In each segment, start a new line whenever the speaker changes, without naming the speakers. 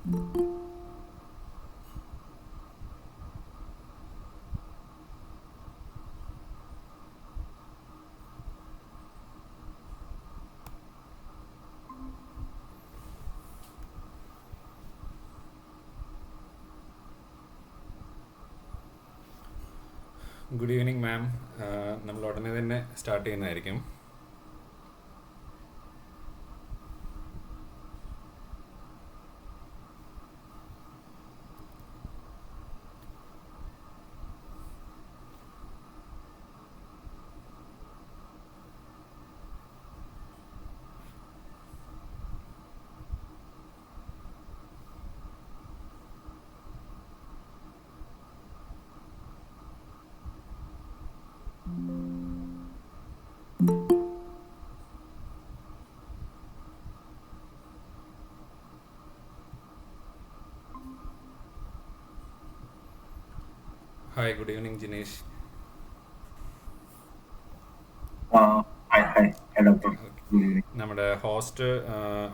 Good evening മാം. നമ്മൾ ഉടനെ തന്നെ സ്റ്റാർട്ട് ചെയ്യുന്നതായിരിക്കും. Hi, good evening Jinesh.
Hi, doctor. Good evening.
നമ്മുടെ ഹോസ്റ്റ്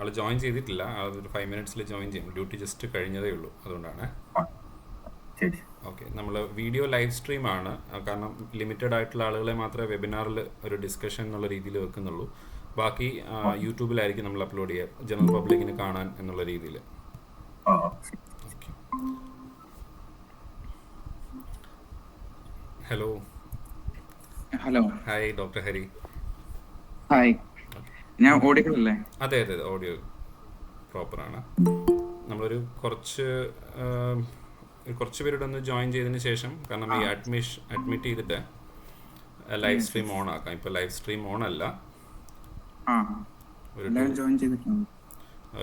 ആൾ ജോയിൻ ചെയ്തിട്ടില്ല. അതൊരു 5 മിനിറ്റ്സിൽ ജോയിൻ ചെയ്യും. ഡ്യൂട്ടി ജസ്റ്റ് കഴിഞ്ഞതേ ഉള്ളൂ, അതുകൊണ്ടാണ്.
ശരി.
ഓക്കെ, നമ്മൾ വീഡിയോ ലൈവ് സ്ട്രീമാണ്. കാരണം ലിമിറ്റഡ് ആയിട്ടുള്ള ആളുകളെ മാത്രമേ വെബിനാറിൽ ഒരു ഡിസ്കഷൻ എന്നുള്ള രീതിയിൽ വെക്കുന്നുള്ളൂ. ബാക്കി യൂട്യൂബിലായിരിക്കും നമ്മൾ അപ്ലോഡ് ചെയ്യുക, ജനറൽ പബ്ലിക്കിന് കാണാൻ എന്നുള്ള രീതിയിൽ. Okay, hello.
Hello,
hi doctor Hari.
Hi. ഞാൻ ഓഡിയോ അല്ലേ?
അതെ അതെ, ഓഡിയോ പ്രോപ്പറാണ്. നമ്മളൊരു കുറച്ച് പേരുടെ ഒന്ന് ജോയിൻ ചെയ്തതിന് ശേഷം, കാരണം ഈ അഡ്മിറ്റ് ചെയ്തിട്ട് ലൈവ് സ്ട്രീം ഓൺ ആക്കാം. ഇപ്പോൾ ലൈവ് സ്ട്രീം ഓൺ അല്ല,
ജോയിൻ ചെയ്തിട്ടുണ്ട്.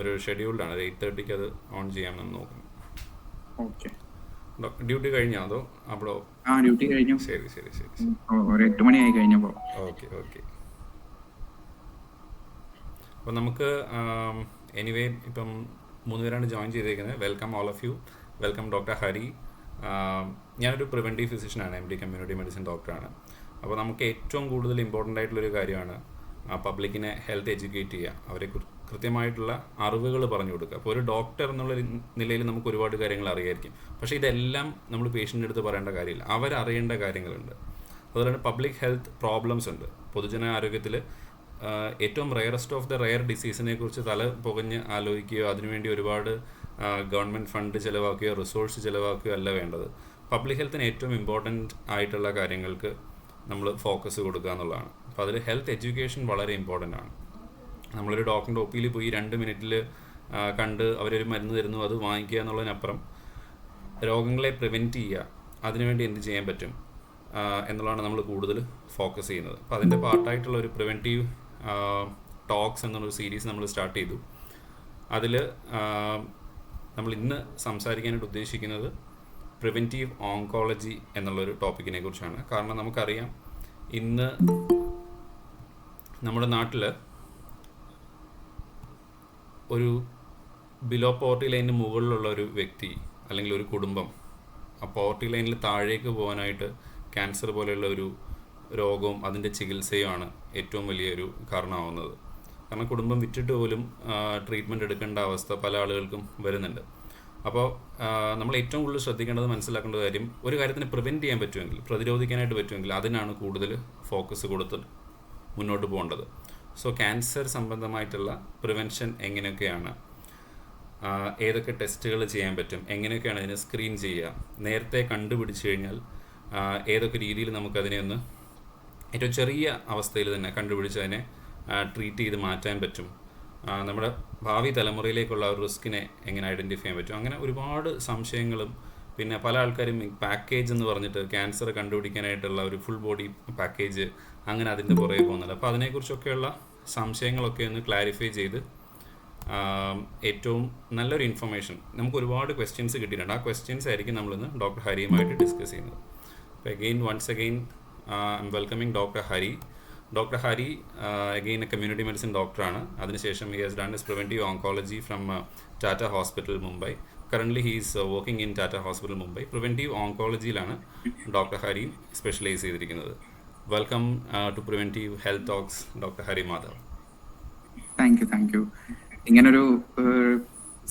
ഒരു ഷെഡ്യൂൾഡ് ആണ്. 8:30 അത് ഓൺ ചെയ്യാമെന്ന് നോക്കുന്നു.
ഓക്കെ.
ഡ്യൂട്ടി കഴിഞ്ഞോ അതോ അപ്പോഴോ?
ഡ്യൂട്ടി കഴിഞ്ഞു.
ശരി ശരി ശരി.
ഒരു 8 മണിയായി കഴിഞ്ഞപ്പോൾ.
Okay okay. അപ്പോൾ നമുക്ക് എനിവേ ഇപ്പം 3 പേരാണ് ജോയിൻ ചെയ്തേക്കുന്നത്. Welcome all of you. Welcome doctor Hari. ഞാനൊരു പ്രിവെൻറ്റീവ് ഫിസിഷ്യനാണ്, MD കമ്മ്യൂണിറ്റി മെഡിസിൻ ഡോക്ടറാണ്. അപ്പോൾ നമുക്ക് ഏറ്റവും കൂടുതൽ ഇമ്പോർട്ടൻ്റ് ആയിട്ടുള്ളൊരു കാര്യമാണ് പബ്ലിക്കിനെ ഹെൽത്ത് എഡ്യൂക്കേറ്റ് ചെയ്യുക, അവരെ കൃത്യമായിട്ടുള്ള അറിവുകൾ പറഞ്ഞു കൊടുക്കുക. അപ്പോൾ ഒരു ഡോക്ടർ എന്നുള്ള നിലയിൽ നമുക്ക് ഒരുപാട് കാര്യങ്ങൾ അറിയായിരിക്കും, പക്ഷേ ഇതെല്ലാം നമ്മൾ പേഷ്യൻ്റെ അടുത്ത് പറയേണ്ട കാര്യമില്ല, അവരറിയേണ്ട കാര്യങ്ങളുണ്ട്. അതുപോലെ തന്നെ പബ്ലിക് ഹെൽത്ത് പ്രോബ്ലംസ് ഉണ്ട്. പൊതുജന ആരോഗ്യത്തിൽ ഏറ്റവും റെയറസ്റ്റ് ഓഫ് ദ റെയർ ഡിസീസിനെ കുറിച്ച് തല പുകഞ്ഞ് ആലോചിക്കുകയോ അതിനുവേണ്ടി ഒരുപാട് ഗവൺമെൻറ് ഫണ്ട് ചിലവാക്കുകയോ റിസോഴ്സ് ചിലവാക്കുകയോ അല്ല വേണ്ടത്. പബ്ലിക് ഹെൽത്തിന് ഏറ്റവും ഇമ്പോർട്ടൻ്റ് ആയിട്ടുള്ള കാര്യങ്ങൾക്ക് നമ്മൾ ഫോക്കസ് കൊടുക്കുക എന്നുള്ളതാണ്. അപ്പോൾ അതിൽ ഹെൽത്ത് എഡ്യൂക്കേഷൻ വളരെ ഇമ്പോർട്ടൻ്റ് ആണ്. നമ്മളൊരു ഡോക്ടറിൻ്റെ ഒപ്പിയിൽ പോയി 2 മിനിറ്റിൽ കണ്ട് അവരൊരു മരുന്ന് തരുന്നു, അത് വാങ്ങിക്കുക എന്നുള്ളതിനപ്പുറം രോഗങ്ങളെ പ്രിവെൻറ്റ് ചെയ്യുക, അതിനുവേണ്ടി എന്ത് ചെയ്യാൻ പറ്റും എന്നുള്ളതാണ് നമ്മൾ കൂടുതൽ ഫോക്കസ് ചെയ്യുന്നത്. അപ്പോൾ അതിൻ്റെ പാർട്ടായിട്ടുള്ള ഒരു പ്രിവെൻറ്റീവ് ടോക്സ് എന്നുള്ളൊരു സീരീസ് നമ്മൾ സ്റ്റാർട്ട് ചെയ്തു. അതിൽ നമ്മൾ ഇന്ന് സംസാരിക്കാനായിട്ട് ഉദ്ദേശിക്കുന്നത് പ്രിവെൻറ്റീവ് ഓങ്കോളജി എന്നുള്ളൊരു ടോപ്പിക്കിനെ കുറിച്ചാണ്. കാരണം നമുക്കറിയാം, ഇന്ന് നമ്മുടെ നാട്ടിൽ ഒരു ബിലോ പോവർട്ടി ലൈനിന് മുകളിലുള്ള ഒരു വ്യക്തി അല്ലെങ്കിൽ ഒരു കുടുംബം ആ പോവർട്ടി ലൈനിൽ താഴേക്ക് പോകാനായിട്ട് ക്യാൻസർ പോലെയുള്ള ഒരു രോഗവും അതിൻ്റെ ചികിത്സയുമാണ് ഏറ്റവും വലിയൊരു കാരണമാവുന്നത്. കാരണം കുടുംബം വിറ്റിട്ട് പോലും ട്രീറ്റ്മെൻറ്റ് എടുക്കേണ്ട അവസ്ഥ പല ആളുകൾക്കും വരുന്നുണ്ട്. അപ്പോൾ നമ്മൾ ഏറ്റവും കൂടുതൽ ശ്രദ്ധിക്കേണ്ടത്, മനസ്സിലാക്കേണ്ട കാര്യം, ഒരു കാര്യത്തിന് പ്രിവെൻറ്റ് ചെയ്യാൻ പറ്റുമെങ്കിൽ, പ്രതിരോധിക്കാനായിട്ട് പറ്റുമെങ്കിൽ അതിനാണ് കൂടുതൽ ഫോക്കസ് കൊടുത്ത് മുന്നോട്ട് പോകേണ്ടത്. സോ ക്യാൻസർ സംബന്ധമായിട്ടുള്ള പ്രിവെൻഷൻ എങ്ങനെയൊക്കെയാണ്, ഏതൊക്കെ ടെസ്റ്റുകൾ ചെയ്യാൻ പറ്റും, എങ്ങനെയൊക്കെയാണ് അതിനെ സ്ക്രീൻ ചെയ്യുക, നേരത്തെ കണ്ടുപിടിച്ച് കഴിഞ്ഞാൽ ഏതൊക്കെ രീതിയിൽ നമുക്കതിനെ ഒന്ന് ഏറ്റവും ചെറിയ അവസ്ഥയിൽ തന്നെ കണ്ടുപിടിച്ച് അതിനെ ട്രീറ്റ് ചെയ്ത് മാറ്റാൻ പറ്റും, നമ്മുടെ ഭാവി തലമുറയിലേക്കുള്ള ഒരു റിസ്കിനെ എങ്ങനെ ഐഡൻറ്റിഫൈ ചെയ്യാൻ പറ്റും, അങ്ങനെ ഒരുപാട് സംശയങ്ങളും. പിന്നെ പല ആൾക്കാരും പാക്കേജ് എന്ന് പറഞ്ഞിട്ട് ക്യാൻസർ കണ്ടുപിടിക്കാനായിട്ടുള്ള ഒരു ഫുൾ ബോഡി പാക്കേജ്, അങ്ങനെ അതിൻ്റെ പുറകെ പോകുന്നത്. അപ്പോൾ അതിനെക്കുറിച്ചൊക്കെയുള്ള സംശയങ്ങളൊക്കെ ഒന്ന് ക്ലാരിഫൈ ചെയ്ത് ഏറ്റവും നല്ലൊരു ഇൻഫർമേഷൻ, നമുക്ക് ഒരുപാട് ക്വസ്റ്റ്യൻസ് കിട്ടിയിട്ടുണ്ട്. ആ ക്വസ്റ്റ്യൻസ് ആയിരിക്കും നമ്മളിന്ന് ഡോക്ടർ ഹരിയുമായിട്ട് ഡിസ്കസ് ചെയ്യുന്നത്. അപ്പോൾ once again I am welcoming doctor Hari. Doctor Hari again a community medicine ഡോക്ടറാണ്. അതിനുശേഷം he has done his preventive oncology from Tata hospital Mumbai. Currently he is working in Tata hospital Mumbai. Preventive ഓങ്കോളജിയിലാണ് ഡോക്ടർ ഹരി സ്പെഷ്യലൈസ് ചെയ്തിരിക്കുന്നത്. Welcome to preventive health talks doctor Hari Madhav.
Thank you. ഇങ്ങനൊരു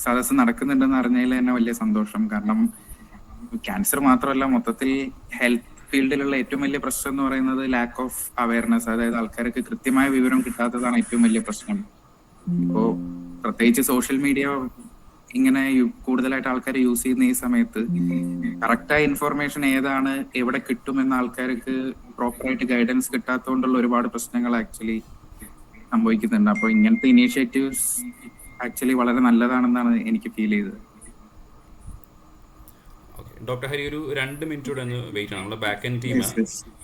സദസ്സ് നടക്കുന്നുണ്ടെന്ന് അറിഞ്ഞതിൽ തന്നെ വലിയ സന്തോഷം. കാരണം ക്യാൻസർ മാത്രമല്ല, മൊത്തത്തിൽ ഹെൽത്ത് ഫീൽഡിലുള്ള ഏറ്റവും വലിയ പ്രശ്നം എന്ന് പറയുന്നത് ലാക്ക് ഓഫ് അവയർനെസ്. അതായത് ആൾക്കാർക്ക് കൃത്യമായ വിവരം കിട്ടാത്തതാണ് ഏറ്റവും വലിയ പ്രശ്നം. ഇപ്പോ പ്രത്യേകിച്ച് സോഷ്യൽ മീഡിയ ഇങ്ങനെ കൂടുതലായിട്ട് ആൾക്കാർ യൂസ് ചെയ്യുന്ന ഈ സമയത്ത് കറക്റ്റായ ഇൻഫോർമേഷൻ ഏതാണ്, എവിടെ കിട്ടുമെന്ന് ആൾക്കാർക്ക് പ്രോപ്പറായിട്ട് ഗൈഡൻസ് കിട്ടാത്തതുകൊണ്ടുള്ള ഒരുപാട് പ്രശ്നങ്ങൾ ആക്ച്വലി സംഭവിക്കുന്നുണ്ട്. അപ്പോൾ ഇങ്ങനത്തെ ഇനീഷ്യേറ്റീവ്സ് ആക്ച്വലി വളരെ നല്ലതാണെന്നാണ് എനിക്ക് ഫീൽ ചെയ്തത്.
ഡോക്ടർ ഹരി, ഒരു 2 മിനിറ്റ് കൂടെ ഒന്ന് വെയിറ്റ് ആണ്. നമ്മുടെ ബാക്ക് എൻഡ് ടീം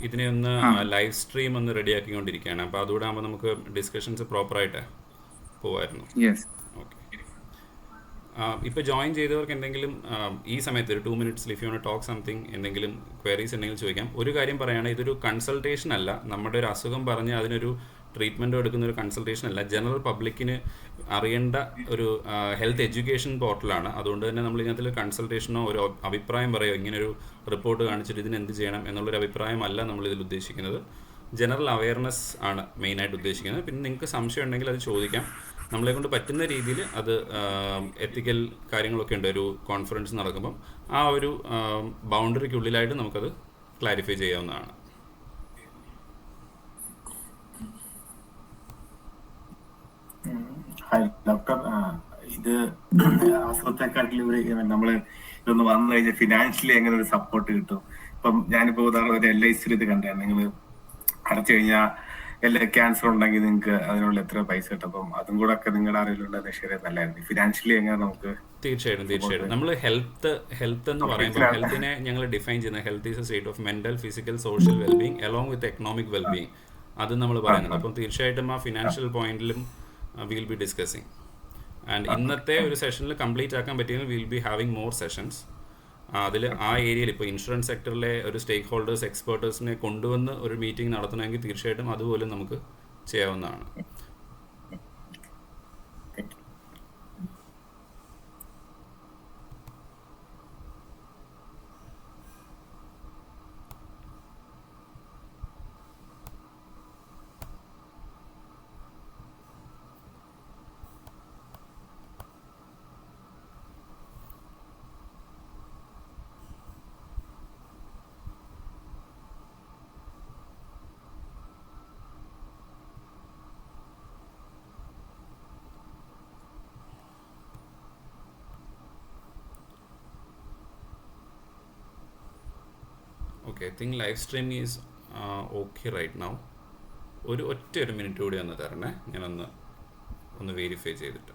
ഇതിനെ ഒന്ന് ലൈവ് സ്ട്രീം ഒന്ന് റെഡി ആക്കിക്കൊണ്ടിരിക്കുകയാണ്. അപ്പോൾ അതുകൂടെ ആകുമ്പോൾ നമുക്ക് ഡിസ്കഷൻസ് പ്രോപ്പറായിട്ട് പോവായിരുന്നു. ഓക്കെ, ഇപ്പോൾ ജോയിൻ ചെയ്തവർക്ക് എന്തെങ്കിലും ഈ സമയത്ത് ഒരു 2 മിനിറ്റ്സിൽ if you want to talk something, എന്തെങ്കിലും ക്വയറീസ് ഉണ്ടെങ്കിൽ ചോദിക്കാം. ഒരു കാര്യം പറയുകയാണ്, ഇതൊരു കൺസൾട്ടേഷൻ അല്ല. നമ്മുടെ ഒരു അസുഖം പറഞ്ഞ് അതിനൊരു ട്രീറ്റ്മെൻറ്റ് എടുക്കുന്ന ഒരു കൺസൾട്ടേഷൻ അല്ല. ജനറൽ പബ്ലിക്കിന് അറിയേണ്ട ഒരു ഹെൽത്ത് എഡ്യൂക്കേഷൻ പോർട്ടലാണ്. അതുകൊണ്ട് തന്നെ നമ്മൾ ഇതിനകത്ത് കൺസൾട്ടേഷനോ ഒരു അഭിപ്രായം പറയുമോ, ഇങ്ങനൊരു റിപ്പോർട്ട് കാണിച്ചിട്ട് ഇതിന് എന്ത് ചെയ്യണം എന്നുള്ളൊരു അഭിപ്രായമല്ല നമ്മളിതിൽ ഉദ്ദേശിക്കുന്നത്. ജനറൽ അവയർനെസ് ആണ് മെയിനായിട്ട് ഉദ്ദേശിക്കുന്നത്. പിന്നെ നിങ്ങൾക്ക് സംശയം ഉണ്ടെങ്കിൽ അത് ചോദിക്കാം. നമ്മളെ കൊണ്ട് പറ്റുന്ന രീതിയിൽ അത് എത്തിക്കൽ കാര്യങ്ങളൊക്കെ ഉണ്ട്. ഒരു കോൺഫറൻസ് നടക്കുമ്പം ആ ഒരു ബൗണ്ടറിക്കുള്ളിലായിട്ട് നമുക്കത് ക്ലാരിഫൈ ചെയ്യാവുന്നതാണ്.
ഹായ് ഡോക്ടർ, ഇത് അസുഖത്തെക്കാട്ടിലും നമ്മള് ഇതൊന്ന് വന്നു കഴിഞ്ഞാൽ ഫിനാൻഷ്യലി എങ്ങനെ ഒരു സപ്പോർട്ട് കിട്ടും? ഇപ്പം ഞാനിപ്പോ ഉദാഹരണം ഒരു LIC ഇത് കണ്ടാണ്, നിങ്ങൾ അടച്ചു കഴിഞ്ഞാൽ ക്യാൻസർ ഉണ്ടെങ്കിൽ നിങ്ങൾക്ക് അതിനുള്ള എത്ര പൈസ കിട്ടും? അപ്പം അതും കൂടെ ഒക്കെ നിങ്ങളുടെ അറിവിലുണ്ടെന്ന് ശരി നല്ലായിരുന്നു. ഫിനാൻഷ്യലി എങ്ങനെ നമുക്ക്?
തീർച്ചയായിട്ടും നമ്മൾ ഹെൽത്ത് എന്ന് പറയുമ്പോൾ ഹെൽത്തിനെ ഞങ്ങൾ ഡിഫൈൻ ചെയ്യുന്ന health is A state of mental, physical, social wellbeing along with economic wellbeing. അത് നമ്മൾ പറയുന്നത്. അപ്പം തീർച്ചയായിട്ടും ആ ഫിനാൻഷ്യൽ പോയിന്റിലും വിൽ ബി ഡിസ്കസിങ്. ആൻഡ് ഇന്നത്തെ ഒരു സെഷനിൽ കംപ്ലീറ്റ് ആക്കാൻ പറ്റിയെങ്കിൽ will be having more sessions. അതിൽ ആ ഏരിയയിൽ ഇപ്പോൾ ഇൻഷുറൻസ് സെക്ടറിലെ ഒരു സ്റ്റേക്ക് ഹോൾഡേഴ്സ്, എക്സ്പേർട്ടേഴ്സിനെ കൊണ്ടുവന്ന് ഒരു മീറ്റിംഗ് നടത്തണമെങ്കിൽ തീർച്ചയായിട്ടും അതുപോലും നമുക്ക് ചെയ്യാവുന്നതാണ്. Okay, I think live streaming is okay right now. ഒരു മിനിറ്റ് കൂടി ഒന്ന് തരണേ, ഞാനൊന്ന് വെരിഫൈ ചെയ്തിട്ട്.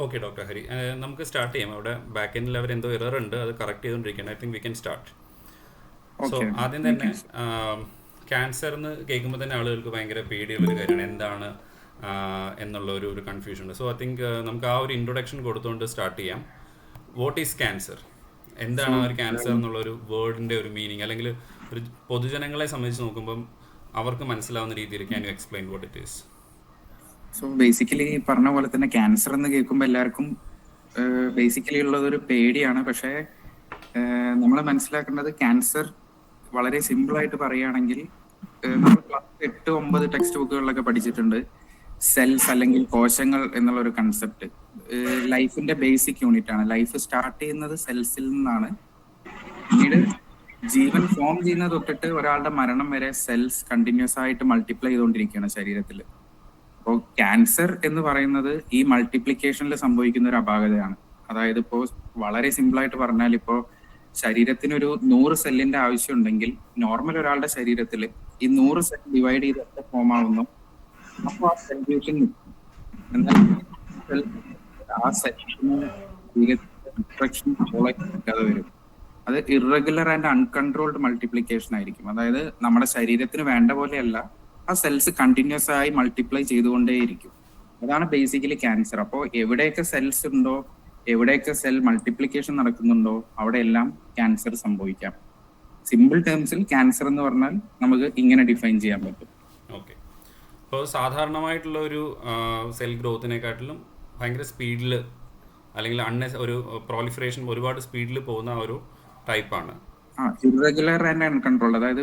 ഓക്കെ ഡോക്ടർ ഹരി, നമുക്ക് സ്റ്റാർട്ട് ചെയ്യാം. അവിടെ ബാക്ക് എൻഡിൽ അവർ എന്തോ എറർ ഉണ്ട്, അത് കറക്റ്റ് ചെയ്തുകൊണ്ടിരിക്കുകയാണ്. I think we can start. So ആദ്യം തന്നെ ക്യാൻസർ എന്ന് കേൾക്കുമ്പോൾ തന്നെ ആളുകൾക്ക് ഭയങ്കര പേടിയുള്ളൊരു കാര്യമാണ്. എന്താണ് എന്നുള്ള ഒരു കൺഫ്യൂഷൻ ഉണ്ട്. സോ ഐ തിങ്ക് നമുക്ക് ആ ഒരു ഇൻട്രൊഡക്ഷൻ കൊടുത്തുകൊണ്ട് സ്റ്റാർട്ട് ചെയ്യാം. What is cancer? എന്താണ് ആ ഒരു ക്യാൻസർ എന്നുള്ള ഒരു വേർഡിൻ്റെ ഒരു മീനിങ്, അല്ലെങ്കിൽ ഒരു പൊതുജനങ്ങളെ സംബന്ധിച്ച് നോക്കുമ്പം അവർക്ക് മനസ്സിലാവുന്ന രീതിയിൽ can you explain what it is?
So basically പറഞ്ഞ പോലെ തന്നെ ക്യാൻസർ എന്ന് കേൾക്കുമ്പോൾ എല്ലാവർക്കും ബേസിക്കലി ഉള്ളതൊരു പേടിയാണ്. പക്ഷേ നമ്മൾ മനസ്സിലാക്കേണ്ടത് ക്യാൻസർ വളരെ സിമ്പിളായിട്ട് പറയുകയാണെങ്കിൽ നമ്മൾ ക്ലാസ് 8-9 ടെക്സ്റ്റ് ബുക്കുകളിലൊക്കെ പഠിച്ചിട്ടുണ്ട് സെൽസ് അല്ലെങ്കിൽ കോശങ്ങൾ എന്നുള്ള ഒരു കൺസെപ്റ്റ്. ലൈഫിന്റെ ബേസിക് യൂണിറ്റ് ആണ്. ലൈഫ് സ്റ്റാർട്ട് ചെയ്യുന്നത് സെൽസിൽ നിന്നാണ്. പിന്നീട് ജീവൻ ഫോം ചെയ്യുന്നത് തൊട്ടിട്ട് ഒരാളുടെ മരണം വരെ സെൽസ് കണ്ടിന്യൂസ് ആയിട്ട് മൾട്ടിപ്ലൈ ചെയ്തുകൊണ്ടിരിക്കുകയാണ് ശരീരത്തിൽ. അപ്പോൾ ക്യാൻസർ എന്ന് പറയുന്നത് ഈ മൾട്ടിപ്ലിക്കേഷനിൽ സംഭവിക്കുന്ന ഒരു അപാകതയാണ്. അതായത് ഇപ്പോൾ വളരെ സിമ്പിൾ ആയിട്ട് പറഞ്ഞാൽ, ഇപ്പോൾ ശരീരത്തിനൊരു 100 സെല്ലിന്റെ ആവശ്യം ഉണ്ടെങ്കിൽ നോർമൽ ഒരാളുടെ ശരീരത്തിൽ ഈ 100 സെൽ ഡിവൈഡ് ചെയ്ത് എത്ര ഫോം ആവുന്നു, അപ്പോൾ ആ സെൽ ഡിവിഷൻ നിൽക്കും. എന്നാൽ ആ സെല്ലിന് ഡിസ്ട്രക്ഷൻ വരും. അത് ഇറഗുലർ ആൻഡ് അൺകൺട്രോൾഡ് മൾട്ടിപ്ലിക്കേഷൻ ആയിരിക്കും. അതായത് നമ്മുടെ ശരീരത്തിന് വേണ്ട പോലെയല്ല, ആ സെൽസ് കണ്ടിന്യൂസ് ആയി മൾട്ടിപ്ലൈ ചെയ്തുകൊണ്ടേയിരിക്കും. അതാണ് ബേസിക്കലി ക്യാൻസർ. അപ്പോൾ എവിടെയൊക്കെ സെൽസ് ഉണ്ടോ, എവിടെയൊക്കെ സെൽ മൾട്ടിപ്ലിക്കേഷൻ നടക്കുന്നുണ്ടോ, അവിടെ എല്ലാം ക്യാൻസർ സംഭവിക്കാം. സിമ്പിൾ ടേംസിൽ ക്യാൻസർ എന്ന് പറഞ്ഞാൽ നമുക്ക് ഇങ്ങനെ ഡിഫൈൻ ചെയ്യാൻ പറ്റും.
ഓക്കെ. അപ്പോൾ സാധാരണമായിട്ടുള്ള ഒരു സെൽ ഗ്രോത്തിനെക്കാട്ടിലും ഭയങ്കര സ്പീഡിൽ അല്ലെങ്കിൽ ഒരു പ്രോളിഫറേഷൻ ഒരുപാട് സ്പീഡിൽ പോകുന്ന ഒരു ടൈപ്പാണ്.
Irregular and uncontrolled. അതായത്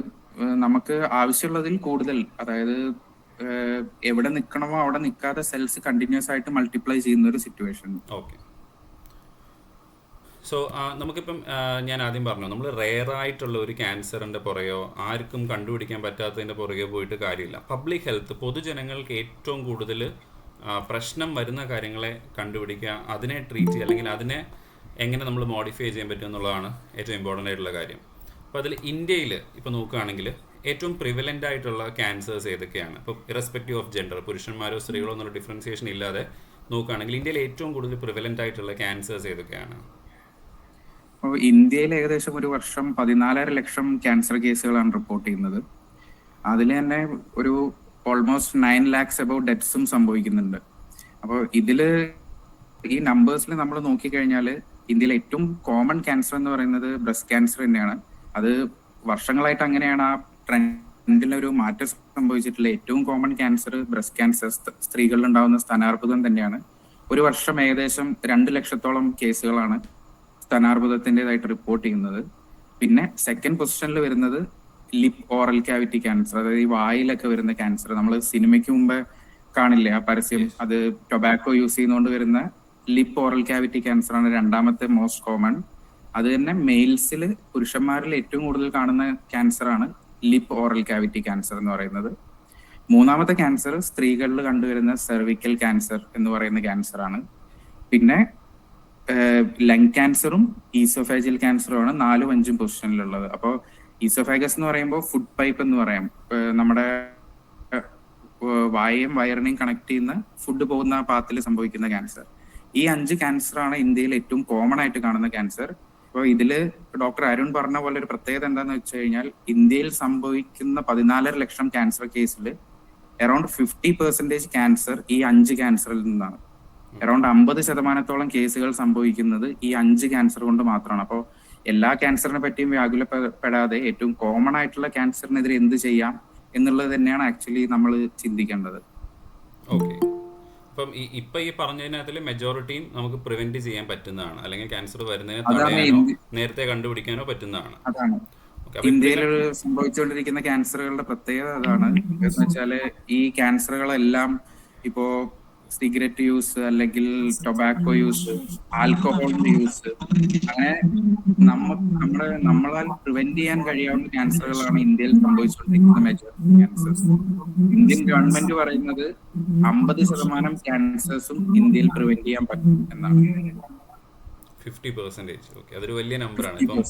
നമുക്ക് ആവശ്യമുള്ളതിൽ കൂടുതൽ, അതായത് എവിടെ നിൽക്കണമോ അവിടെ നിൽക്കാതെ സെൽസ് കണ്ടിന്യൂസ് ആയിട്ട് മൾട്ടിപ്ലൈ ചെയ്യുന്ന ഒരു സിറ്റുവേഷൻ.
ഓക്കെ. സോ നമുക്കിപ്പം ഞാൻ ആദ്യം പറഞ്ഞു, നമ്മൾ റെയർ ആയിട്ടുള്ള ഒരു ക്യാൻസറിൻ്റെ പുറകെയോ ആർക്കും കണ്ടുപിടിക്കാൻ പറ്റാത്തതിൻ്റെ പുറകെയോ പോയിട്ട് കാര്യമില്ല. പബ്ലിക് ഹെൽത്ത്, പൊതുജനങ്ങൾക്ക് ഏറ്റവും കൂടുതൽ പ്രശ്നം വരുന്ന കാര്യങ്ങളെ കണ്ടുപിടിക്കുക, അതിനെ ട്രീറ്റ് ചെയ്യുക, അല്ലെങ്കിൽ അതിനെ എങ്ങനെ നമ്മൾ മോഡിഫൈ ചെയ്യാൻ പറ്റും എന്നുള്ളതാണ് ഏറ്റവും ഇമ്പോർട്ടൻ്റ് ആയിട്ടുള്ള കാര്യം. അപ്പോൾ അതിൽ ഇന്ത്യയിൽ ഇപ്പോൾ നോക്കുകയാണെങ്കിൽ ഏറ്റവും പ്രിവലൻ്റ് ആയിട്ടുള്ള ക്യാൻസേഴ്സ് ഏതൊക്കെയാണ്? ഇപ്പോൾ ഇറസ്പെക്റ്റീവ് ഓഫ് ജെൻഡർ, പുരുഷന്മാരോ സ്ത്രീകളോ എന്നുള്ള ഡിഫറൻസിയേഷൻ ഇല്ലാതെ നോക്കുകയാണെങ്കിൽ ഇന്ത്യയിൽ ഏറ്റവും കൂടുതൽ പ്രിവലൻ്റ് ആയിട്ടുള്ള ക്യാൻസേഴ്സ് ഏതൊക്കെയാണ്?
അപ്പോൾ ഇന്ത്യയിൽ ഏകദേശം ഒരു വർഷം 14.5 ലക്ഷം ക്യാൻസർ കേസുകളാണ് റിപ്പോർട്ട് ചെയ്യുന്നത്. അതിൽ തന്നെ ഒരു ഓൾമോസ്റ്റ് 9 lakhs അബൌട്ട് ഡെത്ത്സും സംഭവിക്കുന്നുണ്ട്. അപ്പോൾ ഇതില് ഈ നമ്പേഴ്സിൽ നമ്മൾ നോക്കിക്കഴിഞ്ഞാൽ ഇന്ത്യയിൽ ഏറ്റവും കോമൺ ക്യാൻസർ എന്ന് പറയുന്നത് ബ്രസ്റ്റ് ക്യാൻസർ തന്നെയാണ്. അത് വർഷങ്ങളായിട്ട് അങ്ങനെയാണ്. ആ ട്രെൻഡിലൊരു മാറ്റം സംഭവിച്ചിട്ടുള്ള ഏറ്റവും കോമൺ ക്യാൻസർ ബ്രസ്റ്റ് ക്യാൻസർ, സ്ത്രീകളിൽ ഉണ്ടാകുന്ന സ്തനാർബുദം തന്നെയാണ്. ഒരു വർഷം ഏകദേശം 2 ലക്ഷത്തോളം കേസുകളാണ് സ്തനാർബുദത്തിൻ്റെതായിട്ട് റിപ്പോർട്ട് ചെയ്യുന്നത്. പിന്നെ സെക്കൻഡ് പൊസിഷനിൽ വരുന്നത് ലിപ് ഓറൽ ക്യാവിറ്റി ക്യാൻസർ, അതായത് ഈ വായിലൊക്കെ വരുന്ന ക്യാൻസർ. നമ്മൾ സിനിമയ്ക്ക് മുമ്പ് കാണില്ലേ ആ പരസ്യം, അത് ടൊബാക്കോ യൂസ് ചെയ്യുന്നതുകൊണ്ട് വരുന്ന ലിപ് ഓറൽ ക്യാവിറ്റി ക്യാൻസർ ആണ് രണ്ടാമത്തെ മോസ്റ്റ് കോമൺ. അത് തന്നെ മെയിൽസിൽ, പുരുഷന്മാരിൽ ഏറ്റവും കൂടുതൽ കാണുന്ന ക്യാൻസർ ആണ് ലിപ് ഓറൽ ക്യാവിറ്റി ക്യാൻസർ എന്ന് പറയുന്നത്. മൂന്നാമത്തെ ക്യാൻസർ സ്ത്രീകളിൽ കണ്ടുവരുന്ന സെർവിക്കൽ ക്യാൻസർ എന്ന് പറയുന്ന ക്യാൻസർ ആണ്. പിന്നെ ലങ് ക്യാൻസറും ഈസോഫാജിയൽ ക്യാൻസറും ആണ് 4ഉം 5ഉം പൊസിഷനിലുള്ളത്. അപ്പോൾ ഈസോഫാഗസ് എന്ന് പറയുമ്പോൾ ഫുഡ് പൈപ്പ് എന്ന് പറയാം. നമ്മുടെ വായയും വയറിനെയും കണക്ട് ചെയ്യുന്ന ഫുഡ് പോകുന്ന പാത്തിൽ സംഭവിക്കുന്ന ക്യാൻസർ. ഈ 5 ക്യാൻസർ ആണ് ഇന്ത്യയിൽ ഏറ്റവും കോമൺ ആയിട്ട് കാണുന്ന ക്യാൻസർ. അപ്പോൾ ഇതില് ഡോക്ടർ അരുൺ പറഞ്ഞ പോലെ ഒരു പ്രത്യേകത എന്താന്ന് വെച്ച് കഴിഞ്ഞാൽ, ഇന്ത്യയിൽ സംഭവിക്കുന്ന 14.5 ലക്ഷം ക്യാൻസർ കേസിൽ അറൌണ്ട് 50% ക്യാൻസർ ഈ 5 ക്യാൻസറിൽ നിന്നാണ്. അറൌണ്ട് 50% കേസുകൾ സംഭവിക്കുന്നത് ഈ 5 ക്യാൻസർ കൊണ്ട് മാത്രമാണ്. അപ്പോൾ എല്ലാ ക്യാൻസറിനെ പറ്റിയും വ്യാകുലപ്പെടാതെ ഏറ്റവും കോമൺ ആയിട്ടുള്ള ക്യാൻസറിനെതിരെ എന്ത് ചെയ്യാം എന്നുള്ളത് തന്നെയാണ് ആക്ച്വലി നമ്മൾ ചിന്തിക്കേണ്ടത്.
ഓക്കെ. അപ്പം ഇപ്പൊ ഈ പറഞ്ഞതിനകത്തിൽ മെജോറിറ്റിയും നമുക്ക് പ്രിവെന്റ് ചെയ്യാൻ പറ്റുന്നതാണ്, അല്ലെങ്കിൽ ക്യാൻസർ വരുന്നതിനെ തടയാനോ നേരത്തെ കണ്ടുപിടിക്കാനോ പറ്റുന്നതാണ്.
അതാണ് ഇന്ത്യയിൽ സംഭവിച്ചുകൊണ്ടിരിക്കുന്ന ക്യാൻസറുകളുടെ പ്രത്യേകത. അതാണ് എന്ന് വെച്ചാല് ഈ ക്യാൻസറുകളെല്ലാം ഇപ്പോ സിഗരറ്റ് യൂസ്, അല്ലെങ്കിൽ ടൊബാക്കോ യൂസ്, ആൽക്കഹോളിന്റെ യൂസ്, അങ്ങനെ നമ്മളാൽ പ്രിവെന്റ് ചെയ്യാൻ കഴിയാവുന്ന ക്യാൻസറുകളാണ് ഇന്ത്യയിൽ സംഭവിച്ചുകൊണ്ടിരിക്കുന്ന മേജോറിറ്റി ക്യാൻസേഴ്സ്. ഇന്ത്യൻ ഗവൺമെന്റ് പറയുന്നത് 50% ക്യാൻസേഴ്സും ഇന്ത്യയിൽ പ്രിവെന്റ് ചെയ്യാൻ പറ്റും എന്നാണ്.
50%. ഓക്കെ, അതൊരു വലിയ നമ്പറാണ്. ഇപ്പം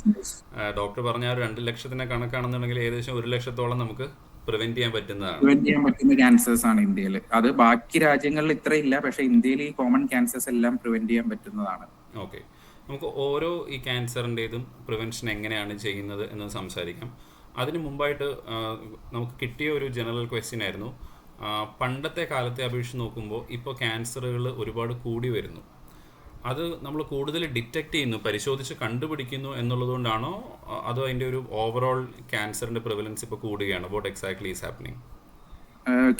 ഡോക്ടർ പറഞ്ഞ 2 ലക്ഷത്തിന്റെ കണക്കാണെന്നുണ്ടെങ്കിൽ ഏകദേശം 1 ലക്ഷത്തോളം നമുക്ക് പ്രിവെന്റ് ചെയ്യാൻ
പറ്റുന്ന ക്യാൻസേഴ്സ് ആണ് ഇന്ത്യയിൽ. അത് ബാക്കി രാജ്യങ്ങളിൽ ഇത്ര ഇല്ല, പക്ഷെ ഇന്ത്യയിൽ ഈ കോമൺ ക്യാൻസേഴ്സ് എല്ലാം പ്രിവെന്റ് ചെയ്യാൻ പറ്റുന്നതാണ്.
ഓക്കെ, നമുക്ക് ഓരോ ഈ ക്യാൻസറിൻ്റെതും പ്രിവെൻഷൻ എങ്ങനെയാണ് ചെയ്യുന്നത് എന്ന് സംസാരിക്കാം. അതിന് മുമ്പായിട്ട് നമുക്ക് കിട്ടിയ ഒരു ജനറൽ ക്വസ്റ്റ്യൻ ആയിരുന്നു, പണ്ടത്തെ കാലത്തെ അപേക്ഷിച്ച് നോക്കുമ്പോൾ ഇപ്പോൾ ക്യാൻസറുകൾ ഒരുപാട് കൂടി വരുന്നു. അത് നമ്മൾ കൂടുതൽ ഡിറ്റക്ട് ചെയ്യുന്നു, പരിശോധിച്ച് കണ്ടുപിടിക്കുന്നു എന്നുള്ളതുകൊണ്ടാണോ, അതോ അതിൻ്റെ ഒരു ഓവറോൾ ക്യാൻസറിന്റെ പ്രിവലൻസ് ഇപ്പോൾ കൂടുകയാണ്? What exactly is happening?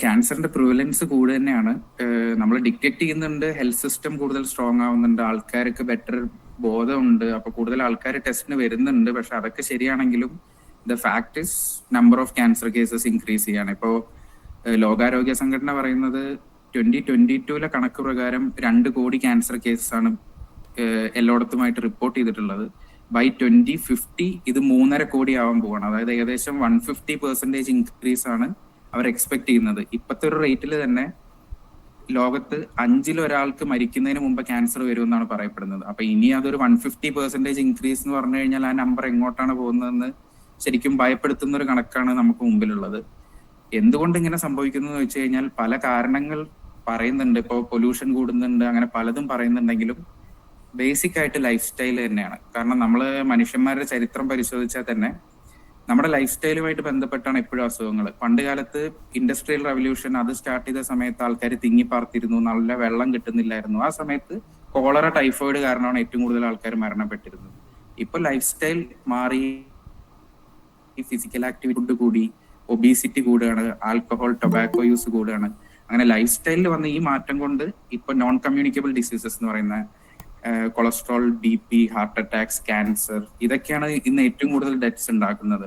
ക്യാൻസറിന്റെ പ്രിവലൻസ് കൂടുക തന്നെയാണ്. നമ്മൾ ഡിറ്റക്ട് ചെയ്യുന്നുണ്ട്, ഹെൽത്ത് സിസ്റ്റം കൂടുതൽ സ്ട്രോങ് ആവുന്നുണ്ട്, ആൾക്കാർക്ക് ബെറ്റർ ബോധമുണ്ട്, അപ്പൊ കൂടുതൽ ആൾക്കാർ ടെസ്റ്റിന് വരുന്നുണ്ട്. പക്ഷെ അതൊക്കെ ശരിയാണെങ്കിലും the fact is number of cancer cases increase ചെയ്യാണ്. ഇപ്പോൾ ലോകാരോഗ്യ സംഘടന പറയുന്നത് 2022 കണക്ക് പ്രകാരം 2 കോടി ക്യാൻസർ കേസസ് ആണ് എല്ലായിടത്തുമായിട്ട് റിപ്പോർട്ട് ചെയ്തിട്ടുള്ളത്. ബൈ 2050 ഇത് 3.5 കോടി ആവാൻ പോവാണ്. അതായത് ഏകദേശം 150% ഇൻക്രീസ് ആണ് അവർ എക്സ്പെക്ട് ചെയ്യുന്നത്. ഇപ്പോഴത്തെ ഒരു റേറ്റിൽ തന്നെ ലോകത്ത് 5-ൽ ഒരാൾക്ക് മരിക്കുന്നതിന് മുമ്പ് ക്യാൻസർ വരുമെന്നാണ് പറയപ്പെടുന്നത്. അപ്പൊ ഇനി അതൊരു 150% ഇൻക്രീസ് എന്ന് പറഞ്ഞു കഴിഞ്ഞാൽ ആ നമ്പർ എങ്ങോട്ടാണ് പോകുന്നതെന്ന് ശരിക്കും ഭയപ്പെടുത്തുന്ന ഒരു കണക്കാണ് നമുക്ക് മുമ്പിലുള്ളത്. എന്തുകൊണ്ട് ഇങ്ങനെ സംഭവിക്കുന്നു എന്ന് വെച്ച് കഴിഞ്ഞാൽ പല കാരണങ്ങൾ പറയുന്നുണ്ട്. ഇപ്പോൾ പൊല്യൂഷൻ കൂടുന്നുണ്ട്, അങ്ങനെ പലതും പറയുന്നുണ്ടെങ്കിലും ബേസിക് ആയിട്ട് ലൈഫ് സ്റ്റൈൽ തന്നെയാണ്. കാരണം നമ്മൾ മനുഷ്യന്മാരുടെ ചരിത്രം പരിശോധിച്ചാൽ തന്നെ നമ്മുടെ ലൈഫ് സ്റ്റൈലുമായിട്ട് ബന്ധപ്പെട്ടാണ് എപ്പോഴും അസുഖങ്ങൾ. പണ്ട് കാലത്ത് ഇൻഡസ്ട്രിയൽ റവല്യൂഷൻ അത് സ്റ്റാർട്ട് ചെയ്ത സമയത്ത് ആൾക്കാർ തിങ്ങിപ്പാർത്തിരുന്നു, നല്ല വെള്ളം കിട്ടുന്നില്ലായിരുന്നു. ആ സമയത്ത് കോളറ, ടൈഫോയിഡ് കാരണമാണ് ഏറ്റവും കൂടുതൽ ആൾക്കാർ മരണപ്പെട്ടിരുന്നത്. ഇപ്പൊ ലൈഫ് സ്റ്റൈൽ മാറി, ഫിസിക്കൽ ആക്ടിവിറ്റി കൂടി, ഒബീസിറ്റി കൂടുകയാണ്, ആൽക്കഹോൾ, ടൊബാക്കോ യൂസ് കൂടുകയാണ്. അങ്ങനെ ലൈഫ് സ്റ്റൈലിൽ വന്ന ഈ മാറ്റം കൊണ്ട് ഇപ്പൊ നോൺ കമ്മ്യൂണിക്കബിൾ ഡിസീസസ് എന്ന് പറയുന്ന cholesterol, BP, heart attacks, cancer, ഇതൊക്കെയാണ് ഇന്ന് ഏറ്റവും കൂടുതൽ ഡെത്ത്സ് ഉണ്ടാക്കുന്നത്.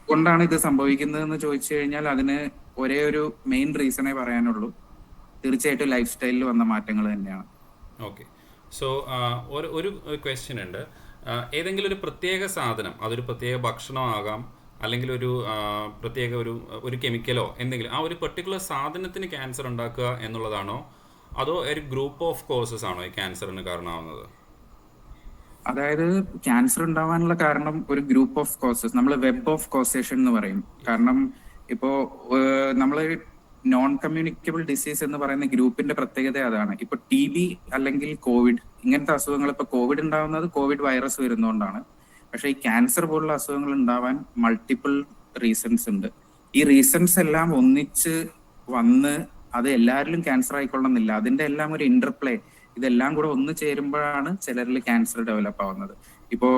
കൊണ്ടാണ് ഇത് സംഭവിക്കുന്നത് എന്ന് ചോദിച്ചു കഴിഞ്ഞാൽ അതിന് ഒരേ ഒരു മെയിൻ റീസണേ പറയാനുള്ളൂ. തീർച്ചയായിട്ടും ലൈഫ് സ്റ്റൈലിൽ വന്ന മാറ്റങ്ങൾ തന്നെയാണ്.
ഓക്കെ. സോ ഒരു ക്വസ്റ്റ്യൻ ഉണ്ട്. ഏതെങ്കിലും ഒരു പ്രത്യേക സാധനം, അതൊരു പ്രത്യേക ഭക്ഷണമാകാം, അല്ലെങ്കിൽ ഒരു പ്രത്യേക ഒരു കെമിക്കലോ എന്തെങ്കിലും, ആ ഒരു പെർട്ടിക്കുലർ സാധനത്തിന് ക്യാൻസർ ഉണ്ടാക്കുക എന്നുള്ളതാണോ, അതോ ഒരു ഗ്രൂപ്പ് ഓഫ് കോസസ് ആണോ ഈ ക്യാൻസറിന് കാരണമാവുന്നത്?
അതായത് ക്യാൻസർ ഉണ്ടാവാനുള്ള കാരണം ഒരു ഗ്രൂപ്പ് ഓഫ് കോസസ്, നമ്മൾ വെബ് ഓഫ് കോസേഷൻ എന്ന് പറയും. കാരണം ഇപ്പോ നമ്മള് നോൺ കമ്മ്യൂണിക്കബിൾ ഡിസീസ് എന്ന് പറയുന്ന ഗ്രൂപ്പിന്റെ പ്രത്യേകത അതാണ്. ഇപ്പൊ TB അല്ലെങ്കിൽ കോവിഡ്, ഇങ്ങനത്തെ അസുഖങ്ങൾ, ഇപ്പൊ കോവിഡ് ഉണ്ടാവുന്നത് കോവിഡ് വൈറസ് വരുന്നതുകൊണ്ടാണ്. പക്ഷെ ഈ ക്യാൻസർ പോലുള്ള അസുഖങ്ങൾ ഉണ്ടാവാൻ മൾട്ടിപ്പിൾ റീസൺസ് ഉണ്ട്. ഈ റീസൺസ് എല്ലാം ഒന്നിച്ച് വന്ന് അത് എല്ലാവരിലും ക്യാൻസർ ആയിക്കൊള്ളുന്നില്ല. അതിന്റെ എല്ലാം ഒരു ഇന്റർപ്ലേ, ഇതെല്ലാം കൂടെ ഒന്ന് ചേരുമ്പോഴാണ് ചിലരിൽ ക്യാൻസർ ഡെവലപ്പ് ആവുന്നത്. ഇപ്പോ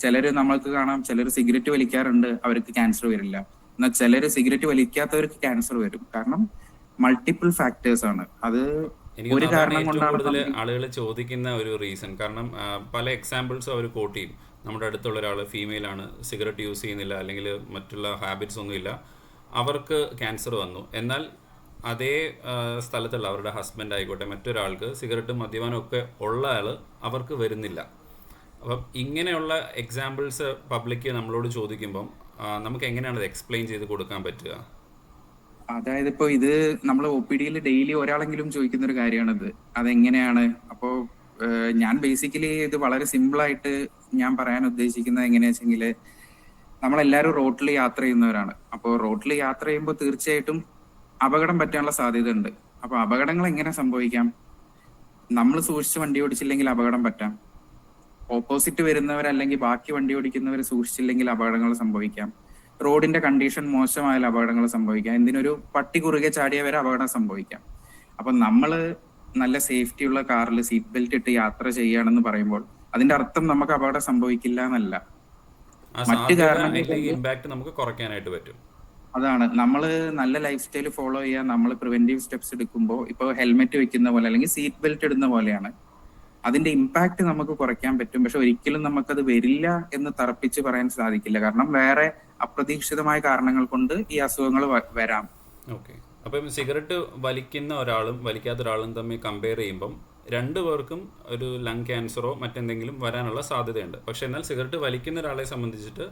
ചിലര് നമ്മൾക്ക് കാണാം, ചിലർ സിഗരറ്റ് വലിക്കാറുണ്ട്, അവർക്ക് ക്യാൻസർ വരില്ല. എന്നാൽ ചിലര് സിഗരറ്റ് വലിക്കാത്തവർക്ക് ക്യാൻസർ വരും. കാരണം മൾട്ടിപ്പിൾ ഫാക്ടേഴ്സ് ആണ്. അത് ഒരു കാരണം കൊണ്ടാണ്
ആളുകൾ ചോദിക്കുന്ന ഒരു റീസൺ. കാരണം പല എക്സാമ്പിൾസ് അവർ കോട്ട് ചെയ്യും. നമ്മുടെ അടുത്തുള്ള ഒരാൾ ഫീമെയിൽ ആണ്, സിഗരറ്റ് യൂസ് ചെയ്യുന്നില്ല, അല്ലെങ്കിൽ മറ്റുള്ള ഹാബിറ്റ്സ് ഒന്നുമില്ല, അവർക്ക് ക്യാൻസർ വന്നു. എന്നാൽ അതേ സ്ഥലത്തുള്ള അവരുടെ ഹസ്ബൻഡ് ആയിക്കോട്ടെ, മറ്റൊരാൾക്ക് സിഗരറ്റും മദ്യപാനം ഒക്കെ ഉള്ള ആൾ അവർക്ക് വരുന്നില്ല. അപ്പം ഇങ്ങനെയുള്ള എക്സാമ്പിൾസ് പബ്ലിക് നമ്മളോട് ചോദിക്കുമ്പം നമുക്ക് എങ്ങനെയാണ് അത് എക്സ്പ്ലെയിൻ ചെയ്ത് കൊടുക്കാൻ പറ്റുക?
അതായത് ഇപ്പൊ ഇത് നമ്മൾ OPD-യിൽ ഡെയിലി ഒരാളെങ്കിലും ചോദിക്കുന്ന ഒരു കാര്യമാണിത്, അതെങ്ങനെയാണ്. അപ്പോ ഞാൻ ബേസിക്കലി ഇത് വളരെ സിമ്പിൾ ആയിട്ട് ഞാൻ പറയാൻ ഉദ്ദേശിക്കുന്നത് എങ്ങനെയാ വെച്ചെങ്കിൽ, നമ്മളെല്ലാവരും റോഡിൽ യാത്ര ചെയ്യുന്നവരാണ്. അപ്പോൾ റോഡിൽ യാത്ര ചെയ്യുമ്പോൾ തീർച്ചയായിട്ടും അപകടം പറ്റാനുള്ള സാധ്യത ഉണ്ട്. അപ്പൊ അപകടങ്ങൾ എങ്ങനെ സംഭവിക്കാം? നമ്മൾ സൂക്ഷിച്ച് വണ്ടി ഓടിച്ചില്ലെങ്കിൽ അപകടം പറ്റാം. ഓപ്പോസിറ്റ് വരുന്നവർ അല്ലെങ്കിൽ ബാക്കി വണ്ടി ഓടിക്കുന്നവർ സൂക്ഷിച്ചില്ലെങ്കിൽ അപകടങ്ങൾ സംഭവിക്കാം. റോഡിന്റെ കണ്ടീഷൻ മോശമായാൽ അപകടങ്ങൾ സംഭവിക്കാം. എന്തിനൊരു പട്ടി കുറുകെ ചാടിയ വരെ അപകടം സംഭവിക്കാം. അപ്പൊ നമ്മള് നല്ല സേഫ്റ്റി ഉള്ള കാറിൽ സീറ്റ് ബെൽറ്റ് ഇട്ട് യാത്ര ചെയ്യുകയാണെന്ന് പറയുമ്പോൾ അതിന്റെ അർത്ഥം നമുക്ക് അപകടം സംഭവിക്കില്ല എന്നല്ല. മറ്റു കാരണങ്ങൾ
ഇമ്പാക്ട് നമുക്ക് കുറയ്ക്കാനായിട്ട് പറ്റും.
അതാണ് നമ്മള് നല്ല ലൈഫ് സ്റ്റൈൽ ഫോളോ ചെയ്യാൻ നമ്മൾ പ്രിവെന്റീവ് സ്റ്റെപ്സ് എടുക്കുമ്പോൾ, ഇപ്പോൾ ഹെൽമെറ്റ് വെക്കുന്ന പോലെ അല്ലെങ്കിൽ സീറ്റ് ബെൽറ്റ് ഇടുന്ന പോലെയാണ്, അതിന്റെ ഇമ്പാക്ട് നമുക്ക് കുറയ്ക്കാൻ പറ്റും. പക്ഷെ ഒരിക്കലും നമുക്കത് വരില്ല എന്ന് തറപ്പിച്ച് പറയാൻ സാധിക്കില്ല. കാരണം വേറെ അപ്രതീക്ഷിതമായ കാരണങ്ങൾ കൊണ്ട് ഈ അസുഖങ്ങൾ വരാം.
ഓക്കെ. അപ്പം സിഗരറ്റ് വലിക്കുന്ന ഒരാളും വലിക്കാത്ത ഒരാളും തമ്മിൽ കമ്പയർ ചെയ്യുമ്പം രണ്ടുപേർക്കും ഒരു ലങ് ക്യാൻസറോ മറ്റെന്തെങ്കിലും വരാനുള്ള സാധ്യതയുണ്ട്. പക്ഷെ എന്നാൽ സിഗരറ്റ് വലിക്കുന്ന ഒരാളെ സംബന്ധിച്ചിട്ട്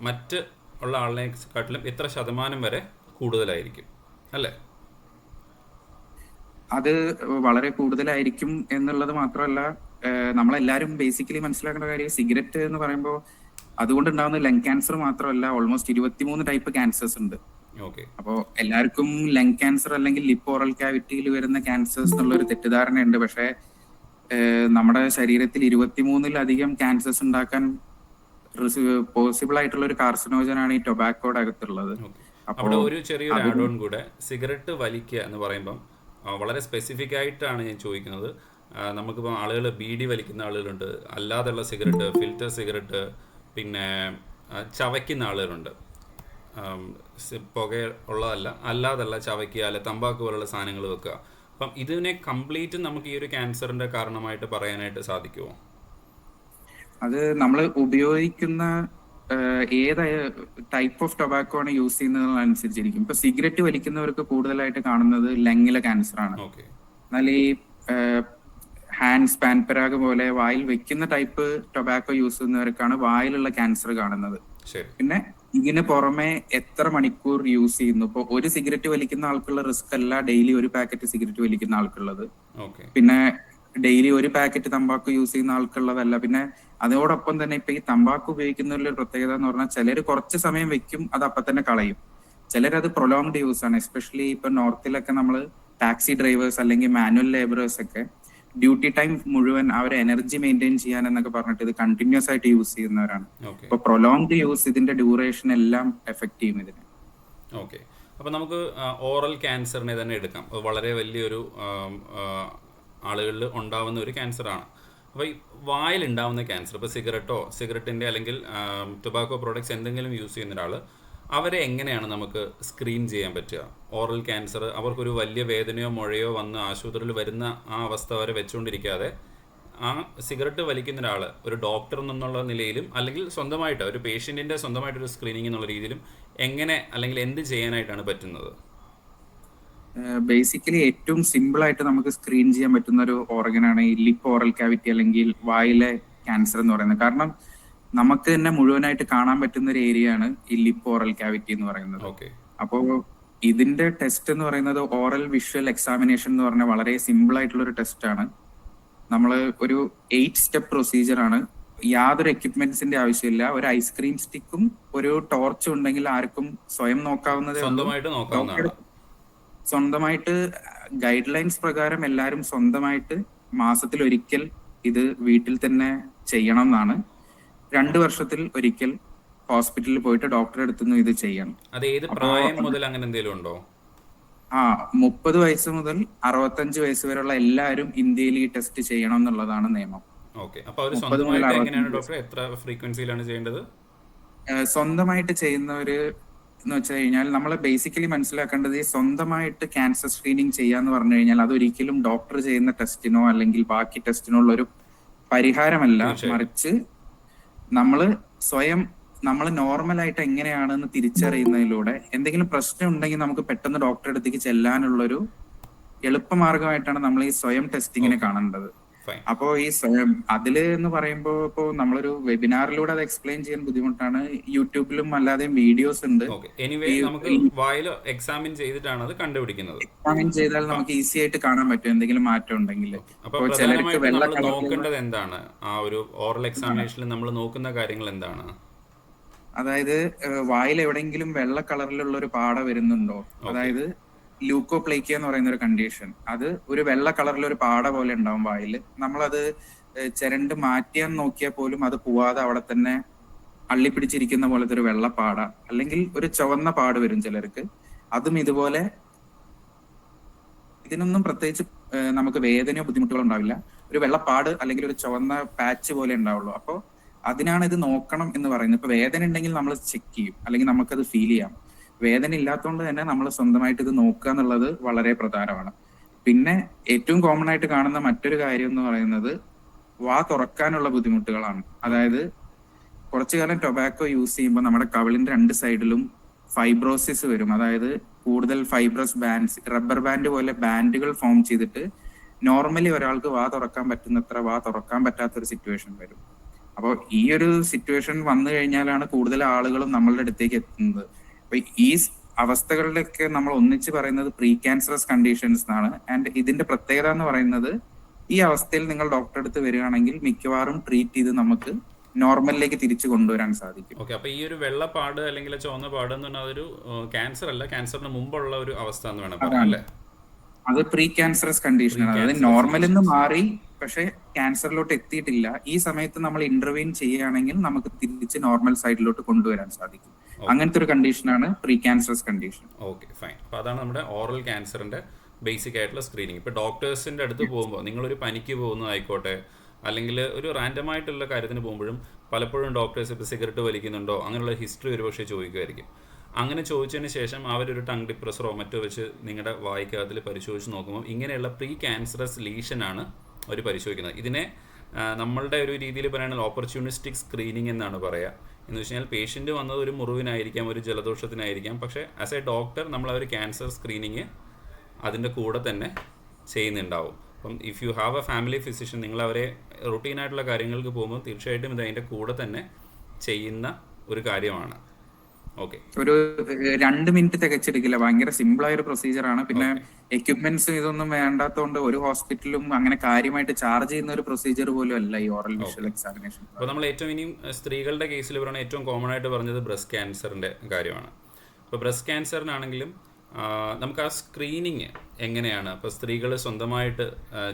മറ്റ് ഉള്ള ആളിനെക്കാട്ടിലും എത്ര ശതമാനം വരെ കൂടുതലായിരിക്കും, അല്ലേ?
അത് വളരെ കൂടുതലായിരിക്കും എന്നുള്ളത് മാത്രമല്ല, നമ്മളെല്ലാവരും ബേസിക്കലി മനസ്സിലാക്കേണ്ട കാര്യം, സിഗരറ്റ് എന്ന് പറയുമ്പോൾ അതുകൊണ്ടുണ്ടാകുന്ന ലങ് ക്യാൻസർ മാത്രമല്ല, ഓൾമോസ്റ്റ് 23 ടൈപ്പ് ക്യാൻസേഴ്സ് ഉണ്ട്. അപ്പോ എല്ലാവർക്കും ലങ് ക്യാൻസർ അല്ലെങ്കിൽ ലിപ്പ് ഓറൽ ക്യാവിറ്റിയിൽ വരുന്ന ക്യാൻസേഴ്സ് എന്നുള്ള ഒരു തെറ്റിദ്ധാരണയുണ്ട്. പക്ഷെ നമ്മുടെ ശരീരത്തിൽ 23-ലധികം ക്യാൻസേഴ്സ് ഉണ്ടാക്കാൻ പോസിബിൾ ആയിട്ടുള്ള ഒരു കാർസിനോജനാണ് ഈ ടൊബാക്കോയുടെ അകത്തുള്ളത്.
അവിടെ ഒരു ചെറിയൊരു ആഡ് ഓൺ കൂടെ, സിഗരറ്റ് വലിക്കുക എന്ന് പറയുമ്പം വളരെ സ്പെസിഫിക് ആയിട്ടാണ് ഞാൻ ചോദിക്കുന്നത്. നമുക്കിപ്പോൾ ആളുകൾ ബീഡി വലിക്കുന്ന ആളുകളുണ്ട്, അല്ലാതെയുള്ള സിഗരറ്റ്, ഫിൽറ്റർ സിഗരറ്റ്, പിന്നെ ചവയ്ക്കുന്ന ആളുകളുണ്ട്. പുക ഉള്ളതല്ല, അല്ലാതല്ല ചവയ്ക്കുക, അല്ലെ തമ്പാക്ക് പോലുള്ള സാധനങ്ങൾ വെക്കുക. അപ്പം ഇതിനെ കംപ്ലീറ്റ് നമുക്ക് ഈ ഒരു ക്യാൻസറിന്റെ കാരണമായിട്ട് പറയാനായിട്ട് സാധിക്കുമോ?
അത് നമ്മൾ ഉപയോഗിക്കുന്ന ഏത് ടൈപ്പ് ഓഫ് ടൊബാക്കോ ആണ് യൂസ് ചെയ്യുന്നതിനനുസരിച്ചിരിക്കും. ഇപ്പൊ സിഗരറ്റ് വലിക്കുന്നവർക്ക് കൂടുതലായിട്ട് കാണുന്നത് ലങ്ങിലെ ക്യാൻസർ ആണ്.
ഓക്കെ.
എന്നാൽ ഈ ഹാൻഡ് പാൻപരാഗ് പോലെ വായിൽ വെക്കുന്ന ടൈപ്പ് ടൊബാക്കോ യൂസ് ചെയ്യുന്നവർക്കാണ് വായിലുള്ള ക്യാൻസർ കാണുന്നത്.
ശരി.
പിന്നെ ഇതിന് പുറമെ എത്ര മണിക്കൂർ യൂസ് ചെയ്യുന്നു, ഇപ്പൊ ഒരു സിഗരറ്റ് വലിക്കുന്ന ആൾക്കുള്ള റിസ്ക് അല്ല ഡെയിലി ഒരു പാക്കറ്റ് സിഗരറ്റ് വലിക്കുന്ന ആൾക്കുള്ളത്.
ഓക്കെ.
പിന്നെ ഡെയിലി ഒരു പാക്കറ്റ് തമ്പാക്കു യൂസ് ചെയ്യുന്ന ആൾക്കുള്ളതല്ല. പിന്നെ അതോടൊപ്പം തന്നെ ഇപ്പൊ ഈ തമ്പാക്കു ഉപയോഗിക്കുന്നതിൽ ഒരു പ്രത്യേകത എന്ന് പറഞ്ഞാൽ ചിലർ കുറച്ച് സമയം വെക്കും, അത് അപ്പൊ തന്നെ കളയും. ചിലരത് പ്രൊലോങ്ഡ് യൂസ് ആണ്. എസ്പെഷ്യലി ഇപ്പൊ നോർത്തിലൊക്കെ നമ്മൾ ടാക്സി ഡ്രൈവേഴ്സ് അല്ലെങ്കിൽ മാനുവൽ ലേബറേഴ്സ് ഒക്കെ ഡ്യൂട്ടി ടൈം മുഴുവൻ അവരെ എനർജി മെയിൻറ്റെയിൻ ചെയ്യാൻ എന്നൊക്കെ പറഞ്ഞിട്ട് ഇത് കണ്ടിന്യൂസ് ആയിട്ട് യൂസ് ചെയ്യുന്നവരാണ്.
ഓക്കെ.
ഇപ്പൊ പ്രൊലോങ്ഡ് യൂസ് ഇതിന്റെ ഡ്യൂറേഷൻ എല്ലാം എഫക്ട് ചെയ്യും ഇതിനെ.
ഓക്കെ. അപ്പോൾ നമുക്ക് ഓറൽ ക്യാൻസറിനെ തന്നെ എടുക്കാം. അത് വളരെ വലിയൊരു ആളുകളിൽ ഉണ്ടാവുന്ന ഒരു ക്യാൻസറാണ്. അപ്പോൾ ഈ വായിലുണ്ടാവുന്ന ക്യാൻസർ, ഇപ്പോൾ സിഗരറ്റിൻ്റെ അല്ലെങ്കിൽ ടൊബാക്കോ പ്രോഡക്ട്സ് എന്തെങ്കിലും യൂസ് ചെയ്യുന്ന ഒരാൾ, അവരെ എങ്ങനെയാണ് നമുക്ക് സ്ക്രീൻ ചെയ്യാൻ പറ്റുക? ഓറൽ ക്യാൻസർ അവർക്കൊരു വലിയ വേദനയോ മുഴയോ വന്ന് ആശുപത്രിയിൽ വരുന്ന ആ അവസ്ഥ വരെ വെച്ചുകൊണ്ടിരിക്കാതെ ആ സിഗരറ്റ് വലിക്കുന്ന ഒരാൾ ഒരു ഡോക്ടർ എന്നുള്ള നിലയിലും അല്ലെങ്കിൽ സ്വന്തമായിട്ട് ഒരു പേഷ്യൻറ്റിൻ്റെ സ്വന്തമായിട്ടൊരു സ്ക്രീനിങ് എന്നുള്ള രീതിയിലും എങ്ങനെ അല്ലെങ്കിൽ എന്ത് ചെയ്യാനായിട്ടാണ് പറ്റുന്നത്?
ബേസിക്കലി ഏറ്റവും സിമ്പിൾ ആയിട്ട് നമുക്ക് സ്ക്രീൻ ചെയ്യാൻ പറ്റുന്ന ഒരു ഓർഗനാണ് ഈ ലിപ്പ് ഓറൽ ക്യാവിറ്റി അല്ലെങ്കിൽ വായിലെ ക്യാൻസർ എന്ന് പറയുന്നത്. കാരണം നമുക്ക് തന്നെ മുഴുവനായിട്ട് കാണാൻ പറ്റുന്ന ഒരു ഏരിയ ആണ് ഈ ലിപ്പ് ഓറൽ ക്യാവിറ്റി എന്ന് പറയുന്നത്. അപ്പോ ഇതിന്റെ ടെസ്റ്റ് എന്ന് പറയുന്നത് ഓറൽ വിഷ്വൽ എക്സാമിനേഷൻ എന്ന് പറഞ്ഞ വളരെ സിമ്പിൾ ആയിട്ടുള്ള ഒരു ടെസ്റ്റ് ആണ്. നമ്മൾ ഒരു 8 സ്റ്റെപ്പ് പ്രൊസീജിയർ ആണ്. യാതൊരു എക്യുപ്മെന്റ്സിന്റെ ആവശ്യമില്ല. ഒരു ഐസ്ക്രീം സ്റ്റിക്കും ഒരു ടോർച്ചും ഉണ്ടെങ്കിൽ ആർക്കും സ്വയം നോക്കാവുന്നതേ ഉള്ളൂ. സ്വന്തമായിട്ട് ഗൈഡ് ലൈൻസ് പ്രകാരം എല്ലാവരും സ്വന്തമായിട്ട് മാസത്തിൽ ഒരിക്കൽ ഇത് വീട്ടിൽ തന്നെ ചെയ്യണം എന്നാണ്. 2 വർഷത്തിൽ ഒരിക്കൽ ഹോസ്പിറ്റലിൽ പോയിട്ട് ഡോക്ടറെ അടുത്തുനിന്ന് ഇത് ചെയ്യണം.
അത് ഏത് പ്രായം മുതൽ അങ്ങനെ എന്തെങ്കിലും ഉണ്ടോ?
30 വയസ്സ് മുതൽ 65 വയസ്സ് വരെയുള്ള എല്ലാവരും ഇന്ത്യയിൽ ഈ ടെസ്റ്റ് ചെയ്യണം എന്നുള്ളതാണ് നിയമം. സ്വന്തമായിട്ട് ചെയ്യുന്നവര് എന്ന് വെച്ച് കഴിഞ്ഞാൽ നമ്മൾ ബേസിക്കലി മനസ്സിലാക്കേണ്ടത് ഈ സ്വന്തമായിട്ട് ക്യാൻസർ സ്ക്രീനിങ് ചെയ്യാന്ന് പറഞ്ഞു കഴിഞ്ഞാൽ അതൊരിക്കലും ഡോക്ടർ ചെയ്യുന്ന ടെസ്റ്റിനോ അല്ലെങ്കിൽ ബാക്കി ടെസ്റ്റിനോ ഉള്ള ഒരു പരിഹാരമല്ല. മറിച്ച് നമ്മൾ നോർമലായിട്ട് എങ്ങനെയാണെന്ന് തിരിച്ചറിയുന്നതിലൂടെ എന്തെങ്കിലും പ്രശ്നം ഉണ്ടെങ്കിൽ നമുക്ക് പെട്ടെന്ന് ഡോക്ടറെ അടുത്തേക്ക് ചെല്ലാനുള്ളൊരു എളുപ്പമാർഗമായിട്ടാണ് നമ്മൾ ഈ സ്വയം ടെസ്റ്റിങ്ങിനെ കാണേണ്ടത്. അപ്പോ ഈ അതില് എന്ന് പറയുമ്പോ ഇപ്പോ നമ്മളൊരു വെബിനാറിലൂടെ അത് എക്സ്പ്ലെയിൻ ചെയ്യാൻ ബുദ്ധിമുട്ടാണ്. യൂട്യൂബിലും അല്ലാതെയും വീഡിയോസ് ഉണ്ട്.
എക്സാമിൻ
ചെയ്താൽ നമുക്ക് ഈസി ആയിട്ട് കാണാൻ പറ്റും എന്തെങ്കിലും മാറ്റം ഉണ്ടെങ്കിൽ.
ചിലർക്ക് നോക്കേണ്ടത് എന്താണ്? ആ ഒരു ഓറൽ എക്സാമിനേഷനിൽ നമ്മൾ നോക്കുന്ന കാര്യങ്ങൾ എന്താണ്?
അതായത് വായിൽ എവിടെയെങ്കിലും വെള്ള കളറിലുള്ള ഒരു പാട വരുന്നുണ്ടോ, അതായത് ലൂക്കോപ്ലേക്കിയ എന്ന് പറയുന്ന ഒരു കണ്ടീഷൻ, അത് ഒരു വെള്ള കളറിലൊരു പാട പോലെ ഉണ്ടാവും വായിൽ. നമ്മളത് ചിരണ്ട് മാറ്റിയാൻ നോക്കിയാൽ പോലും അത് പോവാതെ അവിടെ തന്നെ അള്ളിപ്പിടിച്ചിരിക്കുന്ന പോലത്തെ ഒരു വെള്ള പാട, അല്ലെങ്കിൽ ഒരു ചുവന്ന പാട് വരും ചിലർക്ക്. അതും ഇതുപോലെ, ഇതിനൊന്നും പ്രത്യേകിച്ച് നമുക്ക് വേദനയോ ബുദ്ധിമുട്ടുകളോ ഉണ്ടാവില്ല. ഒരു വെള്ളപ്പാട് അല്ലെങ്കിൽ ഒരു ചുവന്ന പാച്ച് പോലെ ഉണ്ടാവുള്ളൂ. അപ്പോൾ അതിനാണ് ഇത് നോക്കണം എന്ന് പറയുന്നത്. ഇപ്പൊ വേദന ഉണ്ടെങ്കിൽ നമ്മൾ ചെക്ക് ചെയ്യും, അല്ലെങ്കിൽ നമുക്കത് ഫീൽ ചെയ്യാം. വേദന ഇല്ലാത്തതുകൊണ്ട് തന്നെ നമ്മൾ സ്വന്തമായിട്ട് ഇത് നോക്കുക എന്നുള്ളത് വളരെ പ്രധാനമാണ്. പിന്നെ ഏറ്റവും കോമൺ ആയിട്ട് കാണുന്ന മറ്റൊരു കാര്യം എന്ന് പറയുന്നത് വാ തുറക്കാനുള്ള ബുദ്ധിമുട്ടുകളാണ്. അതായത് കുറച്ചു കാലം ടൊബാക്കോ യൂസ് ചെയ്യുമ്പോൾ നമ്മുടെ കവിളിന്റെ 2 സൈഡിലും ഫൈബ്രോസിസ് വരും. അതായത് കൂടുതൽ ഫൈബ്രസ് ബാൻഡ്സ്, റബ്ബർ ബാൻഡ് പോലെ ബാൻഡുകൾ ഫോം ചെയ്തിട്ട് നോർമലി ഒരാൾക്ക് വാ തുറക്കാൻ പറ്റുന്നത്ര വാ തുറക്കാൻ പറ്റാത്തൊരു സിറ്റുവേഷൻ വരും. അപ്പോൾ ഈ ഒരു സിറ്റുവേഷൻ വന്നു കഴിഞ്ഞാലാണ് കൂടുതൽ ആളുകളും നമ്മളുടെ അടുത്തേക്ക് എത്തുന്നത്. അപ്പൊ ഈ അവസ്ഥകളിലൊക്കെ നമ്മൾ ഒന്നിച്ച് പറയുന്നത് പ്രീ ക്യാൻസറസ് കണ്ടീഷൻസ് എന്നാണ്. ആൻഡ് ഇതിന്റെ പ്രത്യേകത എന്ന് പറയുന്നത് ഈ അവസ്ഥയിൽ നിങ്ങൾ ഡോക്ടറെ അടുത്ത് വരികയാണെങ്കിൽ മിക്കവാറും ട്രീറ്റ് ചെയ്ത് നമുക്ക് നോർമലിലേക്ക് തിരിച്ചു കൊണ്ടുവരാൻ സാധിക്കും.
ഓക്കെ. അപ്പൊ ഈ ഒരു വെള്ളപ്പാട് അല്ലെങ്കിൽ ചുവന്ന പാട് എന്ന് പറഞ്ഞാൽ അതൊരു ക്യാൻസർ അല്ല, ക്യാൻസറിന് മുമ്പുള്ള ഒരു അവസ്ഥ എന്ന് വേണം പറയാം അല്ലേ?
അത് പ്രീ ക്യാൻസറസ് കണ്ടീഷനാണ്. അതായത് നോർമലിൽ നിന്ന് മാറി പക്ഷെ ക്യാൻസറിലോട്ട് എത്തിയിട്ടില്ല. ഈ സമയത്ത് നമ്മൾ ഇന്റർവീൻ ചെയ്യുകയാണെങ്കിൽ നമുക്ക് തിരിച്ച് നോർമൽ സൈഡിലോട്ട് കൊണ്ടുവരാൻ സാധിക്കും. അങ്ങനത്തെ ഒരു കണ്ടീഷനാണ് pre cancerous condition.
Okay, fine. അപ്പോൾ അതാണ് നമ്മുടെ ഓറൽ ക്യാൻസറിന്റെ ബേസിക് ആയിട്ടുള്ള സ്ക്രീനിങ്. ഇപ്പോൾ ഡോക്ടേഴ്സിന്റെ അടുത്ത് പോകുമ്പോൾ നിങ്ങളൊരു പനിക്ക് പോകുന്നതായിക്കോട്ടെ അല്ലെങ്കിൽ ഒരു റാൻഡം ആയിട്ടുള്ള കാര്യത്തിന് പോകുമ്പോഴും പലപ്പോഴും ഡോക്ടേഴ്സ് ഇപ്പോൾ സിഗരറ്റ് വലിക്കുന്നുണ്ടോ അങ്ങനെയുള്ള ഹിസ്റ്ററി ഒരുപക്ഷെ ചോദിക്കുമായിരിക്കും. അങ്ങനെ ചോദിച്ചതിന് ശേഷം അവരൊരു ടങ് ഡിപ്രസറോ മറ്റോ വെച്ച് നിങ്ങളുടെ വായിക്കകത്തിൽ പരിശോധിച്ച് നോക്കുമ്പോൾ ഇങ്ങനെയുള്ള പ്രീ ക്യാൻസറസ് ലീഷനാണ് അവർ പരിശോധിക്കുന്നത്. ഇതിനെ നമ്മളുടെ ഒരു രീതിയിൽ പറയുകയാണെങ്കിൽ ഓപ്പർച്യൂണിസ്റ്റിക് സ്ക്രീനിങ് എന്നാണ് പറയുക. എന്ന് വെച്ച് കഴിഞ്ഞാൽ പേഷ്യൻ്റ് വന്നത് ഒരു മുറിവിനായിരിക്കാം, ഒരു ജലദോഷത്തിനായിരിക്കാം, പക്ഷേ ആസ് എ ഡോക്ടർ നമ്മൾ ആ ഒരു ക്യാൻസർ സ്ക്രീനിങ് അതിൻ്റെ കൂടെ തന്നെ ചെയ്യുന്നുണ്ടാവും. അപ്പം if you have A family physician, നിങ്ങൾ അവരെ റുട്ടീനായിട്ടുള്ള കാര്യങ്ങൾക്ക് പോകുമ്പോൾ തീർച്ചയായിട്ടും ഇത് അതിൻ്റെ കൂടെ തന്നെ ചെയ്യുന്ന ഒരു കാര്യമാണ്. ഓക്കെ,
ഒരു 2 മിനിറ്റ് തികച്ചെടുക്കില്ല, ഭയങ്കര സിമ്പിൾ ആയ ഒരു പ്രൊസീജിയർ ആണ്. പിന്നെ എക്യുപ്മെന്റ്സ് ഇതൊന്നും വേണ്ടാത്തതുകൊണ്ട് ഒരു ഹോസ്പിറ്റലും അങ്ങനെ കാര്യമായിട്ട് ചാർജ് ചെയ്യുന്ന ഒരു പ്രൊസീജിയർ പോലും അല്ല ഈ ഓറൽ വിഷ്വൽ എക്സാമിനേഷൻ.
അപ്പോൾ നമ്മൾ ഏറ്റവും ഇനിയും സ്ത്രീകളുടെ കേസിൽ പറയുന്നത് ഏറ്റവും കോമൺ ആയിട്ട് പറഞ്ഞത് ബ്രസ്റ്റ് ക്യാൻസറിൻ്റെ കാര്യമാണ്. അപ്പോൾ ബ്രസ്റ്റ് ക്യാൻസറിനാണെങ്കിലും നമുക്ക് ആ സ്ക്രീനിങ് എങ്ങനെയാണ്, ഇപ്പോൾ സ്ത്രീകൾ സ്വന്തമായിട്ട്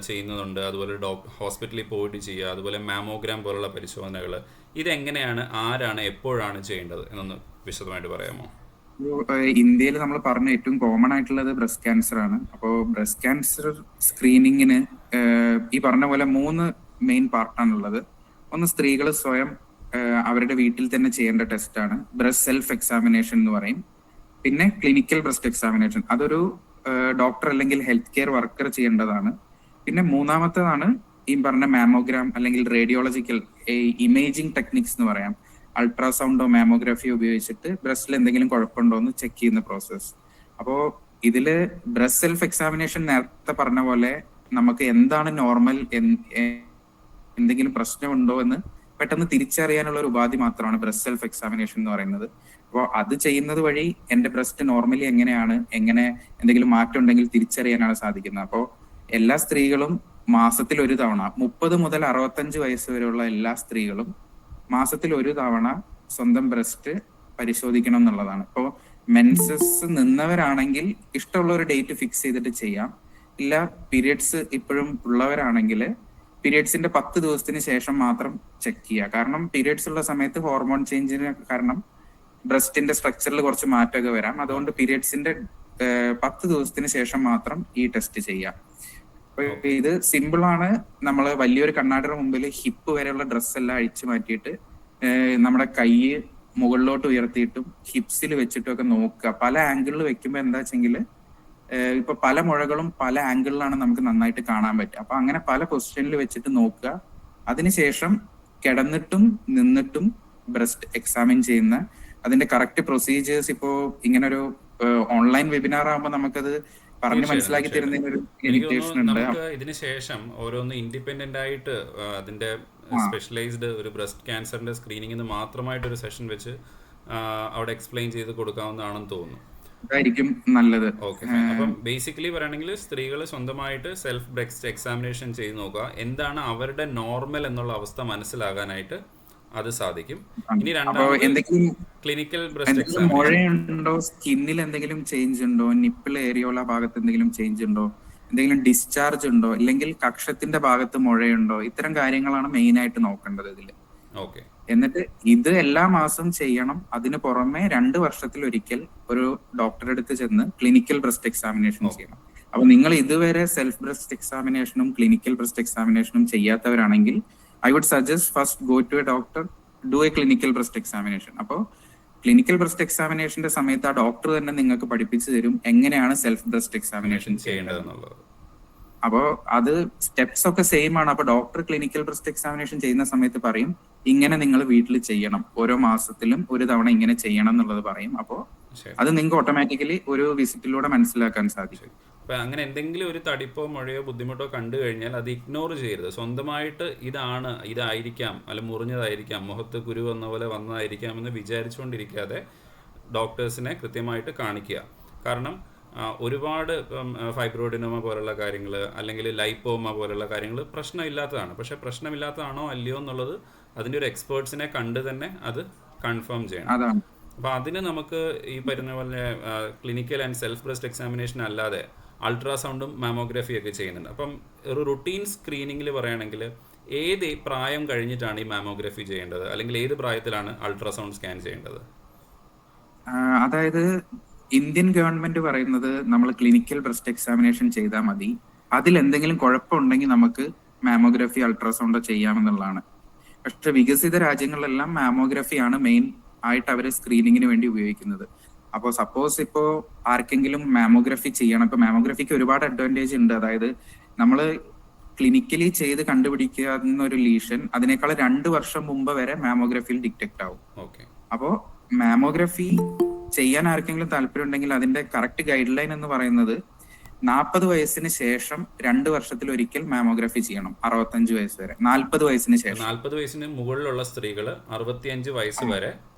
ചെയ്യുന്നതുണ്ട്, അതുപോലെ ഹോസ്പിറ്റലിൽ പോയിട്ട് ചെയ്യുക, അതുപോലെ മാമോഗ്രാം പോലുള്ള പരിശോധനകൾ, ഇതെങ്ങനെയാണ്, ആരാണ്, എപ്പോഴാണ് ചെയ്യേണ്ടത് എന്നൊന്ന് വിശദമായിട്ട് പറയാമോ?
ഇന്ത്യയിൽ നമ്മൾ പറഞ്ഞ ഏറ്റവും കോമൺ ആയിട്ടുള്ളത് ബ്രസ്റ്റ് ക്യാൻസർ ആണ്. അപ്പോൾ ബ്രസ്റ്റ് ക്യാൻസർ സ്ക്രീനിങ്ങിന് ഈ പറഞ്ഞ പോലെ 3 മെയിൻ പാർട്ടാണുള്ളത്. ഒന്ന്, സ്ത്രീകൾ സ്വയം അവരുടെ വീട്ടിൽ തന്നെ ചെയ്യേണ്ട ടെസ്റ്റാണ് ബ്രസ്റ്റ് സെൽഫ് എക്സാമിനേഷൻ എന്ന് പറയും. പിന്നെ ക്ലിനിക്കൽ ബ്രസ്റ്റ് എക്സാമിനേഷൻ, അതൊരു ഡോക്ടർ അല്ലെങ്കിൽ ഹെൽത്ത് കെയർ വർക്കർ ചെയ്യേണ്ടതാണ്. പിന്നെ 3ാമത്തേതാണ് ഈ പറഞ്ഞ മാമോഗ്രാം അല്ലെങ്കിൽ റേഡിയോളജിക്കൽ ഇമേജിംഗ് ടെക്നിക്സ് എന്ന് പറയാം. അൾട്രാസൗണ്ടോ മാമോഗ്രാഫിയോ ഉപയോഗിച്ചിട്ട് ബ്രസ്റ്റിൽ എന്തെങ്കിലും കുഴപ്പമുണ്ടോ എന്ന് ചെക്ക് ചെയ്യുന്ന പ്രോസസ്. അപ്പോൾ ഇതില് ബ്രസ്റ്റ് സെൽഫ് എക്സാമിനേഷൻ നേരത്തെ പറഞ്ഞ പോലെ നമുക്ക് എന്താണ് നോർമൽ, എന്തെങ്കിലും പ്രശ്നമുണ്ടോ എന്ന് പെട്ടെന്ന് തിരിച്ചറിയാനുള്ള ഒരു ഉപാധി മാത്രമാണ് ബ്രസ്റ്റ് സെൽഫ് എക്സാമിനേഷൻ എന്ന് പറയുന്നത്. അപ്പോൾ അത് ചെയ്യുന്നത് വഴി എന്റെ ബ്രസ്റ്റ് നോർമലി എങ്ങനെയാണ്, എങ്ങനെ എന്തെങ്കിലും മാറ്റം ഉണ്ടെങ്കിൽ തിരിച്ചറിയാനാണ് സാധിക്കുന്നത്. അപ്പോൾ എല്ലാ സ്ത്രീകളും മാസത്തിൽ ഒരു തവണ, 30 മുതൽ 65 വയസ്സ് വരെയുള്ള എല്ലാ സ്ത്രീകളും മാസത്തിൽ ഒരു തവണ സ്വന്തം ബ്രസ്റ്റ് പരിശോധിക്കണം എന്നുള്ളതാണ്. ഇപ്പോൾ മെൻസസ് നിന്നവരാണെങ്കിൽ ഇഷ്ടമുള്ള ഒരു ഡേറ്റ് ഫിക്സ് ചെയ്തിട്ട് ചെയ്യാം. ഇല്ല, പീരിയഡ്സ് ഇപ്പോഴും ഉള്ളവരാണെങ്കിൽ പീരിയഡ്സിന്റെ 10 ദിവസത്തിന് ശേഷം മാത്രം ചെക്ക് ചെയ്യുക. കാരണം പീരിയഡ്സ് ഉള്ള സമയത്ത് ഹോർമോൺ ചേഞ്ചിന് കാരണം ബ്രസ്റ്റിന്റെ സ്ട്രക്ചറിൽ കുറച്ച് മാറ്റമൊക്കെ വരാം. അതുകൊണ്ട് പീരിയഡ്സിന്റെ 10 ദിവസത്തിന് ശേഷം മാത്രം ഈ ടെസ്റ്റ് ചെയ്യാം. ഇത് സിമ്പിൾ ആണ്. നമ്മൾ വലിയൊരു കണ്ണാടിയുടെ മുമ്പിൽ ഹിപ്പ് വരെയുള്ള ഡ്രസ് എല്ലാം അഴിച്ചു മാറ്റിയിട്ട് നമ്മുടെ കൈ മുകളിലോട്ട് ഉയർത്തിയിട്ടും ഹിപ്സിൽ വെച്ചിട്ടും ഒക്കെ നോക്കുക. പല ആംഗിളിൽ വെക്കുമ്പോൾ എന്താ വെച്ചെങ്കിൽ ഇപ്പൊ പല മുഴകളും പല ആംഗിളിലാണ് നമുക്ക് നന്നായിട്ട് കാണാൻ പറ്റുക. അപ്പൊ അങ്ങനെ പല പൊസിഷനിൽ വെച്ചിട്ട് നോക്കുക. അതിനുശേഷം കിടന്നിട്ടും നിന്നിട്ടും ബ്രസ്റ്റ് എക്സാമിൻ ചെയ്യുന്ന അതിന്റെ കറക്റ്റ് പ്രൊസീജിയേഴ്സ് ഇപ്പോ ഇങ്ങനെ ഒരു ഓൺലൈൻ വെബിനാർ ആകുമ്പോൾ നമുക്കത് പറഞ്ഞ് മനസ്സിലാക്കി തരുന്നതിന് ഒരു ലിമിറ്റേഷൻ ഉണ്ട്.
ഇതിന് ശേഷം ഓരോന്ന് ഇൻഡിപെൻഡന്റ് ആയിട്ട് അതിന്റെ സ്പെഷ്യലൈസ്ഡ് ഒരു ബ്രസ്റ്റ് ക്യാൻസറിന്റെ സ്ക്രീനിങ്ങിന് മാത്രമായിട്ട് ഒരു സെഷൻ വെച്ച് അവിടെ എക്സ്പ്ലെയിൻ ചെയ്ത് കൊടുക്കാവുന്നതാണെന്ന് തോന്നുന്നു.
അതായിരിക്കും നല്ലത്.
ഓക്കെ, അപ്പം ബേസിക്കലി പറയുകയാണെങ്കിൽ സ്ത്രീകൾ സ്വന്തമായിട്ട് സെൽഫ് ബ്രസ്റ്റ് എക്സാമിനേഷൻ ചെയ്ത് നോക്കുക. എന്താണ് അവരുടെ നോർമൽ എന്നുള്ള അവസ്ഥ മനസ്സിലാകാനായിട്ട് അത് സാധിക്കും. ഇനി രണ്ടാമത് ക്ലിനിക്കൽ ബ്രസ്റ്റ് എക്സാമിനേഷൻ.
മുഴയുണ്ടോ, സ്കിന്നിൽ എന്തെങ്കിലും ചേഞ്ച് ഉണ്ടോ, നിപ്പിൾ ഏരിയോല ഭാഗത്ത് എന്തെങ്കിലും ചേഞ്ച് ഉണ്ടോ, എന്തെങ്കിലും ഡിസ്ചാർജ് ഉണ്ടോ, അല്ലെങ്കിൽ കക്ഷത്തിന്റെ ഭാഗത്ത് മുഴയുണ്ടോ, ഇത്തരം കാര്യങ്ങളാണ് മെയിൻ ആയിട്ട് നോക്കേണ്ടത് ഇതിൽ.
ഓക്കെ,
എന്നിട്ട് ഇത് എല്ലാ മാസം ചെയ്യണം. അതിന് പുറമെ 2 വർഷത്തിലൊരിക്കൽ ഒരു ഡോക്ടറെ അടുത്ത് ചെന്ന് ക്ലിനിക്കൽ ബ്രസ്റ്റ് എക്സാമിനേഷൻ ചെയ്യണം. അപ്പൊ നിങ്ങൾ ഇതുവരെ സെൽഫ് ബ്രസ്റ്റ് എക്സാമിനേഷനും ക്ലിനിക്കൽ ബ്രസ്റ്റ് എക്സാമിനേഷനും ചെയ്യാത്തവരാണെങ്കിൽ I would suggest first go to a doctor, do a clinical breast examination. അപ്പോൾ ക്ലിനിക്കൽ ബ്രസ്റ്റ് എക്സാമിനേഷന്റെ സമയത്ത് ആ ഡോക്ടർ തന്നെ നിങ്ങൾക്ക് പഠിപ്പിച്ചു തരും എങ്ങനെയാണ് സെൽഫ് ബ്രസ്റ്റ് എക്സാമിനേഷൻ ചെയ്യേണ്ടതെന്നുള്ളത്. അപ്പോൾ അത് സ്റ്റെപ്സ് ഒക്കെ സെയിം ആണ്. അപ്പൊ ഡോക്ടർ ക്ലിനിക്കൽ ബ്രസ്റ്റ് എക്സാമിനേഷൻ ചെയ്യുന്ന സമയത്ത് പറയും ഇങ്ങനെ നിങ്ങൾ വീട്ടിൽ ചെയ്യണം, ഓരോ മാസത്തിലും ഒരു തവണ ഇങ്ങനെ ചെയ്യണം എന്നുള്ളത് പറയും. അപ്പോൾ അത് നിങ്ങൾക്ക് ഓട്ടോമാറ്റിക്കലി ഒരു വിസിറ്റിലൂടെ മനസ്സിലാക്കാൻ സാധിക്കും.
അപ്പം അങ്ങനെ എന്തെങ്കിലും ഒരു തടിപ്പോ മുഴയോ ബുദ്ധിമുട്ടോ കണ്ടു കഴിഞ്ഞാൽ അത് ഇഗ്നോർ ചെയ്യരുത്. സ്വന്തമായിട്ട് ഇതായിരിക്കാം, അല്ല മുറിഞ്ഞതായിരിക്കാം, മുഖത്ത് കുരു വന്ന പോലെ വന്നതായിരിക്കാം എന്ന് വിചാരിച്ചുകൊണ്ടിരിക്കാതെ ഡോക്ടേഴ്സിനെ കൃത്യമായിട്ട് കാണിക്കുക. കാരണം ഒരുപാട് ഫൈബ്രോഡിനോമ പോലുള്ള കാര്യങ്ങൾ അല്ലെങ്കിൽ ലൈപ്പോമ പോലുള്ള കാര്യങ്ങൾ പ്രശ്നമില്ലാത്തതാണ്. പക്ഷെ പ്രശ്നമില്ലാത്തതാണോ അല്ലയോ എന്നുള്ളത് അതിൻ്റെ ഒരു എക്സ്പേർട്സിനെ കണ്ട് തന്നെ അത് കൺഫേം ചെയ്യണം. അപ്പോൾ അതിന് നമുക്ക് ഈ പറയുന്ന പോലെ clinical and self breast examination അല്ലാതെ അൾട്രാസൗണ്ടും മാമോഗ്രാഫിയൊക്കെ ചെയ്യുന്നുണ്ട്. അപ്പം ഒരു റുട്ടീൻ സ്ക്രീനിങ്ങിൽ പറയുകയാണെങ്കിൽ ഏത് പ്രായം കഴിഞ്ഞിട്ടാണ് ഈ മാമോഗ്രാഫി ചെയ്യേണ്ടത്, അല്ലെങ്കിൽ ഏത് പ്രായത്തിലാണ് അൾട്രാസൗണ്ട് സ്കാൻ ചെയ്യേണ്ടത്?
അതായത് ഇന്ത്യൻ ഗവൺമെന്റ് പറയുന്നത് നമ്മൾ ക്ലിനിക്കൽ ബ്രസ്റ്റ് എക്സാമിനേഷൻ ചെയ്താൽ മതി, അതിൽ എന്തെങ്കിലും കുഴപ്പമുണ്ടെങ്കിൽ നമുക്ക് മാമോഗ്രാഫി അൾട്രാസൗണ്ടോ ചെയ്യാമെന്നുള്ളതാണ്. പക്ഷെ വികസിത രാജ്യങ്ങളിലെല്ലാം മാമോഗ്രാഫിയാണ് മെയിൻ ആയിട്ട് അവർ സ്ക്രീനിങ്ങിന് വേണ്ടി ഉപയോഗിക്കുന്നത്. അപ്പോൾ സപ്പോസ് ഇപ്പോ ആർക്കെങ്കിലും മാമോഗ്രാഫി ചെയ്യണം, ഇപ്പൊ മാമോഗ്രാഫിക്ക് ഒരുപാട് അഡ്വാൻറ്റേജ് ഉണ്ട്. അതായത് നമ്മൾ ക്ലിനിക്കലി ചെയ്ത് കണ്ടുപിടിക്കുന്ന ഒരു ലീഷൻ അതിനേക്കാൾ 2 വർഷം മുമ്പ് വരെ മാമോഗ്രഫിയിൽ ഡിറ്റക്ട് ആവും.
ഓക്കെ.
അപ്പോ മാമോഗ്രഫി ചെയ്യാൻ ആർക്കെങ്കിലും താല്പര്യം ഉണ്ടെങ്കിൽ അതിന്റെ കറക്റ്റ് ഗൈഡ് ലൈൻ എന്ന് പറയുന്നത് 40 വയസ്സിന് ശേഷം 2 വർഷത്തിൽ ഒരിക്കൽ മാമോഗ്രഫി ചെയ്യണം. 65 വയസ്സ് വരെ. 40 വയസ്സിന് ശേഷം
40 വയസ്സിന് മുകളിലുള്ള സ്ത്രീകൾ 65 വയസ്സ് വരെ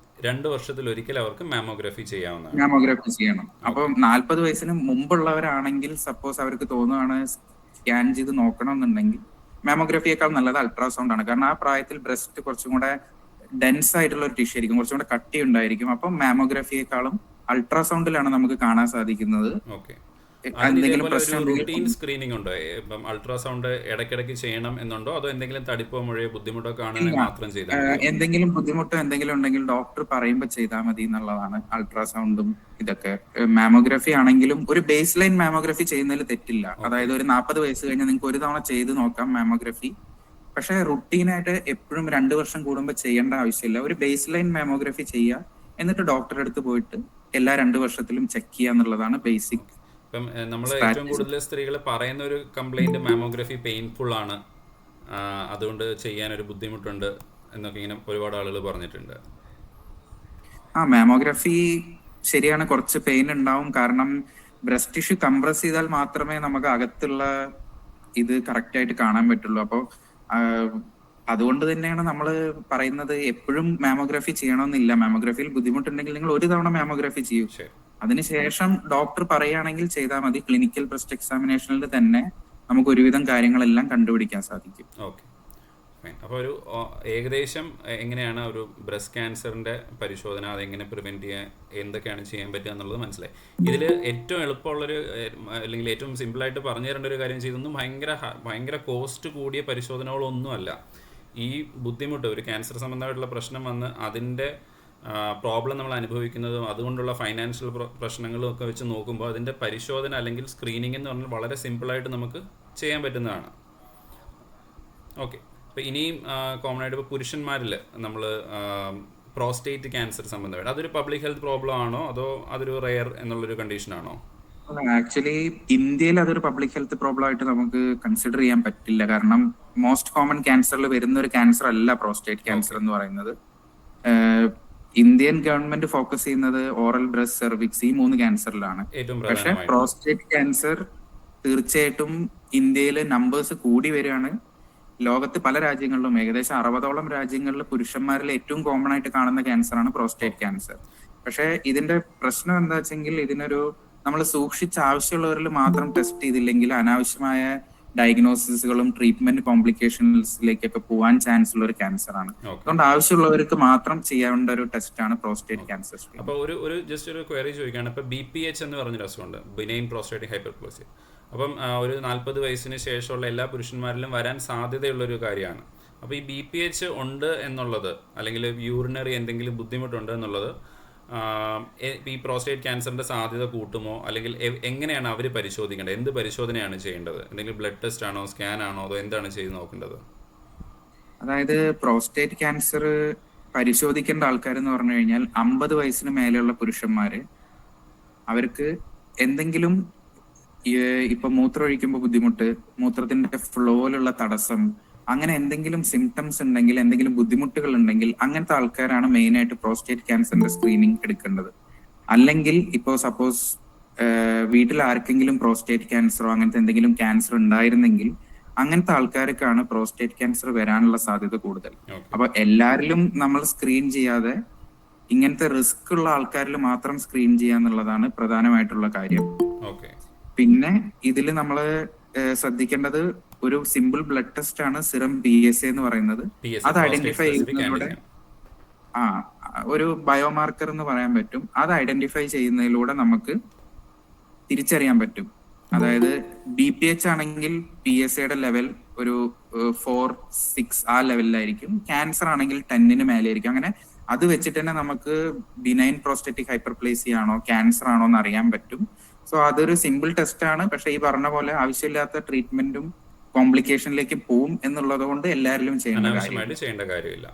2 വർഷത്തിൽ ഒരിക്കൽ അവർക്ക് മാമോഗ്രഫി ചെയ്യാവുന്നതാണ്.
മാമോഗ്രഫി ചെയ്യണം. അപ്പൊ 40 വയസ്സിന് മുമ്പുള്ളവരാണെങ്കിൽ സപ്പോസ് അവർക്ക് തോന്നുകയാണ് സ്കാൻ ചെയ്ത് നോക്കണം എന്നുണ്ടെങ്കിൽ മാമോഗ്രഫിയേക്കാൾ നല്ലത് അൾട്രാസൗണ്ട് ആണ്. കാരണം ആ പ്രായത്തിൽ ബ്രസ്റ്റ് കുറച്ചും കൂടെ ഡെൻസ് ആയിട്ടുള്ള ഒരു ടിഷ്യൂ ആയിരിക്കും, കുറച്ചും കൂടെ കട്ടി ഉണ്ടായിരിക്കും. അപ്പം മാമോഗ്രഫിയേക്കാളും അൾട്രാസൗണ്ടിലാണ് നമുക്ക് കാണാൻ സാധിക്കുന്നത്.
ഓക്കെ.
എന്തെങ്കിലും പ്രശ്നം
റൂട്ടീൻ സ്ക്രീനിങ് ഉണ്ടോ? ഇപ്പം അൾട്രാസൗണ്ട് ഇടയ്ക്കിടയ്ക്ക് ചെയ്യണം എന്നുണ്ടോ, അതോ എന്തെങ്കിലും തടിപ്പോ മുഴയോ ബുദ്ധിമുട്ടോ കാണുകയാണെങ്കിൽ മാത്രം ചെയ്താൽ മതിയോ?
എന്തെങ്കിലും ബുദ്ധിമുട്ടോ എന്തെങ്കിലും ഉണ്ടെങ്കിൽ ഡോക്ടർ പറയുമ്പോൾ ചെയ്താൽ മതി എന്നുള്ളതാണ്. അൾട്രാസൗണ്ടും ഇതൊക്കെ മാമോഗ്രഫി ആണെങ്കിലും ഒരു ബേസ് ലൈൻ മാമോഗ്രഫി ചെയ്യുന്നതിൽ തെറ്റില്ല. അതായത് ഒരു 40 വയസ്സ് കഴിഞ്ഞാൽ നിങ്ങൾക്ക് ഒരു തവണ ചെയ്ത് നോക്കാം മാമോഗ്രഫി. പക്ഷെ റുട്ടീനായിട്ട് എപ്പോഴും 2 വർഷം കൂടുമ്പോൾ ചെയ്യേണ്ട ആവശ്യമില്ല. ഒരു ബേസ് ലൈൻ മാമോഗ്രഫി ചെയ്യുക, എന്നിട്ട് ഡോക്ടറുടെ അടുത്ത് പോയിട്ട് എല്ലാ 2 വർഷത്തിലും ചെക്ക് ചെയ്യുക എന്നുള്ളതാണ് ബേസിക്.
ഇപ്പം നമ്മൾ ഏറ്റവും കൂടുതൽ സ്ത്രീകൾ പറയുന്ന ഒരു കംപ്ലൈന്റ് മാമോഗ്രഫി പെയിൻഫുൾ ആണ്, അതുകൊണ്ട് ചെയ്യാനൊരു ബുദ്ധിമുട്ടുണ്ട് എന്നൊക്കെ ഇങ്ങനെ ഒരുപാട് ആളുകൾ പറഞ്ഞിട്ടുണ്ട്.
മാമോഗ്രഫി ശരിയാണ്, കുറച്ച് പെയിൻ ഉണ്ടാവും. കാരണം ബ്രസ്റ്റ് ടിഷ്യൂ കംപ്രസ് ചെയ്താൽ മാത്രമേ നമുക്ക് അകത്തുള്ള ഇത് കറക്റ്റ് ആയിട്ട് കാണാൻ പറ്റുള്ളൂ. അപ്പോൾ അതുകൊണ്ട് തന്നെയാണ് നമ്മൾ പറയുന്നത് എപ്പോഴും മാമോഗ്രഫി ചെയ്യണമെന്നില്ല. മാമോഗ്രഫിയിൽ ബുദ്ധിമുട്ടുണ്ടെങ്കിൽ നിങ്ങൾ ഒരു തവണ മാമോഗ്രഫി ചെയ്യൂ, അതിനുശേഷം ഡോക്ടർ പറയുകയാണെങ്കിൽ ചെയ്താൽ മതി. ക്ലിനിക്കൽ ബ്രസ്റ്റ് എക്സാമിനേഷനിൽ തന്നെ നമുക്ക് ഒരുവിധം കാര്യങ്ങളെല്ലാം കണ്ടുപിടിക്കാൻ സാധിക്കും.
ഓക്കെ. അപ്പോൾ ഒരു ഏകദേശം എങ്ങനെയാണ് ഒരു ബ്രസ്റ്റ് ക്യാൻസറിന്റെ പരിശോധന, അതെങ്ങനെ പ്രിവെന്റ് ചെയ്യാൻ, എന്തൊക്കെയാണ് ചെയ്യാൻ പറ്റുക എന്നുള്ളത് മനസ്സിലായി. ഇതിൽ ഏറ്റവും എളുപ്പമുള്ളൊരു അല്ലെങ്കിൽ ഏറ്റവും സിമ്പിളായിട്ട് പറഞ്ഞു തരേണ്ട ഒരു കാര്യം ചെയ്തൊന്നും ഭയങ്കര കോസ്റ്റ് കൂടിയ പരിശോധനകളൊന്നുമല്ല. ഈ ബുദ്ധിമുട്ട്, ഒരു ക്യാൻസർ സംബന്ധമായിട്ടുള്ള പ്രശ്നം വന്ന് അതിൻ്റെ പ്രോബ്ലം നമ്മൾ അനുഭവിക്കുന്നതും അതുകൊണ്ടുള്ള ഫൈനാൻഷ്യൽ പ്രശ്നങ്ങളും ഒക്കെ വെച്ച് നോക്കുമ്പോൾ അതിൻ്റെ പരിശോധന അല്ലെങ്കിൽ സ്ക്രീനിങ് എന്ന് പറഞ്ഞാൽ വളരെ സിമ്പിളായിട്ട് നമുക്ക് ചെയ്യാൻ പറ്റുന്നതാണ്. ഓക്കെ. അപ്പോൾ ഇനിയും കോമൺ ആയിട്ട് ഇപ്പോൾ പുരുഷന്മാരിൽ നമ്മൾ പ്രോസ്റ്റേറ്റ് ക്യാൻസർ സംബന്ധമായിട്ട് അതൊരു പബ്ലിക് ഹെൽത്ത് പ്രോബ്ലം ആണോ, അതോ അതൊരു റെയർ എന്നുള്ളൊരു കണ്ടീഷൻ ആണോ?
ആക്ച്വലി ഇന്ത്യയിൽ അതൊരു പബ്ലിക് ഹെൽത്ത് പ്രോബ്ലം ആയിട്ട് നമുക്ക് കൺസിഡർ ചെയ്യാൻ പറ്റില്ല. കാരണം മോസ്റ്റ് കോമൺ ക്യാൻസറിൽ വരുന്ന ഒരു ക്യാൻസർ അല്ല പ്രോസ്റ്റേറ്റ് ക്യാൻസർ എന്ന് പറയുന്നത്. ഇന്ത്യൻ ഗവൺമെന്റ് ഫോക്കസ് ചെയ്യുന്നത് ഓറൽ, ബ്രസ്റ്റ്, സെർവിക്സ്, ഈ 3 ക്യാൻസറിലാണ്. പക്ഷെ പ്രോസ്റ്റേറ്റ് ക്യാൻസർ തീർച്ചയായിട്ടും ഇന്ത്യയിൽ നമ്പേഴ്സ് കൂടി വരികയാണ്. ലോകത്ത് പല രാജ്യങ്ങളിലും ഏകദേശം 60ഓളം രാജ്യങ്ങളിൽ പുരുഷന്മാരിൽ ഏറ്റവും കോമൺ ആയിട്ട് കാണുന്ന ക്യാൻസറാണ് പ്രോസ്റ്റേറ്റ് ക്യാൻസർ. പക്ഷെ ഇതിന്റെ പ്രശ്നം എന്താ വെച്ചെങ്കിൽ ഇതിനൊരു നമ്മൾ സൂക്ഷിച്ച് ആവശ്യമുള്ളവരിൽ മാത്രം ടെസ്റ്റ് ചെയ്തില്ലെങ്കിൽ അനാവശ്യമായ ഡയഗ്നോസിസുകളും ട്രീറ്റ്മെന്റ് കോംപ്ലിക്കേഷൻസിലേക്കൊക്കെ പോകാൻ ചാൻസ് ഉള്ള ഒരു ക്യാൻസർ ആണ്. അതുകൊണ്ട് ആവശ്യമുള്ളവർക്ക് മാത്രം ചെയ്യേണ്ട ഒരു ടെസ്റ്റ് ആണ് പ്രോസ്റ്റേറ്റ് ക്യാൻസർ.
അപ്പോൾ ഒരു ജസ്റ്റ് ഒരു ക്വയറി ചോദിക്കുകയാണ്. ഇപ്പോൾ BPH എന്ന് പറഞ്ഞൊരു അസുഖമുണ്ട്, ബിനൈൻ പ്രോസ്റ്റേറ്റിക് ഹൈപ്പർപ്ലേസിയ. അപ്പം ഒരു 40 വയസ്സിന് ശേഷമുള്ള എല്ലാ പുരുഷന്മാരിലും വരാൻ സാധ്യതയുള്ളൊരു കാര്യമാണ്. അപ്പോൾ ഈ BPH ഉണ്ട് എന്നുള്ളത്, അല്ലെങ്കിൽ യൂറിനറി എന്തെങ്കിലും ബുദ്ധിമുട്ടുണ്ട് എന്നുള്ളത് ഈ പ്രോസ്റ്റേറ്റ് ക്യാൻസറിന്റെ സാധ്യത കൂട്ടുമോ, അല്ലെങ്കിൽ എങ്ങനെയാണ് അവർ പരിശോധിക്കേണ്ടത്? എന്ത് പരിശോധനയാണ് ചെയ്യേണ്ടത്? എന്തെങ്കിലും ബ്ലഡ് ടെസ്റ്റ് ആണോ, സ്കാൻ ആണോ, അതോ എന്താണ് ചെയ്ത് നോക്കേണ്ടത്?
അതായത് പ്രോസ്റ്റേറ്റ് ക്യാൻസർ പരിശോധിക്കേണ്ട ആൾക്കാർ എന്ന് പറഞ്ഞു കഴിഞ്ഞാൽ 50 വയസ്സിന് മേലെയുള്ള പുരുഷന്മാര്, അവർക്ക് എന്തെങ്കിലും ഇപ്പൊ മൂത്രം ഒഴിക്കുമ്പോൾ ബുദ്ധിമുട്ട്, മൂത്രത്തിന്റെ ഫ്ലോയിലുള്ള തടസ്സം, അങ്ങനെ എന്തെങ്കിലും സിംറ്റംസ് ഉണ്ടെങ്കിൽ, എന്തെങ്കിലും ബുദ്ധിമുട്ടുകൾ ഉണ്ടെങ്കിൽ അങ്ങനത്തെ ആൾക്കാരാണ് മെയിൻ ആയിട്ട് പ്രോസ്റ്റേറ്റ് ക്യാൻസറിന്റെ സ്ക്രീനിങ് എടുക്കേണ്ടത്. അല്ലെങ്കിൽ ഇപ്പോ സപ്പോസ് വീട്ടിൽ ആർക്കെങ്കിലും പ്രോസ്റ്റേറ്റ് ക്യാൻസറോ അങ്ങനത്തെ എന്തെങ്കിലും ക്യാൻസർ ഉണ്ടായിരുന്നെങ്കിൽ അങ്ങനത്തെ ആൾക്കാർക്കാണ് പ്രോസ്റ്റേറ്റ് ക്യാൻസർ വരാനുള്ള സാധ്യത കൂടുതൽ. അപ്പൊ എല്ലാരിലും നമ്മൾ സ്ക്രീൻ ചെയ്യാതെ ഇങ്ങനത്തെ റിസ്ക് ഉള്ള ആൾക്കാരിൽ മാത്രം സ്ക്രീൻ ചെയ്യാന്നുള്ളതാണ് പ്രധാനമായിട്ടുള്ള കാര്യം. പിന്നെ ഇതിൽ നമ്മൾ ശ്രദ്ധിക്കേണ്ടത് ഒരു സിമ്പിൾ ബ്ലഡ് ടെസ്റ്റ് ആണ് സിറം PSA എന്ന് പറയുന്നത്. അത് ഐഡന്റിഫൈ ചെയ്യുന്നതിലൂടെ ഒരു ബയോമാർക്കർ എന്ന് പറയാൻ പറ്റും. അത് ഐഡന്റിഫൈ ചെയ്യുന്നതിലൂടെ നമുക്ക് തിരിച്ചറിയാൻ പറ്റും. അതായത് BPH ആണെങ്കിൽ PSAയുടെ ലെവൽ ഒരു 4-6 ആ ലെവലിലായിരിക്കും. ക്യാൻസർ ആണെങ്കിൽ 10ന് മേലെ ആയിരിക്കും. അങ്ങനെ അത് വെച്ചിട്ട് തന്നെ നമുക്ക് ബിനൈൻ പ്രോസ്റ്റേറ്റിക് ഹൈപ്പർപ്ലേസിയ ആണോ ക്യാൻസർ ആണോ എന്ന് അറിയാൻ പറ്റും. സോ അതൊരു സിമ്പിൾ ടെസ്റ്റ് ആണ്. പക്ഷെ ഈ പറഞ്ഞ പോലെ ആവശ്യമില്ലാത്ത ട്രീറ്റ്മെന്റും കോംപ്ലിക്കേഷനിലേക്ക് പോവും എന്നുള്ളത് കൊണ്ട് എല്ലാവരിലും ചെയ്യേണ്ട
കാര്യമില്ല.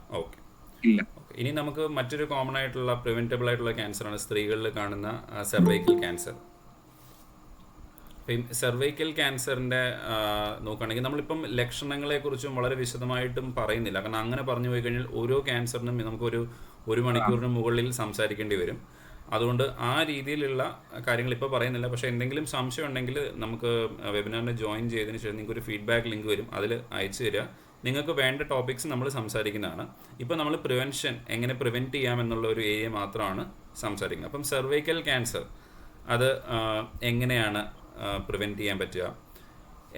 ഇല്ല.
ഇനി നമുക്ക് മറ്റൊരു കോമൺ ആയിട്ടുള്ള പ്രിവെന്റബിൾ ആയിട്ടുള്ള ക്യാൻസർ ആണ് സ്ത്രീകളിൽ കാണുന്ന സെർവൈക്കൽ ക്യാൻസർ. ഇപ്പം സെർവൈക്കൽ ക്യാൻസറിൻ്റെ നോക്കുകയാണെങ്കിൽ നമ്മളിപ്പം ലക്ഷണങ്ങളെക്കുറിച്ചും വളരെ വിശദമായിട്ടും പറയുന്നില്ല, കാരണം അങ്ങനെ പറഞ്ഞു പോയി കഴിഞ്ഞാൽ ഓരോ ക്യാൻസറിനും നമുക്കൊരു 1 മണിക്കൂറിന് മുകളിൽ സംസാരിക്കേണ്ടി വരും. അതുകൊണ്ട് ആ രീതിയിലുള്ള കാര്യങ്ങൾ ഇപ്പോൾ പറയുന്നില്ല. പക്ഷേ എന്തെങ്കിലും സംശയം ഉണ്ടെങ്കിൽ നമുക്ക് വെബിനാറിന് ജോയിൻ ചെയ്തതിന് ശേഷം നിങ്ങൾക്ക് ഒരു ഫീഡ്ബാക്ക് ലിങ്ക് വരും, അതിൽ അയച്ചു തരിക. നിങ്ങൾക്ക് വേണ്ട ടോപ്പിക്സ് നമ്മൾ സംസാരിക്കുന്നതാണ്. ഇപ്പോൾ നമ്മൾ പ്രിവെൻഷൻ എങ്ങനെ പ്രിവെൻറ്റ് ചെയ്യാമെന്നുള്ള ഒരു ഏരിയ മാത്രമാണ് സംസാരിക്കുന്നത്. അപ്പം സെർവൈക്കൽ ക്യാൻസർ അത് എങ്ങനെയാണ് പ്രിവെൻറ്റ് ചെയ്യാൻ പറ്റുക,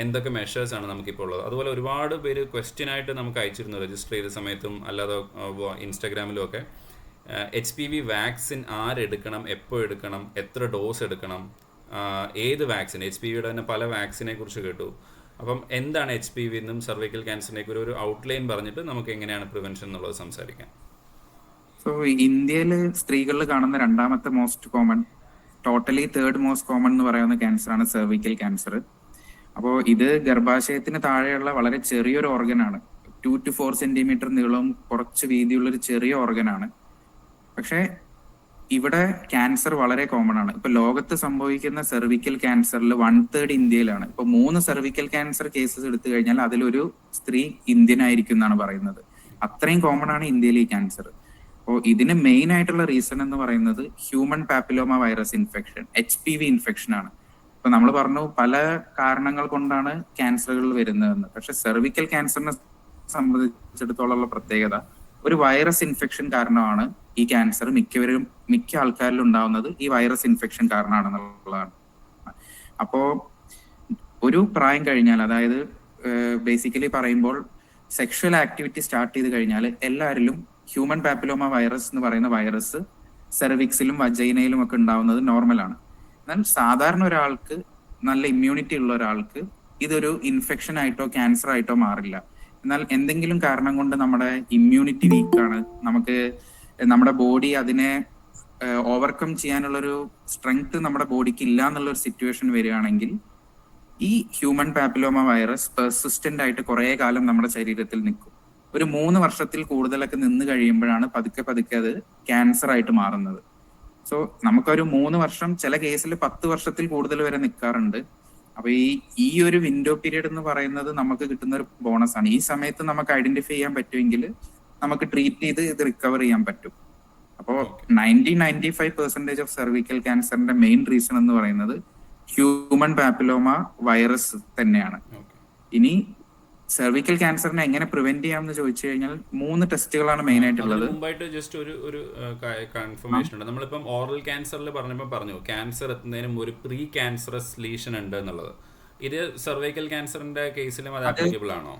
എന്തൊക്കെ മെഷേഴ്സാണ് നമുക്കിപ്പോൾ ഉള്ളത്. അതുപോലെ ഒരുപാട് പേര് ക്വസ്റ്റ്യനായിട്ട് നമുക്ക് അയച്ചിരുന്നു രജിസ്റ്റർ ചെയ്ത സമയത്തും അല്ലാതെ ഇൻസ്റ്റാഗ്രാമിലും ഒക്കെ. HPV വാക്സിൻ ആരെടുക്കണം, എപ്പോൾ എടുക്കണം, എത്ര ഡോസ് എടുക്കണം, ഏത് വാക്സിൻ, HPVയുടെ തന്നെ പല വാക്സിനെ കുറിച്ച് കേട്ടു. അപ്പം എന്താണ് HPV എന്നും സെർവൈക്കൽ ക്യാൻസറിനേക്ക് ഒരു ഔട്ട്ലൈൻ പറഞ്ഞിട്ട് നമുക്ക് എങ്ങനെയാണ് പ്രിവെൻഷൻ എന്നുള്ളത് സംസാരിക്കാം.
സോ ഇന്ത്യയിൽ സ്ത്രീകളിൽ കാണുന്ന രണ്ടാമത്തെ most common, totally third most common എന്ന് പറയുന്ന ക്യാൻസറാണ് സെർവിക്കൽ ക്യാൻസർ. അപ്പോൾ ഇത് ഗർഭാശയത്തിന് താഴെയുള്ള വളരെ ചെറിയൊരു ഓർഗനാണ്. 2 to 4 സെന്റിമീറ്റർ നീളവും കുറച്ച് വീതിയുള്ള ഒരു ചെറിയ ഓർഗനാണ്. പക്ഷെ ഇവിടെ ക്യാൻസർ വളരെ കോമൺ ആണ്. ഇപ്പൊ ലോകത്ത് സംഭവിക്കുന്ന സെർവിക്കൽ ക്യാൻസറിൽ 1/3 ഇന്ത്യയിലാണ്. ഇപ്പൊ 3 സെർവിക്കൽ ക്യാൻസർ കേസസ് എടുത്തു കഴിഞ്ഞാൽ അതിലൊരു സ്ത്രീ ഇന്ത്യൻ ആയിരിക്കും എന്നാണ് പറയുന്നത്. അത്രയും കോമൺ ആണ് ഇന്ത്യയിൽ ഈ ക്യാൻസർ. അപ്പോൾ ഇതിന് മെയിൻ ആയിട്ടുള്ള റീസൺ എന്ന് പറയുന്നത് human papilloma virus infection, HPV infection ആണ്. ഇപ്പൊ നമ്മൾ പറഞ്ഞു പല കാരണങ്ങൾ കൊണ്ടാണ് ക്യാൻസറുകൾ വരുന്നതെന്ന്. പക്ഷെ സെർവിക്കൽ ക്യാൻസറിനെ സംബന്ധിച്ചിടത്തോളം പ്രത്യേകത ഒരു വൈറസ് ഇൻഫെക്ഷൻ കാരണമാണ് ഈ ക്യാൻസർ മിക്ക ആൾക്കാരിലും ഉണ്ടാവുന്നത്. ഈ വൈറസ് ഇൻഫെക്ഷൻ കാരണമാണെന്നുള്ളതാണ്. അപ്പോ ഒരു പ്രായം കഴിഞ്ഞാൽ, അതായത് ബേസിക്കലി പറയുമ്പോൾ സെക്ഷൽ ആക്ടിവിറ്റി സ്റ്റാർട്ട് ചെയ്ത് കഴിഞ്ഞാൽ എല്ലാവരിലും ഹ്യൂമൻ പാപ്പിലോമ വൈറസ് എന്ന് പറയുന്ന വൈറസ് സെർവിക്സിലും വജൈനയിലും ഒക്കെ ഉണ്ടാവുന്നത് നോർമലാണ്. എന്നാൽ സാധാരണ ഒരാൾക്ക്, നല്ല ഇമ്മ്യൂണിറ്റി ഉള്ള ഒരാൾക്ക് ഇതൊരു ഇൻഫെക്ഷൻ ആയിട്ടോ ക്യാൻസർ ആയിട്ടോ മാറില്ല. എന്നാൽ എന്തെങ്കിലും കാരണം കൊണ്ട് നമ്മുടെ ഇമ്മ്യൂണിറ്റി വീക്കാണ്, നമുക്ക് നമ്മുടെ ബോഡി അതിനെ ഓവർകം ചെയ്യാനുള്ളൊരു സ്ട്രെങ്ത് നമ്മുടെ ബോഡിക്ക് ഇല്ല എന്നുള്ളൊരു സിറ്റുവേഷൻ വരികയാണെങ്കിൽ ഈ ഹ്യൂമൻ പാപ്പിലോമ വൈറസ് പെർസിസ്റ്റന്റ് ആയിട്ട് കുറെ കാലം നമ്മുടെ ശരീരത്തിൽ നിൽക്കും. ഒരു 3 വർഷത്തിൽ കൂടുതലൊക്കെ നിന്ന് കഴിയുമ്പോഴാണ് പതുക്കെ അത് ക്യാൻസർ ആയിട്ട് മാറുന്നത്. സോ നമുക്കൊരു 3 വർഷം, ചില കേസിൽ 10 വർഷത്തിൽ കൂടുതൽ വരെ നിൽക്കാറുണ്ട്. അപ്പൊ ഈ ഒരു വിൻഡോ പീരീഡ് എന്ന് പറയുന്നത് നമുക്ക് കിട്ടുന്ന ഒരു ബോണസ് ആണ്. ഈ സമയത്ത് നമുക്ക് ഐഡന്റിഫൈ ചെയ്യാൻ പറ്റുമെങ്കിൽ നമുക്ക് ട്രീറ്റ് ചെയ്ത് ഇത് റിക്കവർ ചെയ്യാൻ പറ്റും. അപ്പോൾ 95% ഓഫ് സെർവിക്കൽ ക്യാൻസറിന്റെ മെയിൻ റീസൺ എന്ന് പറയുന്നത് ഹ്യൂമൻ പാപ്പിലോമ വൈറസ് തന്നെയാണ്. ഇനി സെർവിക്കൽ ക്യാൻസറിനെ എങ്ങനെ പ്രിവെന്റ് ചെയ്യാമെന്ന് ചോദിച്ചു കഴിഞ്ഞാൽ 3 ടെസ്റ്റുകളാണ് മെയിൻ ആയിട്ടുള്ളത്.
മുമ്പായിട്ട് ജസ്റ്റ് ഒരു കൺഫർമേഷൻ ഉണ്ട്. നമ്മളിപ്പം ഓറൽ ക്യാൻസറിൽ പറഞ്ഞു ക്യാൻസർ എത്തുന്നതിനും ഒരു പ്രീ ക്യാൻസറസ് ലീഷൻ ഉണ്ട് എന്നുള്ളത്. ഇത് സെർവൈക്കൽ ക്യാൻസറിന്റെ കേസിലും അത് ആപ്ലിക്കബിൾ ആണോ?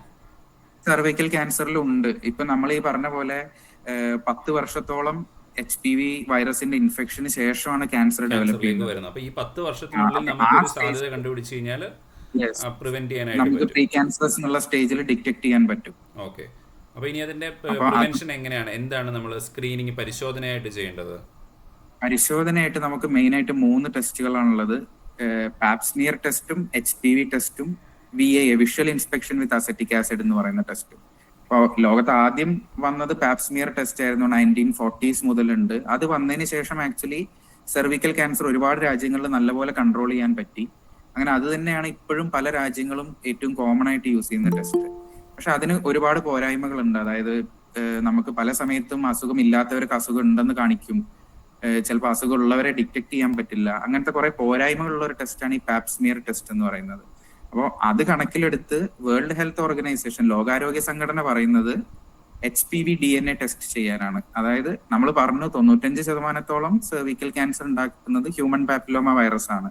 സെർവൈക്കൽ ക്യാൻസറിലും ഉണ്ട്. ഇപ്പൊ നമ്മൾ ഈ പറഞ്ഞ പോലെ 10 വർഷത്തോളം HPV വൈറസിന്റെ ഇൻഫെക്ഷന് ശേഷമാണ് ക്യാൻസർ ഡെവലപ്പ് ചെയ്യുന്നത്.
അപ്പൊ ഈ 10 വർഷത്തിനുള്ളിൽ നമുക്ക് സാധ്യത കണ്ടുപിടിച്ചു കഴിഞ്ഞാൽ പ്രിവെന്റ് ചെയ്യാനായിട്ട്
പ്രീ ക്യാൻസറസ് എന്നുള്ള സ്റ്റേജിൽ ഡിറ്റക്ട് ചെയ്യാൻ പറ്റും.
ഓക്കെ. അപ്പൊ ഇനി അതിന്റെ പ്രിവെൻഷൻ എങ്ങനെയാണ്, എന്താണ് നമ്മൾ സ്ക്രീനിങ് പരിശോധനയായിട്ട് ചെയ്യേണ്ടത്?
പരിശോധനയായിട്ട് നമുക്ക് മെയിൻ ആയിട്ട് 3 ടെസ്റ്റുകളാണുള്ളത്. പാപ്സ്മിയർ ടെസ്റ്റും HPV ടെസ്റ്റും VIA, വിഷ്വൽ ഇൻസ്പെക്ഷൻ വിത്ത് അസറ്റിക് ആസിഡ് എന്ന് പറയുന്ന ടെസ്റ്റും. അപ്പോൾ ലോകത്ത് ആദ്യം വന്നത് പാപ്സ്മിയർ ടെസ്റ്റ് ആയിരുന്നു. 1940s മുതലുണ്ട്. അത് വന്നതിന് ശേഷം ആക്ച്വലി സെർവിക്കൽ ക്യാൻസർ ഒരുപാട് രാജ്യങ്ങളിൽ നല്ലപോലെ കൺട്രോൾ ചെയ്യാൻ പറ്റി. അങ്ങനെ അത് തന്നെയാണ് ഇപ്പോഴും പല രാജ്യങ്ങളും ഏറ്റവും കോമൺ ആയിട്ട് യൂസ് ചെയ്യുന്ന ടെസ്റ്റ്. പക്ഷെ അതിന് ഒരുപാട് പോരായ്മകളുണ്ട്. അതായത് നമുക്ക് പല സമയത്തും അസുഖം ഇല്ലാത്തവർക്ക് അസുഖം ഉണ്ടെന്ന് കാണിക്കും, ചിലപ്പോൾ അസുഖം ഉള്ളവരെ ഡിറ്റക്ട് ചെയ്യാൻ പറ്റില്ല. അങ്ങനത്തെ കുറെ പോരായ്മകളുള്ള ഒരു ടെസ്റ്റാണ് ഈ പാപ്സ്മിയർ ടെസ്റ്റ് എന്ന് പറയുന്നത്. അപ്പോൾ അത് കണക്കിലെടുത്ത് വേൾഡ് ഹെൽത്ത് ഓർഗനൈസേഷൻ, ലോകാരോഗ്യ സംഘടന പറയുന്നത് HPV DNA ടെസ്റ്റ് ചെയ്യാനാണ്. അതായത് നമ്മൾ പറഞ്ഞു 95% സെർവിക്കൽ ക്യാൻസർ ഉണ്ടാക്കുന്നത് ഹ്യൂമൻ പാപ്പിലോമ വൈറസ് ആണ്.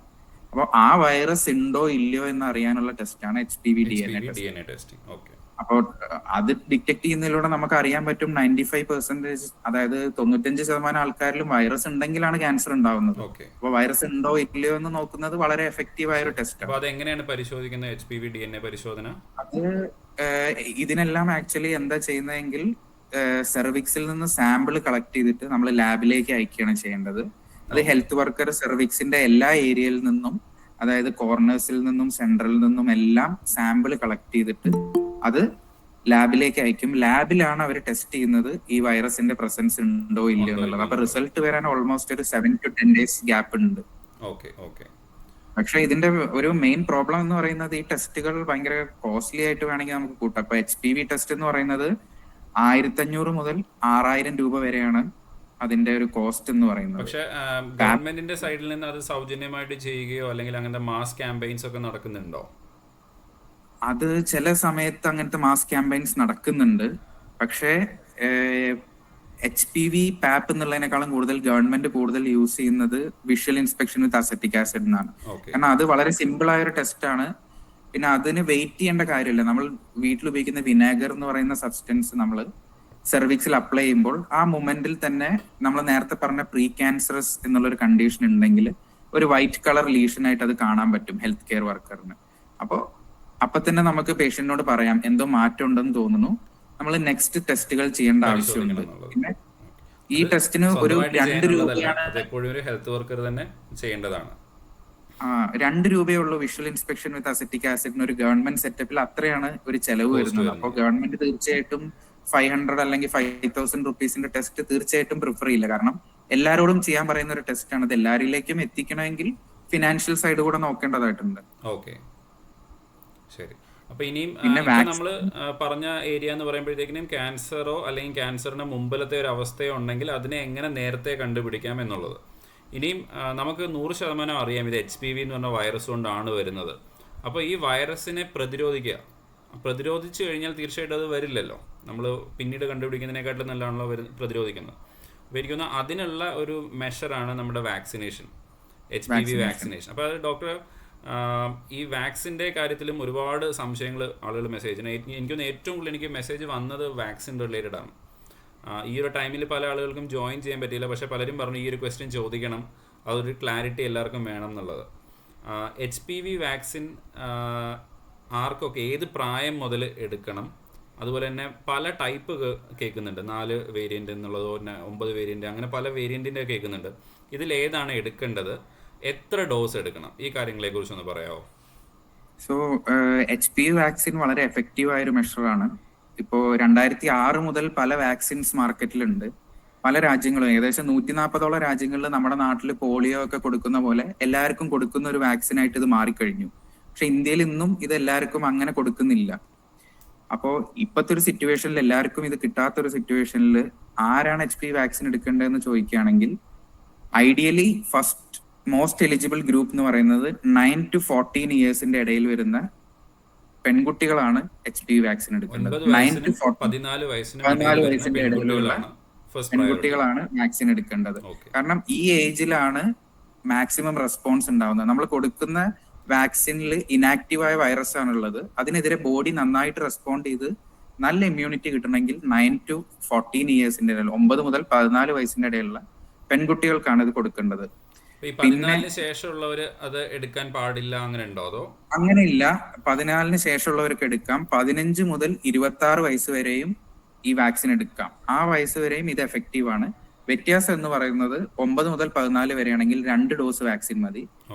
അപ്പോൾ ആ വൈറസ് ഉണ്ടോ ഇല്ലയോ എന്ന് അറിയാനുള്ള ടെസ്റ്റാണ് HPV DNA ടെസ്റ്റ്. അപ്പോൾ അത് ഡിറ്റക്ട് ചെയ്യുന്നതിലൂടെ നമുക്ക് അറിയാൻ പറ്റും 95%, അതായത് 95% ആൾക്കാരിലും വൈറസ് ഉണ്ടെങ്കിലാണ് ക്യാൻസർ ഉണ്ടാവുന്നത്. അപ്പോൾ വൈറസ് ഉണ്ടോ ഇല്ലയോ എന്ന് നോക്കുന്നത് വളരെ എഫക്റ്റീവ് ആയ ഒരു ടെസ്റ്റ്.
അത് എങ്ങനെയാണ് പരിശോധിക്കുന്നത് HPV DNA പരിശോധന?
അത് ഇതിനെല്ലാം ആക്ച്വലി എന്താ ചെയ്യുന്നതെങ്കിൽ സെർവിക്സിൽ നിന്ന് സാമ്പിൾ കളക്ട് ചെയ്തിട്ട് നമ്മൾ ലാബിലേക്ക് അയക്കുകയാണ് ചെയ്യേണ്ടത്. അത് ഹെൽത്ത് വർക്കർ സെർവിക്സിന്റെ എല്ലാ ഏരിയയിൽ നിന്നും, അതായത് കോർണേഴ്സിൽ നിന്നും സെൻട്രലിൽ നിന്നും എല്ലാം സാമ്പിൾ കളക്ട് ചെയ്തിട്ട് അത് ലാബിലേക്ക് അയക്കും. ലാബിലാണ് അവർ ടെസ്റ്റ് ചെയ്യുന്നത് ഈ വൈറസിന്റെ പ്രസൻസ് ഉണ്ടോ ഇല്ലയോ എന്നുള്ളത്. അപ്പൊ റിസൾട്ട് വരാൻ ഓൾമോസ്റ്റ് ഒരു 7 to 10 days ഗ്യാപ്പ് ഉണ്ട്. പക്ഷെ ഇതിന്റെ ഒരു മെയിൻ പ്രോബ്ലം എന്ന് പറയുന്നത് ഈ ടെസ്റ്റുകൾ ഭയങ്കര കോസ്റ്റ്ലി ആയിട്ട് വേണമെങ്കിൽ നമുക്ക് കൂട്ടാം. ഇപ്പൊ HPV ടെസ്റ്റ് എന്ന് പറയുന്നത് 1500 മുതൽ 6000 രൂപ വരെയാണ് അതിന്റെ ഒരു കോസ്റ്റ് എന്ന് പറയുന്നത്.
പക്ഷെ ഗവൺമെന്റിന്റെ സൈഡിൽ നിന്ന് അത് സൗജന്യമായിട്ട് ചെയ്യുകയോ അല്ലെങ്കിൽ അങ്ങനത്തെ മാസ് ക്യാമ്പയിൻസ് ഒക്കെ നടക്കുന്നുണ്ടോ?
അത് ചില സമയത്ത് അങ്ങനത്തെ മാസ് ക്യാമ്പയിൻസ് നടക്കുന്നുണ്ട്. പക്ഷേ HPV പാപ്പ് എന്നുള്ളതിനേക്കാളും കൂടുതൽ ഗവൺമെന്റ് കൂടുതൽ യൂസ് ചെയ്യുന്നത് വിഷ്വൽ ഇൻസ്പെക്ഷൻ വിത്ത് അസറ്റിക് ആസിഡ് എന്നാണ്.
ഓക്കെ.
കാരണം അത് വളരെ സിമ്പിൾ ആയ ഒരു ടെസ്റ്റ് ആണ്. പിന്നെ അതിന് വെയിറ്റ് ചെയ്യേണ്ട കാര്യമില്ല. നമ്മൾ വീട്ടിൽ ഉപയോഗിക്കുന്ന വിനാഗർ എന്ന് പറയുന്ന സബ്സ്റ്റൻസ് നമ്മൾ സെർവിക്സിൽ അപ്ലൈ ചെയ്യുമ്പോൾ ആ മൊമെന്റിൽ തന്നെ നമ്മൾ നേരത്തെ പറഞ്ഞ പ്രീ ക്യാൻസറസ് എന്നുള്ള ഒരു കണ്ടീഷൻ ഉണ്ടെങ്കിൽ ഒരു വൈറ്റ് കളർ ലീഷൻ ആയിട്ട് അത് കാണാൻ പറ്റും ഹെൽത്ത് കെയർ വർക്കറിന്. അപ്പൊ തന്നെ നമുക്ക് പേഷ്യന്റിനോട് പറയാം എന്തോ മാറ്റം ഉണ്ടെന്ന് തോന്നുന്നു, നമ്മൾ നെക്സ്റ്റ് ടെസ്റ്റുകൾ ചെയ്യേണ്ട ആവശ്യമുണ്ട്. പിന്നെ ഈ ടെസ്റ്റിന് ഒരു 2 രൂപയാണ്.
എപ്പോഴും ഒരു ഹെൽത്ത് വർക്കർ തന്നെ ചെയ്യേണ്ടതാണ്.
2 രൂപയുള്ളൂ വിഷ്വൽ ഇൻസ്പെക്ഷൻ വിത്ത് അസറ്റിക് ആസിഡിന് ഒരു ഗവൺമെന്റ് സെറ്റപ്പിൽ. അത്രയാണ് ഒരു ചെലവ് വരുന്നത്. അപ്പോൾ ഗവൺമെന്റ് തീർച്ചയായിട്ടും 500 അല്ലെങ്കിൽ 5000 റുപ്പീസിന്റെ ടെസ്റ്റ് തീർച്ചയായിട്ടും പ്രിഫർ ചെയ്യില്ല. കാരണം എല്ലാവരോടും ചെയ്യാൻ പറയുന്ന ഒരു ടെസ്റ്റ് ആണ്. അത് എല്ലാവരിലേക്കും എത്തിക്കണമെങ്കിൽ ഫിനാൻഷ്യൽ സൈഡ് കൂടെ നോക്കേണ്ടതായിട്ടുണ്ട്.
ഓക്കെ, ശരി. അപ്പൊ ഇനിയും നമ്മൾ പറഞ്ഞ ഏരിയ എന്ന് പറയുമ്പോഴത്തേക്കിനും ക്യാൻസറോ അല്ലെങ്കിൽ ക്യാൻസറിന് മുമ്പിലത്തെ ഒരു അവസ്ഥയോ ഉണ്ടെങ്കിൽ അതിനെ എങ്ങനെ നേരത്തെ കണ്ടുപിടിക്കാം എന്നുള്ളത്. ഇനിയും നമുക്ക് 100% അറിയാം ഇത് HPV എന്ന് പറഞ്ഞ വൈറസ് കൊണ്ടാണ് വരുന്നത്. അപ്പോൾ ഈ വൈറസിനെ പ്രതിരോധിച്ചു കഴിഞ്ഞാൽ തീർച്ചയായിട്ടും അത് വരില്ലല്ലോ. നമ്മൾ പിന്നീട് കണ്ടുപിടിക്കുന്നതിനെക്കാട്ടിലും നല്ലതാണല്ലോ പ്രതിരോധിക്കുന്നത്. അപ്പോൾ എനിക്കൊന്ന് അതിനുള്ള ഒരു മെഷറാണ് നമ്മുടെ വാക്സിനേഷൻ, HPV വാക്സിനേഷൻ. അപ്പോൾ അത് ഡോക്ടർ ഈ വാക്സിൻ്റെ കാര്യത്തിലും ഒരുപാട് സംശയങ്ങൾ ആളുകൾ മെസ്സേജിന് എനിക്കൊന്ന് ഏറ്റവും കൂടുതൽ എനിക്ക് മെസ്സേജ് വന്നത് വാക്സിൻ റിലേറ്റഡ് ആണ്. ഈ ഒരു ടൈമിൽ പല ആളുകൾക്കും ജോയിൻ ചെയ്യാൻ പറ്റിയില്ല. പക്ഷേ പലരും പറഞ്ഞു ഈ ഒരു ക്വസ്റ്റ്യൻ ചോദിക്കണം, അതൊരു ക്ലാരിറ്റി എല്ലാവർക്കും വേണം എന്നുള്ളത്. HPV വാക്സിൻ ആർക്കൊക്കെ ഏത് പ്രായം മുതൽ എടുക്കണം? അതുപോലെ തന്നെ പല ടൈപ്പ് കേൾക്കുന്നുണ്ട്, 4 വേരിയൻ്റ് എന്നുള്ളതോ 9 വേരിയൻ്റ്, അങ്ങനെ പല വേരിയൻറ്റിൻ്റെ കേൾക്കുന്നുണ്ട്. ഇതിലേതാണ് എടുക്കേണ്ടത്, എത്ര ഡോസ് എടുക്കണം, ഈ കാര്യങ്ങളെ കുറിച്ചൊന്ന് പറയാമോ?
സോ HPV വാക്സിൻ വളരെ എഫക്റ്റീവ് ആയ ഒരു മെഷറാണ്. ഇപ്പോൾ 2006 മുതൽ പല വാക്സിൻസ് മാർക്കറ്റിലുണ്ട്. പല രാജ്യങ്ങളും ഏകദേശം 140ഓളം രാജ്യങ്ങളിൽ നമ്മുടെ നാട്ടിൽ പോളിയോ ഒക്കെ കൊടുക്കുന്ന പോലെ എല്ലാവർക്കും കൊടുക്കുന്ന ഒരു വാക്സിനായിട്ട് ഇത് മാറിക്കഴിഞ്ഞു. പക്ഷെ ഇന്ത്യയിൽ ഇന്നും ഇത് എല്ലാവർക്കും അങ്ങനെ കൊടുക്കുന്നില്ല. അപ്പോൾ ഇപ്പോഴത്തെ ഒരു സിറ്റുവേഷനിൽ എല്ലാവർക്കും ഇത് കിട്ടാത്തൊരു സിറ്റുവേഷനിൽ ആരാണ് HPV വാക്സിൻ എടുക്കേണ്ടതെന്ന് ചോദിക്കുകയാണെങ്കിൽ ideally first most eligible group എന്ന് പറയുന്നത് 9 to 14 ഇയേഴ്സിന്റെ ഇടയിൽ വരുന്ന പെൺകുട്ടികളാണ് HPV വാക്സിൻ എടുക്കേണ്ടത്. 9 to 14 വയസ്സിന്റെ ഇടയിലുള്ള പെൺകുട്ടികളാണ് വാക്സിൻ എടുക്കേണ്ടത്. കാരണം ഈ ഏജിലാണ് മാക്സിമം റെസ്പോൺസ് ഉണ്ടാവുന്നത്. നമ്മൾ കൊടുക്കുന്ന വാക്സിനിൽ ഇനാക്റ്റീവായ വൈറസ് ആണുള്ളത്. അതിനെതിരെ ബോഡി നന്നായിട്ട് റെസ്പോണ്ട് ചെയ്ത് നല്ല ഇമ്മ്യൂണിറ്റി കിട്ടണമെങ്കിൽ 9 to 14 ഇയേഴ്സിന്റെ ഇടയിൽ 9 മുതൽ 14 വയസ്സിന്റെ ഇടയിലുള്ള പെൺകുട്ടികൾക്കാണ് ഇത് കൊടുക്കേണ്ടത്.
പിന്നെ ശേഷമുള്ളവർ അത് എടുക്കാൻ പാടില്ല, അങ്ങനെ ഉണ്ടോ? അതോ
അങ്ങനെയില്ല, 14 ശേഷമുള്ളവർക്ക് എടുക്കാം. 15 മുതൽ 26 വയസ്സ് വരെയും ഈ വാക്സിൻ എടുക്കാം. ആ വയസ്സ് വരെയും ഇത് എഫക്റ്റീവ് ആണ്. വ്യത്യാസം എന്ന് പറയുന്നത് 9 മുതൽ 14 വരെയാണെങ്കിൽ 2 ഡോസ് വാക്സിൻ മതി.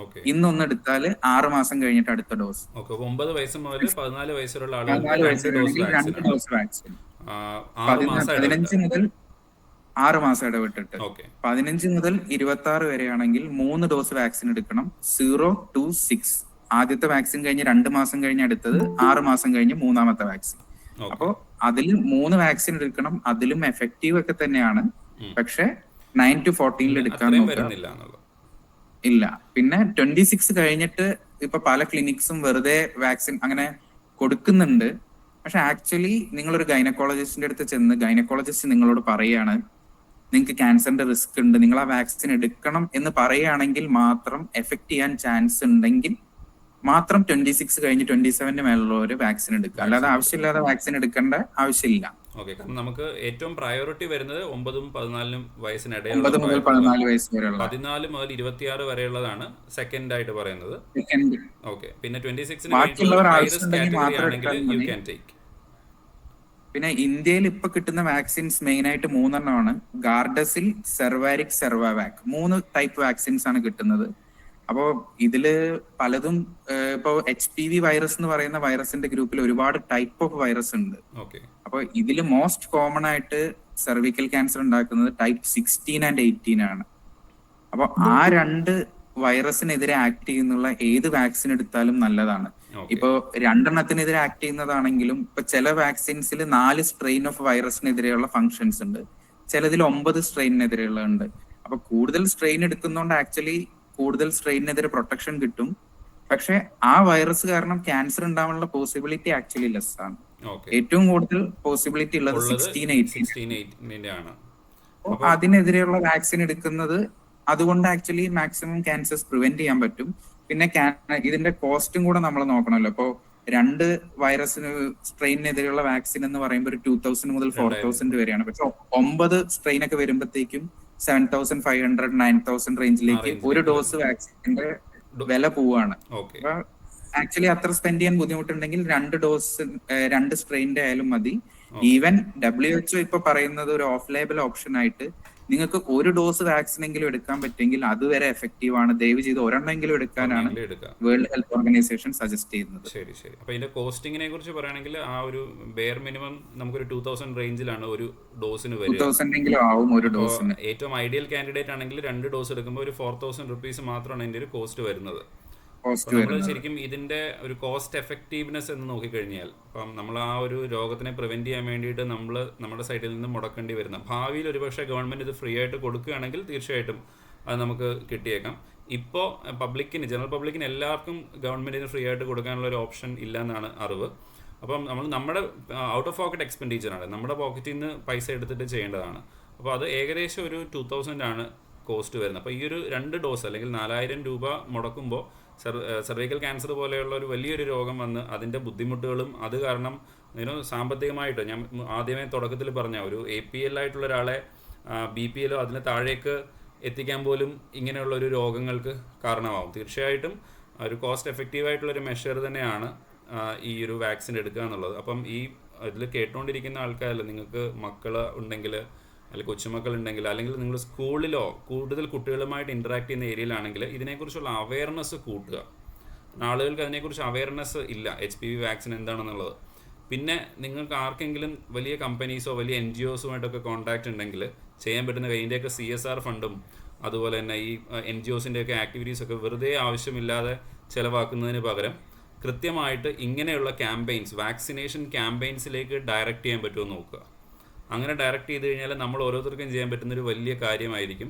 ഇന്നൊന്ന് എടുത്താൽ 6 മാസം കഴിഞ്ഞിട്ട് അടുത്ത ഡോസ്.
9 വയസ്സ് മുതൽ 14 വയസ്സുള്ള
2 ഡോസ് വാക്സിൻ. 15 മുതൽ 6 മാസം ഇടവിട്ടിട്ട്. 15 മുതൽ 26 വരെയാണെങ്കിൽ 3 ഡോസ് വാക്സിൻ എടുക്കണം. 0 to 6 ആദ്യത്തെ വാക്സിൻ കഴിഞ്ഞ് 2 മാസം കഴിഞ്ഞ് അടുത്തത്, 6 മാസം കഴിഞ്ഞ് 3ാമത്തെ വാക്സിൻ. അപ്പോ അതിൽ 3 വാക്സിൻ എടുക്കണം. അതിലും എഫക്റ്റീവ് ഒക്കെ തന്നെയാണ്. പക്ഷെ 9 to 14 എടുക്കാൻ ഇല്ല. പിന്നെ 26 കഴിഞ്ഞിട്ട് ഇപ്പൊ പല ക്ലിനിക്സും വെറുതെ വാക്സിൻ അങ്ങനെ കൊടുക്കുന്നുണ്ട്. പക്ഷെ ആക്ച്വലി നിങ്ങളൊരു ഗൈനക്കോളജിസ്റ്റിന്റെ അടുത്ത് ചെന്ന് ഗൈനക്കോളജിസ്റ്റ് നിങ്ങളോട് പറയാണ് നിങ്ങൾക്ക് ക്യാൻസറിന്റെ റിസ്ക് ഉണ്ട്, നിങ്ങൾ ആ വാക്സിൻ എടുക്കണം എന്ന് പറയുകയാണെങ്കിൽ മാത്രം എഫക്ട് ചെയ്യാൻ ചാൻസ് ഉണ്ടെങ്കിൽ മാത്രം 26 കഴിഞ്ഞ് 27 മേലുള്ളവർ വാക്സിൻ എടുക്കുക. അല്ലാതെ ആവശ്യമില്ലാതെ വാക്സിൻ എടുക്കേണ്ട ആവശ്യമില്ല.
നമുക്ക് ഏറ്റവും പ്രയോറിറ്റി വരുന്നത് 9 ഉം 14 വയസ്സിനിടയിൽ
9 മുതൽ 14 വയസ്സ് വരെയുള്ള
14 മുതൽ 26 വരെയുള്ളതാണ് സെക്കൻഡ് ആയിട്ട് പറയുന്നത്. പിന്നെ 26
പിന്നെ ഇന്ത്യയിൽ ഇപ്പൊ കിട്ടുന്ന വാക്സിൻസ് മെയിൻ ആയിട്ട് 3 എണ്ണമാണ്. ഗാർഡസിൽ, സെർവാരിക്, സെർവാവാക് 3 ടൈപ്പ് വാക്സിൻസ് ആണ് കിട്ടുന്നത്. അപ്പോ ഇതില് പലതും ഇപ്പോ HPV വൈറസ് എന്ന് പറയുന്ന വൈറസിന്റെ ഗ്രൂപ്പിൽ ഒരുപാട് ടൈപ്പ് ഓഫ് വൈറസ് ഉണ്ട്. അപ്പൊ ഇതില് മോസ്റ്റ് കോമൺ ആയിട്ട് സെർവിക്കൽ ക്യാൻസർ ഉണ്ടാക്കുന്നത് ടൈപ്പ് 16 and 18 ആണ്. അപ്പൊ ആ 2 വൈറസിനെതിരെ ആക്ട് ചെയ്യുന്നുള്ള ഏത് വാക്സിൻ എടുത്താലും നല്ലതാണ്.
ഓക്കെ
ഇപ്പോ 2 എണ്ണത്തിനെതിരെ ആക്ട് ചെയ്യുന്നതാണെങ്കിലും ഇപ്പൊ ചില വാക്സിൻസിൽ 4 സ്ട്രെയിൻ ഓഫ് വൈറസിനെതിരെയുള്ള ഫങ്ഷൻസ് ഉണ്ട്, ചിലതിൽ 9 സ്ട്രെയിനെതിരെയുള്ള ഉണ്ട്. അപ്പൊ കൂടുതൽ സ്ട്രെയിൻ എടുക്കുന്നതുകൊണ്ട് ആക്ച്വലി കൂടുതൽ സ്ട്രെയിനെതിരെ പ്രൊട്ടക്ഷൻ കിട്ടും. പക്ഷെ ആ വൈറസ് കാരണം ക്യാൻസർ ഉണ്ടാവാനുള്ള പോസിബിലിറ്റി ആക്ച്വലി ലെസ് ആണ്.
ഓക്കെ
ഏറ്റവും കൂടുതൽ പോസിബിലിറ്റി ഉള്ളത്
ഉള്ളത്
16-18.
16-18 ആണ്.
അപ്പൊ അതിനെതിരെയുള്ള വാക്സിൻ എടുക്കുന്നത് അതുകൊണ്ട് ആക്ച്വലി മാക്സിമം ക്യാൻസേഴ്സ് പ്രിവെന്റ് ചെയ്യാൻ പറ്റും. പിന്നെ ഇതിന്റെ കോസ്റ്റും കൂടെ നമ്മൾ നോക്കണമല്ലോ. അപ്പോ 2 വൈറസിന് സ്ട്രെയിനെതിരെയുള്ള വാക്സിൻ എന്ന് പറയുമ്പോൾ ഒരു 2000 മുതൽ 4000 വരെയാണ്. പക്ഷെ 9 സ്ട്രെയിൻ ഒക്കെ വരുമ്പോഴത്തേക്കും 7500 9000 റേഞ്ചിലേക്ക് ഒരു ഡോസ് വാക്സിന്റെ വില പോവാണ്.
ഓക്കെ
അപ്പൊ ആക്ച്വലി അത്ര സ്പെൻഡ് ചെയ്യാൻ ബുദ്ധിമുട്ടുണ്ടെങ്കിൽ 2 ഡോസ് 2 സ്ട്രെയിൻ്റെ ആയാലും മതി. ഈവൻ WHO ഇപ്പൊ പറയുന്നത് ഒരു ഓഫ് ലേബൽ ഓപ്ഷൻ ആയിട്ട് നിങ്ങൾക്ക് ഒരു ഡോസ് വാക്സിൻ എങ്കിലും എടുക്കാൻ പറ്റുമെങ്കിൽ അതുവരെ എഫക്റ്റീവ് ആണ്. ദയവ് ചെയ്ത് ഒരെണ്ണമെങ്കിലും എടുക്കാനാണ്
എടുക്കാം.
വേൾഡ് ഹെൽത്ത് ഓർഗനൈസേഷൻ സജസ്റ്റ് ചെയ്യുന്നത്.
ശരി ശരി. അപ്പോൾ ഇതിന്റെ കോസ്റ്റിങ്ങിനെ കുറിച്ച് പറയുകയാണെങ്കിൽ ആ ഒരു ബെയർ മിനിമം നമുക്കൊരു 2000 റേഞ്ചിലാണ് ഒരു ഡോസിന് വരിക.
2000 എങ്കിലും ആവും ഒരു ഡോസിന്.
ഏറ്റവും ഐഡിയൽ കാൻഡിഡേറ്റ് ആണെങ്കിൽ 2 ഡോസ് എടുക്കുമ്പോൾ ഒരു 4000 റുപ്പീസ് മാത്രമാണ് ഇതിന്റെ ഒരു കോസ്റ്റ് വരുന്നത്. നമ്മൾ ശരിക്കും ഇതിന്റെ ഒരു കോസ്റ്റ് എഫക്റ്റീവ്നെസ് എന്ന് നോക്കിക്കഴിഞ്ഞാൽ ഇപ്പം നമ്മൾ ആ ഒരു രോഗത്തിനെ പ്രിവെന്റ് ചെയ്യാൻ വേണ്ടിയിട്ട് നമ്മൾ നമ്മുടെ സൈഡിൽ നിന്ന് മുടക്കേണ്ടി വരുന്ന ഭാവിയിൽ ഒരുപക്ഷെ ഗവൺമെന്റ് ഇത് ഫ്രീ ആയിട്ട് കൊടുക്കുകയാണെങ്കിൽ തീർച്ചയായിട്ടും അത് നമുക്ക് കിട്ടിയേക്കാം. ഇപ്പോൾ പബ്ലിക്കിന് ജനറൽ പബ്ലിക്കിന് എല്ലാവർക്കും ഗവൺമെന്റിന് ഫ്രീ ആയിട്ട് കൊടുക്കാനുള്ള ഒരു ഓപ്ഷൻ ഇല്ല എന്നാണ് അറിവ്. അപ്പം നമ്മൾ നമ്മുടെ ഔട്ട് ഓഫ് പോക്കറ്റ് എക്സ്പെൻഡിച്ചറാണ്, നമ്മുടെ പോക്കറ്റിൽ നിന്ന് പൈസ എടുത്തിട്ട് ചെയ്യേണ്ടതാണ്. അപ്പോൾ അത് ഏകദേശം ഒരു 2000 ആണ് കോസ്റ്റ് വരുന്നത്. അപ്പോൾ ഈ ഒരു 2 ഡോസ് അല്ലെങ്കിൽ 4000 രൂപ മുടക്കുമ്പോൾ സെർവൈക്കൽ ക്യാൻസർ പോലെയുള്ള ഒരു വലിയൊരു രോഗം വന്ന് അതിൻ്റെ ബുദ്ധിമുട്ടുകളും അത് കാരണം സാമ്പത്തികമായിട്ട് ഞാൻ ആദ്യമേ തുടക്കത്തിൽ പറഞ്ഞ ഒരു APL ആയിട്ടുള്ള ഒരാളെ BPL അതിന് താഴേക്ക് എത്തിക്കാൻ പോലും ഇങ്ങനെയുള്ള ഒരു രോഗങ്ങൾക്ക് കാരണമാവും. തീർച്ചയായിട്ടും ഒരു കോസ്റ്റ് എഫക്റ്റീവ് ആയിട്ടുള്ളൊരു മെഷർ തന്നെയാണ് ഈ ഒരു വാക്സിൻ എടുക്കുക എന്നുള്ളത്. അപ്പം ഈ ഇതിൽ കേട്ടുകൊണ്ടിരിക്കുന്ന ആൾക്കാരല്ല, നിങ്ങൾക്ക് മക്കൾ ഉണ്ടെങ്കിൽ അല്ലെങ്കിൽ കൊച്ചുമക്കൾ ഉണ്ടെങ്കിൽ അല്ലെങ്കിൽ നിങ്ങൾ സ്കൂളിലോ കൂടുതൽ കുട്ടികളുമായിട്ട് ഇൻറ്ററാക്ട് ചെയ്യുന്ന ഏരിയയിലാണെങ്കിൽ ഇതിനെക്കുറിച്ചുള്ള അവയർനെസ് കൂട്ടുക. ആളുകൾക്ക് അതിനെക്കുറിച്ച് അവയർനെസ് ഇല്ല, HPV വാക്സിൻ എന്താണെന്നുള്ളത്. പിന്നെ നിങ്ങൾക്ക് ആർക്കെങ്കിലും വലിയ കമ്പനീസോ വലിയ NGOസുമായിട്ടൊക്കെ കോൺടാക്റ്റ് ഉണ്ടെങ്കിൽ ചെയ്യാൻ പറ്റുന്ന ഇതിൻ്റെയൊക്കെ CSR ഫണ്ടും അതുപോലെ തന്നെ ഈ NGOസിൻ്റെയൊക്കെ ആക്ടിവിറ്റീസൊക്കെ വെറുതെ ആവശ്യമില്ലാതെ ചിലവാക്കുന്നതിന് പകരം കൃത്യമായിട്ട് ഇങ്ങനെയുള്ള ക്യാമ്പയിൻസ് വാക്സിനേഷൻ ക്യാമ്പയിൻസിലേക്ക് ഡയറക്റ്റ് ചെയ്യാൻ പറ്റുമോ നോക്കുക. അങ്ങനെ ഡയറക്റ്റ് ചെയ്ത് കഴിഞ്ഞാൽ നമ്മൾ ഓരോരുത്തർക്കും ചെയ്യാൻ പറ്റുന്നൊരു വലിയ കാര്യമായിരിക്കും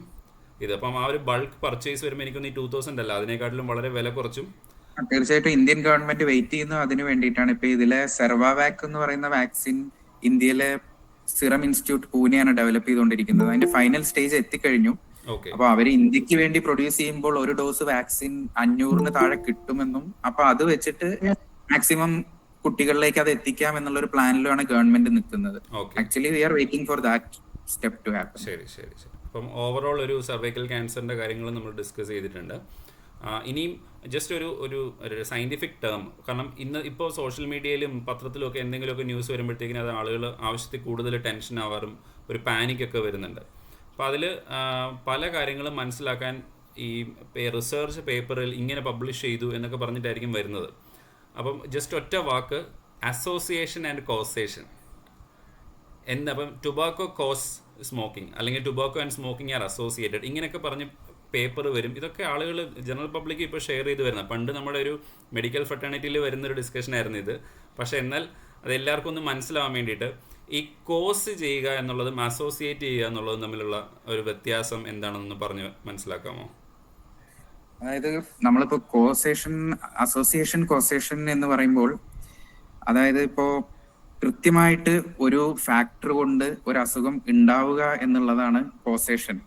ഇത്. അപ്പം ആ ഒരു ബൾക്ക് പർച്ചേസ് വരുമ്പോൾ എനിക്കൊന്ന് ഈ 2000 അല്ല അതിനെക്കാട്ടിലും വളരെ വില കുറച്ചും.
തീർച്ചയായിട്ടും ഇന്ത്യൻ ഗവൺമെന്റ് വെയിറ്റ് ചെയ്യുന്നു അതിന് വേണ്ടിയിട്ടാണ്. ഇപ്പൊ ഇതിലെ സെർവാവാക് എന്ന് പറയുന്ന വാക്സിൻ ഇന്ത്യയിലെ സിറം ഇൻസ്റ്റിറ്റ്യൂട്ട് പൂനെയാണ് ഡെവലപ്പ് ചെയ്തുകൊണ്ടിരിക്കുന്നത്. അതിന്റെ ഫൈനൽ സ്റ്റേജ് എത്തിക്കഴിഞ്ഞു. അപ്പൊ അവര് ഇന്ത്യക്ക് വേണ്ടി പ്രൊഡ്യൂസ് ചെയ്യുമ്പോൾ ഒരു ഡോസ് വാക്സിൻ 500 താഴെ കിട്ടുമെന്നും അപ്പൊ അത് വെച്ചിട്ട് മാക്സിമം കുട്ടികളിലേക്ക് അത് എത്തിക്കാം എന്നുള്ള ഒരു പ്ലാനിലാണ് ഗവൺമെന്റ് നിൽക്കുന്നത്. Actually we are waiting for that step to happen.
ശരി ശരി ശരി. അപ്പം ഓവറോൾ ഒരു സർവൈക്കൽ ക്യാൻസറിന്റെ കാര്യങ്ങൾ നമ്മൾ ഡിസ്കസ് ചെയ്തിട്ടുണ്ട്. ഇനിയും ജസ്റ്റ് ഒരു സയന്റിഫിക് ടേം, കാരണം ഇപ്പോൾ സോഷ്യൽ മീഡിയയിലും പത്രത്തിലും ഒക്കെ എന്തെങ്കിലുമൊക്കെ ന്യൂസ് വരുമ്പോഴത്തേക്കിനും അത് ആളുകൾ ആവശ്യത്തിൽ കൂടുതൽ ടെൻഷൻ ആവാറും ഒരു പാനിക്കൊക്കെ വരുന്നുണ്ട്. അപ്പോൾ അതിൽ പല കാര്യങ്ങളും മനസ്സിലാക്കാൻ ഈ റിസർച്ച് പേപ്പറിൽ ഇങ്ങനെ പബ്ലിഷ് ചെയ്തു എന്നൊക്കെ പറഞ്ഞിട്ടായിരിക്കും വരുന്നത്. അപ്പം ജസ്റ്റ് ഒറ്റ വാക്ക്, അസോസിയേഷൻ ആൻഡ് കോസേഷൻ അപ്പം ടുബാക്കോ കോസ് സ്മോക്കിംഗ് അല്ലെങ്കിൽ tobacco and smoking are associated ഇങ്ങനെയൊക്കെ പറഞ്ഞ് പേപ്പർ വരും. ഇതൊക്കെ ആളുകൾ ജനറൽ പബ്ലിക് ഇപ്പോൾ ഷെയർ ചെയ്ത് വരുന്നത്. പണ്ട് നമ്മുടെ ഒരു മെഡിക്കൽ ഫെറ്റേണിറ്റിയിൽ വരുന്നൊരു ഡിസ്കഷൻ ആയിരുന്നു ഇത്. പക്ഷേ എന്നാൽ അത് എല്ലാവർക്കും ഒന്ന് മനസ്സിലാവാൻ വേണ്ടിയിട്ട് ഈ കോസ് ചെയ്യുക എന്നുള്ളതും അസോസിയേറ്റ് ചെയ്യുക എന്നുള്ളതും തമ്മിലുള്ള ഒരു വ്യത്യാസം എന്താണെന്ന് പറഞ്ഞ് മനസ്സിലാക്കാമോ?
അതായത് നമ്മളിപ്പോ അസോസിയേഷൻ കോസേഷൻ എന്ന് പറയുമ്പോൾ അതായത് ഇപ്പോ കൃത്യമായിട്ട് ഒരു ഫാക്ടർ കൊണ്ട് ഒരു അസുഖം ഉണ്ടാവുക എന്നുള്ളതാണ് കോസേഷൻ.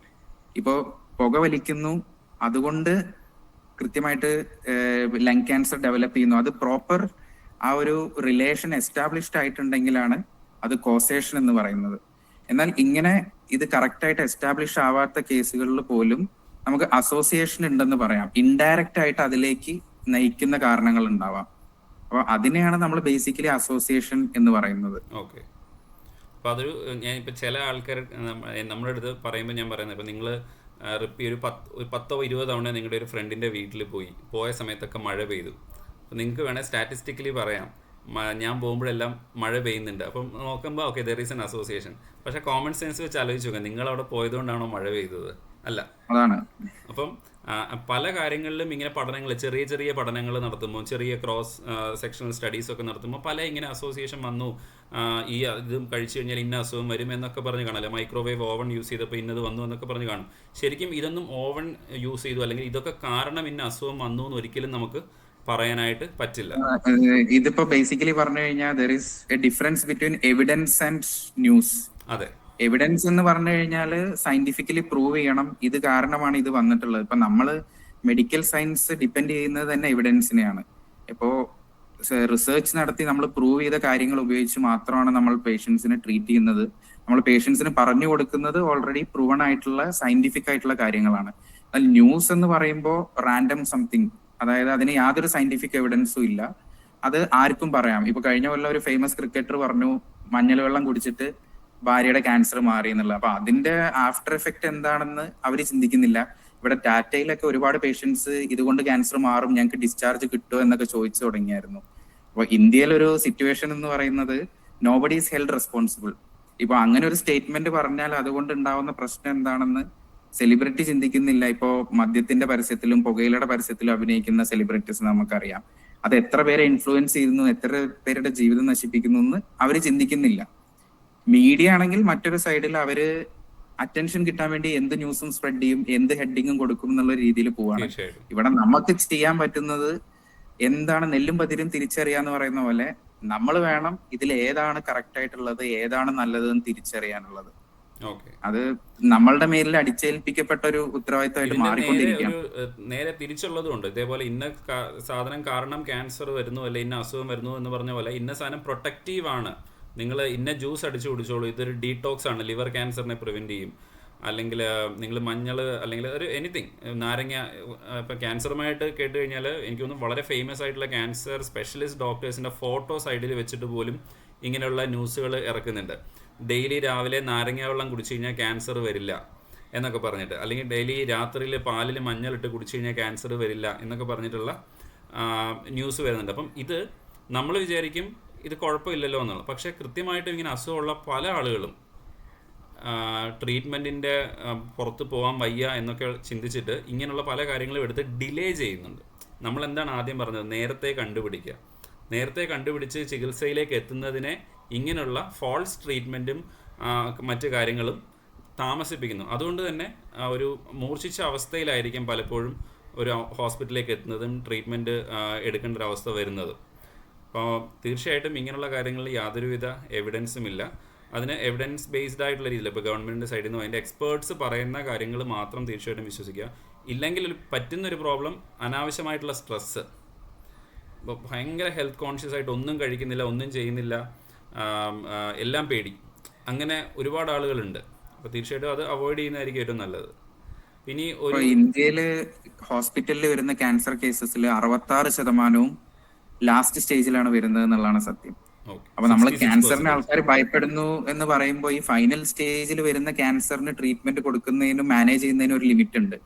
ഇപ്പോ പുകവലിക്കുന്നു അതുകൊണ്ട് കൃത്യമായിട്ട് ലങ് ക്യാൻസർ ഡെവലപ്പ് ചെയ്യുന്നു, അത് പ്രോപ്പർ ആ ഒരു റിലേഷൻ എസ്റ്റാബ്ലിഷ്ഡ് ആയിട്ടുണ്ടെങ്കിലാണ് അത് കോസേഷൻ എന്ന് പറയുന്നത്. എന്നാൽ ഇങ്ങനെ ഇത് കറക്റ്റായിട്ട് എസ്റ്റാബ്ലിഷ് ആവാത്ത കേസുകളിൽ പോലും നമുക്ക് അസോസിയേഷൻ ഉണ്ടെന്ന് പറയാം. ഇൻഡയറക്റ്റ് ആയിട്ട് അതിലേക്ക് നയിക്കുന്ന കാരണങ്ങൾ ഉണ്ടാവാം. അപ്പൊ അതിനെയാണ് നമ്മൾ ബേസിക്കലി അസോസിയേഷൻ എന്ന് പറയുന്നത്.
ഓക്കെ. അപ്പോൾ അതൊരു ഞാൻ ഇപ്പം ചില ആൾക്കാർ നമ്മുടെ അടുത്ത് പറയുമ്പോൾ ഞാൻ പറയുന്നത് ഇപ്പം നിങ്ങൾ ഒരു 10-20 തവണ നിങ്ങളുടെ ഒരു ഫ്രണ്ടിൻ്റെ വീട്ടിൽ പോയ സമയത്തൊക്കെ മഴ പെയ്തു. അപ്പം നിങ്ങൾക്ക് വേണേൽ സ്റ്റാറ്റിസ്റ്റിക്കലി പറയാം ഞാൻ പോകുമ്പോഴെല്ലാം മഴ പെയ്യുന്നുണ്ട്. അപ്പം നോക്കുമ്പോൾ okay there is N association. പക്ഷേ കോമൺ സെൻസ് വെച്ച് ആലോചിച്ച് നോക്കാം, നിങ്ങളവിടെ പോയതുകൊണ്ടാണോ മഴ പെയ്തത്? അല്ല.
അതാണ്.
അപ്പം പല കാര്യങ്ങളിലും ഇങ്ങനെ പഠനങ്ങൾ, ചെറിയ ചെറിയ പഠനങ്ങൾ നടത്തുമ്പോൾ, ചെറിയ ക്രോസ് സെക്ഷണൽ സ്റ്റഡീസ് ഒക്കെ നടത്തുമ്പോൾ പല ഇങ്ങനെ അസോസിയേഷൻ വന്നു, ഈ ഇതും കഴിച്ചു കഴിഞ്ഞാൽ ഇന്ന അസുഖം വരും എന്നൊക്കെ പറഞ്ഞ് കാണാമല്ലോ. മൈക്രോവേവ് ഓവൻ യൂസ് ചെയ്തപ്പോൾ ഇന്നത് വന്നു എന്നൊക്കെ പറഞ്ഞ് കാണും. ശരിക്കും ഇതൊന്നും ഓവൻ യൂസ് ചെയ്തു അല്ലെങ്കിൽ ഇതൊക്കെ കാരണം ഇന്ന അസുഖം വന്നു എന്ന് ഒരിക്കലും നമുക്ക് പറയാനായിട്ട് പറ്റില്ല.
ഇതിപ്പോ ബേസിക്കലി പറഞ്ഞു കഴിഞ്ഞാൽ there is A difference between evidence and news.
അതെ,
എവിഡൻസ് എന്ന് പറഞ്ഞു കഴിഞ്ഞാൽ സയന്റിഫിക്കലി പ്രൂവ് ചെയ്യണം ഇത് കാരണമാണ് ഇത് വന്നിട്ടുള്ളത്. ഇപ്പൊ നമ്മള് മെഡിക്കൽ സയൻസ് ഡിപ്പെൻഡ് ചെയ്യുന്നത് തന്നെ എവിഡൻസിനെയാണ്. ഇപ്പോ റിസർച്ച് നടത്തി നമ്മൾ പ്രൂവ് ചെയ്ത കാര്യങ്ങൾ ഉപയോഗിച്ച് മാത്രമാണ് നമ്മൾ പേഷ്യൻസിനെ ട്രീറ്റ് ചെയ്യുന്നത്. നമ്മൾ പേഷ്യൻസിന് പറഞ്ഞു കൊടുക്കുന്നത് ഓൾറെഡി പ്രൂവൺ ആയിട്ടുള്ള സയന്റിഫിക് ആയിട്ടുള്ള കാര്യങ്ങളാണ്. എന്നാൽ ന്യൂസ് എന്ന് പറയുമ്പോൾ റാൻഡം സംതിങ്, അതായത് അതിന് യാതൊരു സയന്റിഫിക് എവിഡൻസും ഇല്ല, അത് ആർക്കും പറയാം. ഇപ്പൊ കഴിഞ്ഞ കൊല്ലം ഒരു ഫേമസ് ക്രിക്കറ്റർ പറഞ്ഞു മഞ്ഞൾ വെള്ളം കുടിച്ചിട്ട് ഭാര്യയുടെ ക്യാൻസർ മാറി എന്നുള്ളത്. അപ്പൊ അതിന്റെ ആഫ്റ്റർ എഫക്ട് എന്താണെന്ന് അവര് ചിന്തിക്കുന്നില്ല. ഇവിടെ ടാറ്റയിലൊക്കെ ഒരുപാട് പേഷ്യൻസ് ഇതുകൊണ്ട് ക്യാൻസർ മാറും, ഞങ്ങൾക്ക് ഡിസ്ചാർജ് കിട്ടുമോ എന്നൊക്കെ ചോദിച്ചു തുടങ്ങിയായിരുന്നു. അപ്പൊ ഇന്ത്യയിലൊരു സിറ്റുവേഷൻ എന്ന് പറയുന്നത് നോബഡി ഈസ് ഹെൽഡ് റെസ്പോൺസിബിൾ. ഇപ്പൊ അങ്ങനെ ഒരു സ്റ്റേറ്റ്മെന്റ് പറഞ്ഞാൽ അതുകൊണ്ട് ഉണ്ടാവുന്ന പ്രശ്നം എന്താണെന്ന് സെലിബ്രിറ്റി ചിന്തിക്കുന്നില്ല. ഇപ്പോ മദ്യത്തിന്റെ പരസ്യത്തിലും പുകയിലയുടെ പരസ്യത്തിലും അഭിനയിക്കുന്ന സെലിബ്രിറ്റീസ് നമുക്കറിയാം. അത് എത്ര പേരെ ഇൻഫ്ലുവൻസ് ചെയ്യുന്നു, എത്ര പേരുടെ ജീവിതം നശിപ്പിക്കുന്നു എന്ന് അവര് ചിന്തിക്കുന്നില്ല. മീഡിയ ആണെങ്കിൽ മറ്റൊരു സൈഡിൽ അവര് അറ്റൻഷൻ കിട്ടാൻ വേണ്ടി എന്ത് ന്യൂസും സ്പ്രെഡ് ചെയ്യും, എന്ത് ഹെഡിങ്ങും കൊടുക്കും എന്നുള്ള രീതിയിൽ പോവാണ്.
തീർച്ചയായിട്ടും.
ഇവിടെ നമുക്ക് ചെയ്യാൻ പറ്റുന്നത് എന്താണ്, നെല്ലും പതിരും തിരിച്ചറിയാന്ന് പറയുന്ന പോലെ നമ്മൾ വേണം ഇതിൽ ഏതാണ് കറക്റ്റ് ആയിട്ടുള്ളത്, ഏതാണ് നല്ലതെന്ന് തിരിച്ചറിയാനുള്ളത്.
ഓക്കെ.
അത് നമ്മളുടെ മേലിൽ അടിച്ചേൽപ്പിക്കപ്പെട്ട ഒരു ഉത്തരവാദിത്തമായിട്ട് മാറിക്കൊണ്ടിരിക്കുകയാണ്.
നേരെ തിരിച്ചുള്ളതും ഉണ്ട്. ഇതേപോലെ ഇന്ന സാധനം കാരണം ക്യാൻസർ വരുന്നു അല്ലെ ഇന്ന അസുഖം വരുന്നു എന്ന് പറഞ്ഞ പോലെ ഇന്ന സാധനം പ്രൊട്ടക്റ്റീവ് ആണ്, നിങ്ങൾ ഇന്ന ജ്യൂസ് അടിച്ചു കുടിച്ചോളൂ, ഇതൊരു ഡീടോക്സ് ആണ്, ലിവർ ക്യാൻസറിനെ പ്രിവെന്റ് ചെയ്യും, അല്ലെങ്കിൽ നിങ്ങൾ മഞ്ഞൾ അല്ലെങ്കിൽ ഒരു എനിത്തിങ്, നാരങ്ങ. ഇപ്പം ക്യാൻസറുമായിട്ട് കേട്ട് കഴിഞ്ഞാൽ എനിക്ക് തോന്നുന്നു വളരെ ഫേമസ് ആയിട്ടുള്ള ക്യാൻസർ സ്പെഷ്യലിസ്റ്റ് ഡോക്ടേഴ്സിൻ്റെ ഫോട്ടോ സൈഡിൽ വെച്ചിട്ട് പോലും ഇങ്ങനെയുള്ള ന്യൂസുകൾ ഇറക്കുന്നുണ്ട്. ഡെയിലി രാവിലെ നാരങ്ങ വെള്ളം കുടിച്ചു കഴിഞ്ഞാൽ ക്യാൻസർ വരില്ല എന്നൊക്കെ പറഞ്ഞിട്ട്, അല്ലെങ്കിൽ ഡെയിലി രാത്രിയിൽ പാലിൽ മഞ്ഞളിട്ട് കുടിച്ചു കഴിഞ്ഞാൽ ക്യാൻസർ വരില്ല എന്നൊക്കെ പറഞ്ഞിട്ടുള്ള ന്യൂസ് വരുന്നുണ്ട്. അപ്പം ഇത് നമ്മൾ വിചാരിക്കും ഇത് കുഴപ്പമില്ലല്ലോ എന്നുള്ളത്. പക്ഷേ കൃത്യമായിട്ടും ഇങ്ങനെ അസുഖമുള്ള പല ആളുകളും ട്രീറ്റ്മെൻറ്റിൻ്റെ പുറത്ത് പോകാൻ വയ്യ എന്നൊക്കെ ചിന്തിച്ചിട്ട് ഇങ്ങനെയുള്ള പല കാര്യങ്ങളും എടുത്ത് ഡിലേ ചെയ്യുന്നുണ്ട്. നമ്മളെന്താണ് ആദ്യം പറഞ്ഞത്, നേരത്തെ കണ്ടുപിടിക്കുക. നേരത്തെ കണ്ടുപിടിച്ച് ചികിത്സയിലേക്ക് എത്തുന്നതിനെ ഇങ്ങനെയുള്ള ഫോൾസ് ട്രീറ്റ്മെൻറ്റും മറ്റു കാര്യങ്ങളും താമസിപ്പിക്കുന്നു. അതുകൊണ്ട് തന്നെ ഒരു മൂർച്ഛിച്ച അവസ്ഥയിലായിരിക്കും പലപ്പോഴും ഒരു ഹോസ്പിറ്റലിലേക്ക് എത്തുന്നതും ട്രീറ്റ്മെൻറ്റ് എടുക്കേണ്ട ഒരു അവസ്ഥ വരുന്നതും. അപ്പോൾ തീർച്ചയായിട്ടും ഇങ്ങനെയുള്ള കാര്യങ്ങളിൽ യാതൊരുവിധ എവിഡൻസും ഇല്ല. അതിന് എവിഡൻസ് ബേസ്ഡ് ആയിട്ടുള്ള രീതിയിൽ ഇപ്പോൾ ഗവൺമെൻറ്റിൻ്റെ സൈഡിൽ നിന്ന് അതിൻ്റെ എക്സ്പേർട്സ് പറയുന്ന കാര്യങ്ങൾ മാത്രം തീർച്ചയായിട്ടും വിശ്വസിക്കുക. ഇല്ലെങ്കിൽ പറ്റുന്നൊരു പ്രോബ്ലം അനാവശ്യമായിട്ടുള്ള സ്ട്രെസ്സ്. ഇപ്പോൾ ഭയങ്കര ഹെൽത്ത് കോൺഷ്യസ് ആയിട്ട് ഒന്നും കഴിക്കുന്നില്ല, ഒന്നും ചെയ്യുന്നില്ല, എല്ലാം പേടി, അങ്ങനെ ഒരുപാട് ആളുകളുണ്ട്. അപ്പോൾ തീർച്ചയായിട്ടും അത് അവോയ്ഡ് ചെയ്യുന്നതായിരിക്കും ഏറ്റവും നല്ലത്. ഇനി ഒരു
ഇന്ത്യയിൽ ഹോസ്പിറ്റലിൽ വരുന്ന ക്യാൻസർ കേസസിൽ 66% ലാസ്റ്റ് സ്റ്റേജിലാണ് വരുന്നത് എന്നുള്ളതാണ് സത്യം. അപ്പൊ നമ്മൾ ക്യാൻസറിന് ആൾക്കാർ ഭയപ്പെടുന്നു എന്ന് പറയുമ്പോൾ ഈ ഫൈനൽ സ്റ്റേജിൽ വരുന്ന ക്യാൻസറിന് ട്രീറ്റ്മെന്റ് കൊടുക്കുന്നതിനും മാനേജ് ചെയ്യുന്നതിനും ഒരു ലിമിറ്റ് ഉണ്ട്.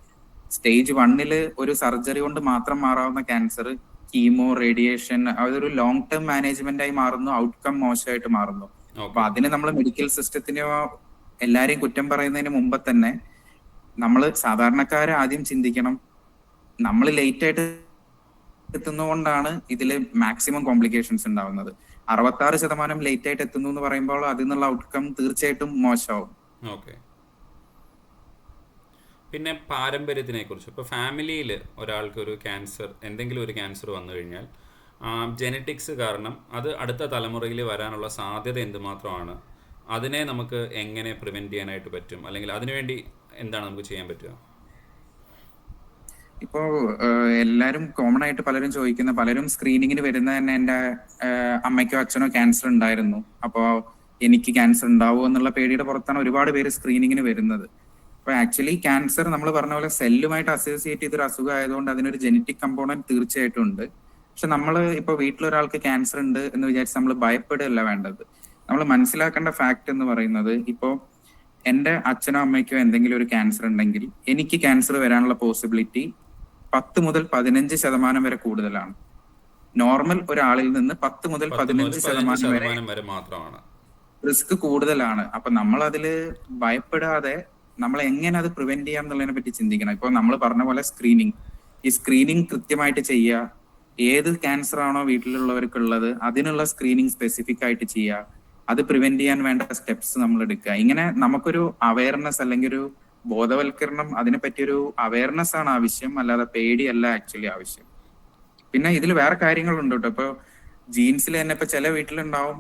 സ്റ്റേജ് 1 ഒരു സർജറി കൊണ്ട് മാത്രം മാറാവുന്ന ക്യാൻസർ കീമോ, റേഡിയേഷൻ, അതൊരു ലോങ് ടേം മാനേജ്മെന്റ് ആയി മാറുന്നു, ഔട്ട്കം മോശമായിട്ട് മാറുന്നു. അപ്പൊ അതിന് നമ്മൾ മെഡിക്കൽ സിസ്റ്റത്തിനോ എല്ലാരെയും കുറ്റം പറയുന്നതിന് മുമ്പ് തന്നെ നമ്മൾ സാധാരണക്കാരെ ആദ്യം ചിന്തിക്കണം. നമ്മൾ ലേറ്റ് ആയിട്ട് എത്തുന്നതുകൊണ്ടാണ് ഇതില് മാക്സിമം കോംപ്ലിക്കേഷൻസ് ഉണ്ടാവുന്നത്. 66% ലേറ്റ് ആയിട്ട് എത്തുന്നു എന്ന് പറയുമ്പോൾ അതിൽ നിന്നുള്ള ഔട്ട്കം തീർച്ചയായിട്ടും മോശമാവും.
ഓക്കെ. പിന്നെ പാരമ്പര്യത്തിനെ കുറിച്ച്, ഇപ്പോൾ ഫാമിലിയിൽ ഒരാൾക്ക് ഒരു ക്യാൻസർ, എന്തെങ്കിലും ഒരു ക്യാൻസർ വന്നു കഴിഞ്ഞാൽ ജെനറ്റിക്സ് കാരണം അത് അടുത്ത തലമുറയിൽ വരാനുള്ള സാധ്യത എന്തുമാത്രമാണ്, അതിനെ നമുക്ക് എങ്ങനെ പ്രിവെൻറ്റ് ചെയ്യാനായിട്ട് പറ്റും, അല്ലെങ്കിൽ അതിനുവേണ്ടി എന്താണ് നമുക്ക് ചെയ്യാൻ പറ്റുക?
ഇപ്പോ എല്ലാരും കോമൺ ആയിട്ട് പലരും ചോദിക്കുന്ന, പലരും സ്ക്രീനിങ്ങിന് വരുന്ന തന്നെ എന്റെ അമ്മയ്ക്കോ അച്ഛനോ ക്യാൻസർ ഉണ്ടായിരുന്നു, അപ്പോ എനിക്ക് ക്യാൻസർ ഉണ്ടാവുമോ എന്നുള്ള പേടിയുടെ പുറത്താണ് ഒരുപാട് പേര് സ്ക്രീനിങ്ങിന് വരുന്നത്. അപ്പൊ ആക്ച്വലി ക്യാൻസർ നമ്മൾ പറഞ്ഞ പോലെ സെല്ലുമായിട്ട് അസോസിയേറ്റ് ചെയ്തൊരു അസുഖം ആയതുകൊണ്ട് അതിനൊരു ജനറ്റിക് കമ്പോണന്റ് തീർച്ചയായിട്ടും ഉണ്ട്. പക്ഷെ നമ്മൾ ഇപ്പൊ വീട്ടിലൊരാൾക്ക് ക്യാൻസർ ഉണ്ട് എന്ന് വിചാരിച്ച് നമ്മൾ ഭയപ്പെടുകയല്ല വേണ്ടത്. നമ്മൾ മനസ്സിലാക്കേണ്ട ഫാക്ട് എന്ന് പറയുന്നത്, ഇപ്പോ എന്റെ അച്ഛനോ അമ്മയ്ക്കോ എന്തെങ്കിലും ഒരു ക്യാൻസർ ഉണ്ടെങ്കിൽ എനിക്ക് ക്യാൻസർ വരാനുള്ള പോസിബിലിറ്റി 10 മുതൽ 15% വരെ കൂടുതലാണ്. നോർമൽ ഒരാളിൽ നിന്ന് 10 മുതൽ 15% വരെ
മാത്രമാണ്
റിസ്ക് കൂടുതലാണ്. അപ്പൊ നമ്മൾ അതില് ഭയപ്പെടാതെ നമ്മൾ എങ്ങനെ അത് പ്രിവെന്റ് ചെയ്യാം എന്നുള്ളതിനെ പറ്റി ചിന്തിക്കണം. ഇപ്പൊ നമ്മൾ പറഞ്ഞ പോലെ ഈ സ്ക്രീനിങ് കൃത്യമായിട്ട് ചെയ്യുക, ഏത് ക്യാൻസർ ആണോ വീട്ടിലുള്ളവർക്കുള്ളത് അതിനുള്ള സ്ക്രീനിങ് സ്പെസിഫിക് ആയിട്ട് ചെയ്യുക, അത് പ്രിവെന്റ് ചെയ്യാൻ വേണ്ട സ്റ്റെപ്സ് നമ്മൾ എടുക്കുക. ഇങ്ങനെ നമുക്കൊരു അവയർനെസ് അല്ലെങ്കിൽ ഒരു ബോധവൽക്കരണം, അതിനെ പറ്റിയൊരു അവയർനെസ് ആണ് ആവശ്യം, അല്ലാതെ പേടിയല്ല ആക്ച്വലി ആവശ്യം. പിന്നെ ഇതിൽ വേറെ കാര്യങ്ങളുണ്ട് കേട്ടോ. ഇപ്പൊ ജീൻസിൽ തന്നെ ഇപ്പൊ ചില വീട്ടിലുണ്ടാവും,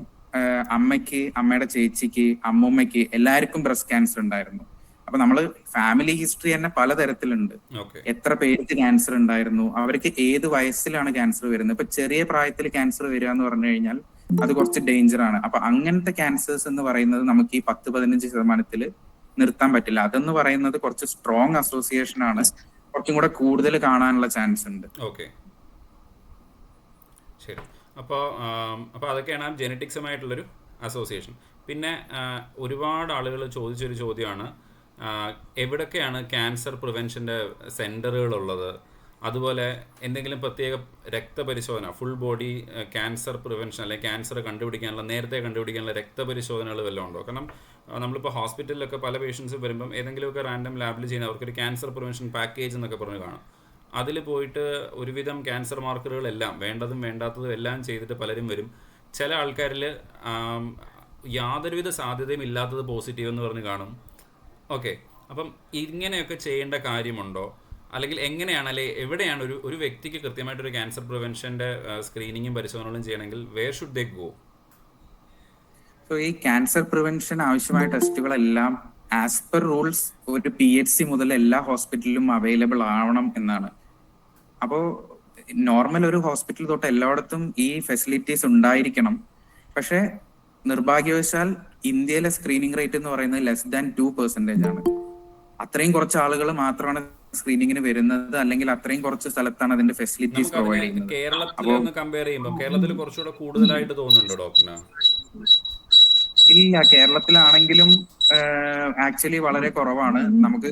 അമ്മയ്ക്ക്, അമ്മയുടെ ചേച്ചിക്ക്, അമ്മൂമ്മയ്ക്ക് എല്ലാവർക്കും ബ്രസ്റ്റ് ക്യാൻസർ ഉണ്ടായിരുന്നു. അപ്പൊ നമ്മള് ഫാമിലി ഹിസ്റ്ററി തന്നെ പലതരത്തിലുണ്ട്. എത്ര പേർക്ക് ക്യാൻസർ ഉണ്ടായിരുന്നു, അവർക്ക് ഏത് വയസ്സിലാണ് ക്യാൻസർ വരുന്നത്. ഇപ്പൊ ചെറിയ പ്രായത്തിൽ ക്യാൻസർ വരിക എന്ന് പറഞ്ഞു കഴിഞ്ഞാൽ അത് കുറച്ച് ഡേഞ്ചർ ആണ്. അപ്പൊ അങ്ങനത്തെ ക്യാൻസേഴ്സ് എന്ന് പറയുന്നത് നമുക്ക് ഈ 10-15% നിർത്താൻ പറ്റില്ല. അതെന്ന് പറയുന്നത് കുറച്ച് സ്ട്രോങ് അസോസിയേഷൻ ആണ്, കുറച്ചും കൂടെ കൂടുതൽ കാണാനുള്ള ചാൻസ് ഉണ്ട്.
ഓക്കെ, ശരി. അപ്പോൾ അതൊക്കെയാണ് ജെനറ്റിക്സുമായിട്ടുള്ളൊരു അസോസിയേഷൻ. പിന്നെ ഒരുപാട് ആളുകൾ ചോദിച്ചൊരു ചോദ്യമാണ്, എവിടൊക്കെയാണ് ക്യാൻസർ പ്രിവെൻഷൻ്റെ സെൻറ്ററുകളുള്ളത്, അതുപോലെ എന്തെങ്കിലും പ്രത്യേക രക്തപരിശോധന, ഫുൾ ബോഡി ക്യാൻസർ പ്രിവെൻഷൻ അല്ലെങ്കിൽ ക്യാൻസർ നേരത്തെ കണ്ടുപിടിക്കാനുള്ള രക്തപരിശോധനകൾ വല്ലതും ഉണ്ടോ? കാരണം നമ്മളിപ്പോൾ ഹോസ്പിറ്റലിലൊക്കെ പല പേഷ്യൻസ് വരുമ്പം ഏതെങ്കിലുമൊക്കെ റാൻഡം ലാബിൽ ചെയ്യുന്ന അവർക്കൊരു ക്യാൻസർ പ്രിവെൻഷൻ പാക്കേജ് എന്നൊക്കെ പറഞ്ഞ് കാണും. അതിൽ പോയിട്ട് ഒരുവിധം ക്യാൻസർ മാർക്കറുകളെല്ലാം വേണ്ടതും വേണ്ടാത്തതും എല്ലാം ചെയ്തിട്ട് പലരും വരും. ചില ആൾക്കാരിൽ യാതൊരുവിധ സാധ്യതയും ഇല്ലാത്തത് പോസിറ്റീവ് എന്ന് പറഞ്ഞ് കാണും. ഓക്കെ, അപ്പം ഇങ്ങനെയൊക്കെ ചെയ്യേണ്ട കാര്യമുണ്ടോ? അല്ലെങ്കിൽ എങ്ങനെയാണ്, അല്ലെങ്കിൽ എവിടെയാണ് ഒരു വ്യക്തിക്ക് കൃത്യമായിട്ടൊരു ക്യാൻസർ പ്രിവെൻഷൻ്റെ സ്ക്രീനിങ്ങും പരിശോധനകളും ചെയ്യണമെങ്കിൽ where should they go?
So ഈ ക്യാൻസർ പ്രിവെൻഷൻ ആവശ്യമായ ടെസ്റ്റുകളെല്ലാം ആസ് പെർ റൂൾസ് ഒരു PHC മുതൽ എല്ലാ ഹോസ്പിറ്റലിലും അവൈലബിൾ ആവണം എന്നാണ്. അപ്പോൾ നോർമൽ ഒരു ഹോസ്പിറ്റൽ തൊട്ട് എല്ലായിടത്തും ഈ ഫെസിലിറ്റീസ് ഉണ്ടായിരിക്കണം. പക്ഷെ നിർഭാഗ്യവശാൽ ഇന്ത്യയിലെ സ്ക്രീനിങ് റേറ്റ് എന്ന് പറയുന്നത് <2% ആണ്. അത്രയും കുറച്ച് ആളുകൾ മാത്രമാണ് സ്ക്രീനിങ്ങിന് വരുന്നത്, അല്ലെങ്കിൽ അത്രയും കുറച്ച് സ്ഥലത്താണ് അതിന്റെ ഫെസിലിറ്റീസ് പ്രൊവൈഡ് ചെയ്യുന്നത്.
കേരളത്തിൽ കമ്പയർ ചെയ്യുമ്പോൾ കേരളത്തിൽ കുറച്ചുകൂടെ കൂടുതലായിട്ട് തോന്നുന്നുണ്ടോ ഡോക്ടറിന്?
ഇല്ല, കേരളത്തിലാണെങ്കിലും ആക്ച്വലി വളരെ കുറവാണ്. നമുക്ക്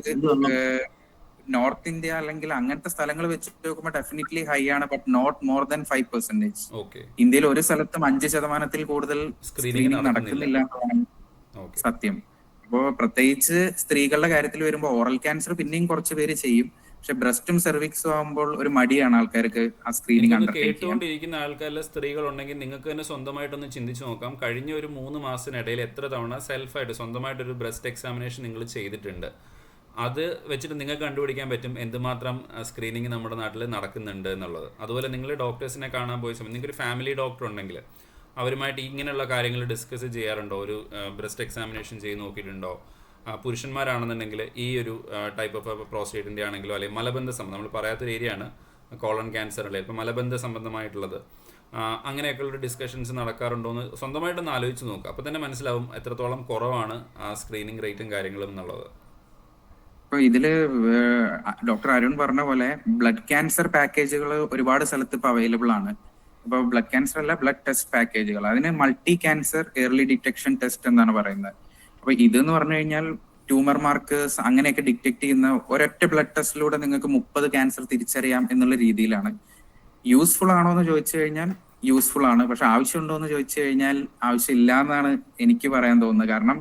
നോർത്ത് ഇന്ത്യ അല്ലെങ്കിൽ അങ്ങനത്തെ സ്ഥലങ്ങൾ വെച്ച് നോക്കുമ്പോൾ ഡെഫിനറ്റ്ലി ഹൈ ആണ്, ബട്ട് നോട്ട് മോർ ദാൻ 5%. ഇന്ത്യയിൽ ഒരു സ്ഥലത്തും 5% കൂടുതൽ സ്ക്രീനിങ് നടക്കുന്നില്ല എന്നതാണ് സത്യം. അപ്പോ പ്രത്യേകിച്ച് സ്ത്രീകളുടെ കാര്യത്തിൽ വരുമ്പോൾ ഓറൽ ക്യാൻസർ പിന്നെയും കുറച്ച് പേര് ചെയ്യും, പക്ഷെ ബ്രസ്റ്റും സെർവിക്സും ആകുമ്പോൾ ഒരു മടിയാണ് ആൾക്കാർക്ക് ആ സ്ക്രീനിങ്.
കേട്ടുകൊണ്ടിരിക്കുന്ന ആൾക്കാരിൽ സ്ത്രീകൾ ഉണ്ടെങ്കിൽ നിങ്ങൾക്ക് തന്നെ സ്വന്തമായിട്ടൊന്ന് ചിന്തിച്ചു നോക്കാം, കഴിഞ്ഞ ഒരു 3 മാസത്തിനിടയിൽ എത്ര തവണ സെൽഫായിട്ട് സ്വന്തമായിട്ടൊരു ബ്രസ്റ്റ് എക്സാമിനേഷൻ നിങ്ങൾ ചെയ്തിട്ടുണ്ട്. അത് വെച്ചിട്ട് നിങ്ങൾക്ക് കണ്ടുപിടിക്കാൻ പറ്റും എന്തുമാത്രം സ്ക്രീനിങ് നമ്മുടെ നാട്ടിൽ നടക്കുന്നുണ്ട് എന്നുള്ളത്. അതുപോലെ നിങ്ങൾ ഡോക്ടേഴ്സിനെ കാണാൻ പോയ സമയം നിങ്ങൾക്കൊരു ഫാമിലി ഡോക്ടർ ഉണ്ടെങ്കിൽ അവരുമായിട്ട് ഇങ്ങനെയുള്ള കാര്യങ്ങൾ ഡിസ്കസ് ചെയ്യാറുണ്ടോ? ഒരു ബ്രസ്റ്റ് എക്സാമിനേഷൻ ചെയ്ത് നോക്കിയിട്ടുണ്ടോ? പുരുഷന്മാരാണെന്നുണ്ടെങ്കിൽ ഈ ഒരു ടൈപ്പ് ഓഫ് പ്രോസ്റ്റേറ്റിൻ്റെ ആണെങ്കിലോ അല്ലെങ്കിൽ മലബന്ധ സംബന്ധം, നമ്മൾ പറയാത്തൊരു ഏരിയയാണ് കോളൺ ക്യാൻസർ അല്ലേ, ഇപ്പോൾ മലബന്ധ സംബന്ധമായിട്ടുള്ളത്, അങ്ങനെയൊക്കെയുള്ളൊരു ഡിസ്കഷൻസ് നടക്കാറുണ്ടോ എന്ന് സ്വന്തമായിട്ടൊന്ന് ആലോചിച്ച് നോക്കുക. അപ്പോൾ തന്നെ മനസ്സിലാവും എത്രത്തോളം കുറവാണ് ആ സ്ക്രീനിങ് റേറ്റും കാര്യങ്ങളും എന്നുള്ളത്.
ഇപ്പൊ ഇതില് ഡോക്ടർ അരുൺ പറഞ്ഞ പോലെ ബ്ലഡ് ക്യാൻസർ പാക്കേജുകൾ ഒരുപാട് സ്ഥലത്ത് ഇപ്പൊ അവൈലബിൾ ആണ്. ഇപ്പൊ ബ്ലഡ് ക്യാൻസർ അല്ല, ബ്ലഡ് ടെസ്റ്റ് പാക്കേജുകൾ, അതിന് multi cancer early detection test എന്നാണ് പറയുന്നത്. അപ്പൊ ഇതെന്ന് പറഞ്ഞു കഴിഞ്ഞാൽ ട്യൂമർ മാർക്കേഴ്സ് അങ്ങനെയൊക്കെ ഡിറ്റക്ട് ചെയ്യുന്ന ഒരൊറ്റ ബ്ലഡ് ടെസ്റ്റിലൂടെ നിങ്ങൾക്ക് 30 ക്യാൻസർ തിരിച്ചറിയാം എന്നുള്ള രീതിയിലാണ്. യൂസ്ഫുൾ ആണോ എന്ന് ചോദിച്ചു കഴിഞ്ഞാൽ യൂസ്ഫുൾ ആണ്, പക്ഷെ ആവശ്യമുണ്ടോ എന്ന് ചോദിച്ചു കഴിഞ്ഞാൽ ആവശ്യമില്ല എന്നാണ് എനിക്ക് പറയാൻ തോന്നുന്നത്. കാരണം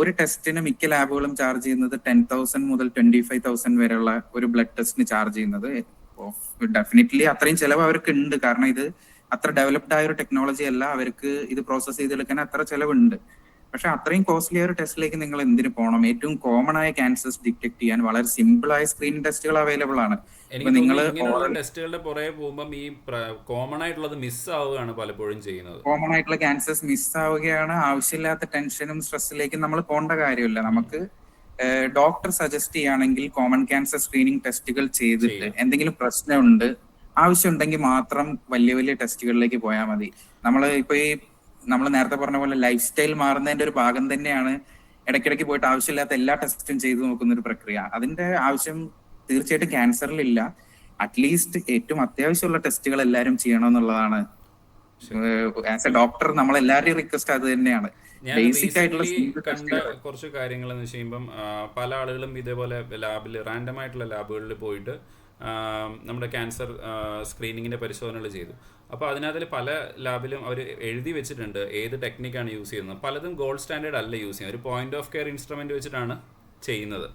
ഒരു ടെസ്റ്റിന് മിക്ക ലാബുകളും ചാർജ് ചെയ്യുന്നത് 10,000 മുതൽ 25,000 വരെയുള്ള ഒരു ബ്ലഡ് ടെസ്റ്റിന് ചാർജ് ചെയ്യുന്നത്. ഡെഫിനറ്റ്ലി അത്രയും ചെലവ് അവർക്ക് ഉണ്ട്, കാരണം ഇത് അത്ര ഡെവലപ്ഡ് ആയ ഒരു ടെക്നോളജി അല്ല, അവർക്ക് ഇത് പ്രോസസ് ചെയ്തെടുക്കാൻ അത്ര ചെലവുണ്ട്. പക്ഷെ അത്രയും കോസ്റ്റ്ലി ആയ ഒരു ടെസ്റ്റിലേക്ക് നിങ്ങൾ എന്തിനു പോകണം? ഏറ്റവും കോമൺ ആയ ക്യാൻസേഴ്സ് ഡിറ്റക്ട് ചെയ്യാൻ വളരെ സിമ്പിൾ ആയ സ്ക്രീനിങ് ടെസ്റ്റുകൾ അവൈലബിൾ ആണ്.
ടെസ്റ്റുകളുടെ പുറകെ പോകുമ്പോൾ ഈ കോമൺ ആയിട്ടുള്ളത് മിസ് ആവുകയാണ് പലപ്പോഴും ചെയ്യുന്നത്.
കോമൺ ആയിട്ടുള്ള ക്യാൻസേഴ്സ് മിസ് ആവുകയാണ്. ആവശ്യമില്ലാത്ത ടെൻഷനും സ്ട്രെസ്സിലേക്കും നമ്മൾ പോകേണ്ട കാര്യമില്ല. നമുക്ക് ഡോക്ടർ സജസ്റ്റ് ചെയ്യുകയാണെങ്കിൽ കോമൺ ക്യാൻസർ സ്ക്രീനിങ് ടെസ്റ്റുകൾ ചെയ്തിട്ട് എന്തെങ്കിലും പ്രശ്നമുണ്ട് ആവശ്യമുണ്ടെങ്കിൽ മാത്രം വലിയ വലിയ ടെസ്റ്റുകളിലേക്ക് പോയാൽ മതി. നമ്മൾ നേരത്തെ പറഞ്ഞ പോലെ ലൈഫ് സ്റ്റൈൽ മാറുന്നതിന്റെ ഒരു ഭാഗം തന്നെയാണ് ഇടയ്ക്കിടയ്ക്ക് പോയിട്ട് ആവശ്യമില്ലാത്ത എല്ലാ ടെസ്റ്റും ചെയ്തു നോക്കുന്ന ഒരു പ്രക്രിയ. അതിന്റെ ആവശ്യം തീർച്ചയായിട്ടും ക്യാൻസറിലില്ല. അറ്റ്ലീസ്റ്റ് ഏറ്റവും അത്യാവശ്യമുള്ള ടെസ്റ്റുകൾ എല്ലാവരും ചെയ്യണമെന്നുള്ളതാണ് ആസ് എ ഡോക്ടർ നമ്മളെല്ലാവരുടെയും റിക്വസ്റ്റ് അത് തന്നെയാണ്. ബേസിക് ആയിട്ടുള്ള
കണ്ട കുറച്ച് കാര്യങ്ങൾ എന്ന് ചെയ്യുമ്പം പല ആളുകളും ഇതേപോലെ ലാബിൽ റാൻഡമായിട്ടുള്ള ലാബുകളിൽ പോയിട്ട് നമ്മുടെ ക്യാൻസർ സ്ക്രീനിങ്ങിൻ്റെ പരിശോധനകൾ ചെയ്തു. അപ്പോൾ അതിനകത്തിൽ പല ലാബിലും അവർ എഴുതി വെച്ചിട്ടുണ്ട് ഏത് ടെക്നിക്കാണ് യൂസ് ചെയ്യുന്നത്. പലതും ഗോൾഡ് സ്റ്റാൻഡേർഡ് അല്ല യൂസ് ചെയ്യുന്നത്, ഒരു പോയിന്റ് ഓഫ് കെയർ ഇൻസ്ട്രുമെന്റ് വെച്ചിട്ടാണ് ചെയ്യുന്നത്.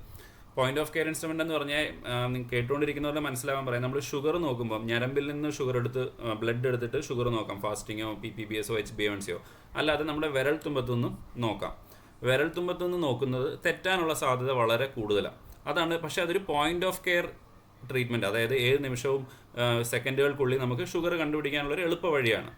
പോയിന്റ് ഓഫ് കെയർ ഇൻസ്ട്രുമെൻ്റ് എന്ന് പറഞ്ഞാൽ നിങ്ങൾ കേട്ടുകൊണ്ടിരിക്കുന്നവരുടെ മനസ്സിലാവാൻ പറയാം. നമ്മൾ ഷുഗർ നോക്കുമ്പോൾ ഞരമ്പിൽ നിന്ന് ഷുഗർ എടുത്ത് ബ്ലഡ് എടുത്തിട്ട് ഷുഗർ നോക്കാം, ഫാസ്റ്റിങ്ങോ PPBSO HbA1cയോ. അല്ലാതെ നമ്മുടെ വിരൽ തുമ്പത്തുനിന്ന് നോക്കാം. വിരൽ തുമ്പത്തുനിന്ന് നോക്കുന്നത് തെറ്റാനുള്ള സാധ്യത വളരെ കൂടുതലാണ്. അതാണ്, പക്ഷേ അതൊരു പോയിന്റ് ഓഫ് കെയർ ട്രീറ്റ്മെൻറ്റ്, അതായത് ഏത് നിമിഷവും സെക്കൻഡുകൾക്കുള്ളിൽ നമുക്ക് ഷുഗർ കണ്ടുപിടിക്കാനുള്ളൊരു എളുപ്പ വഴിയാണ്.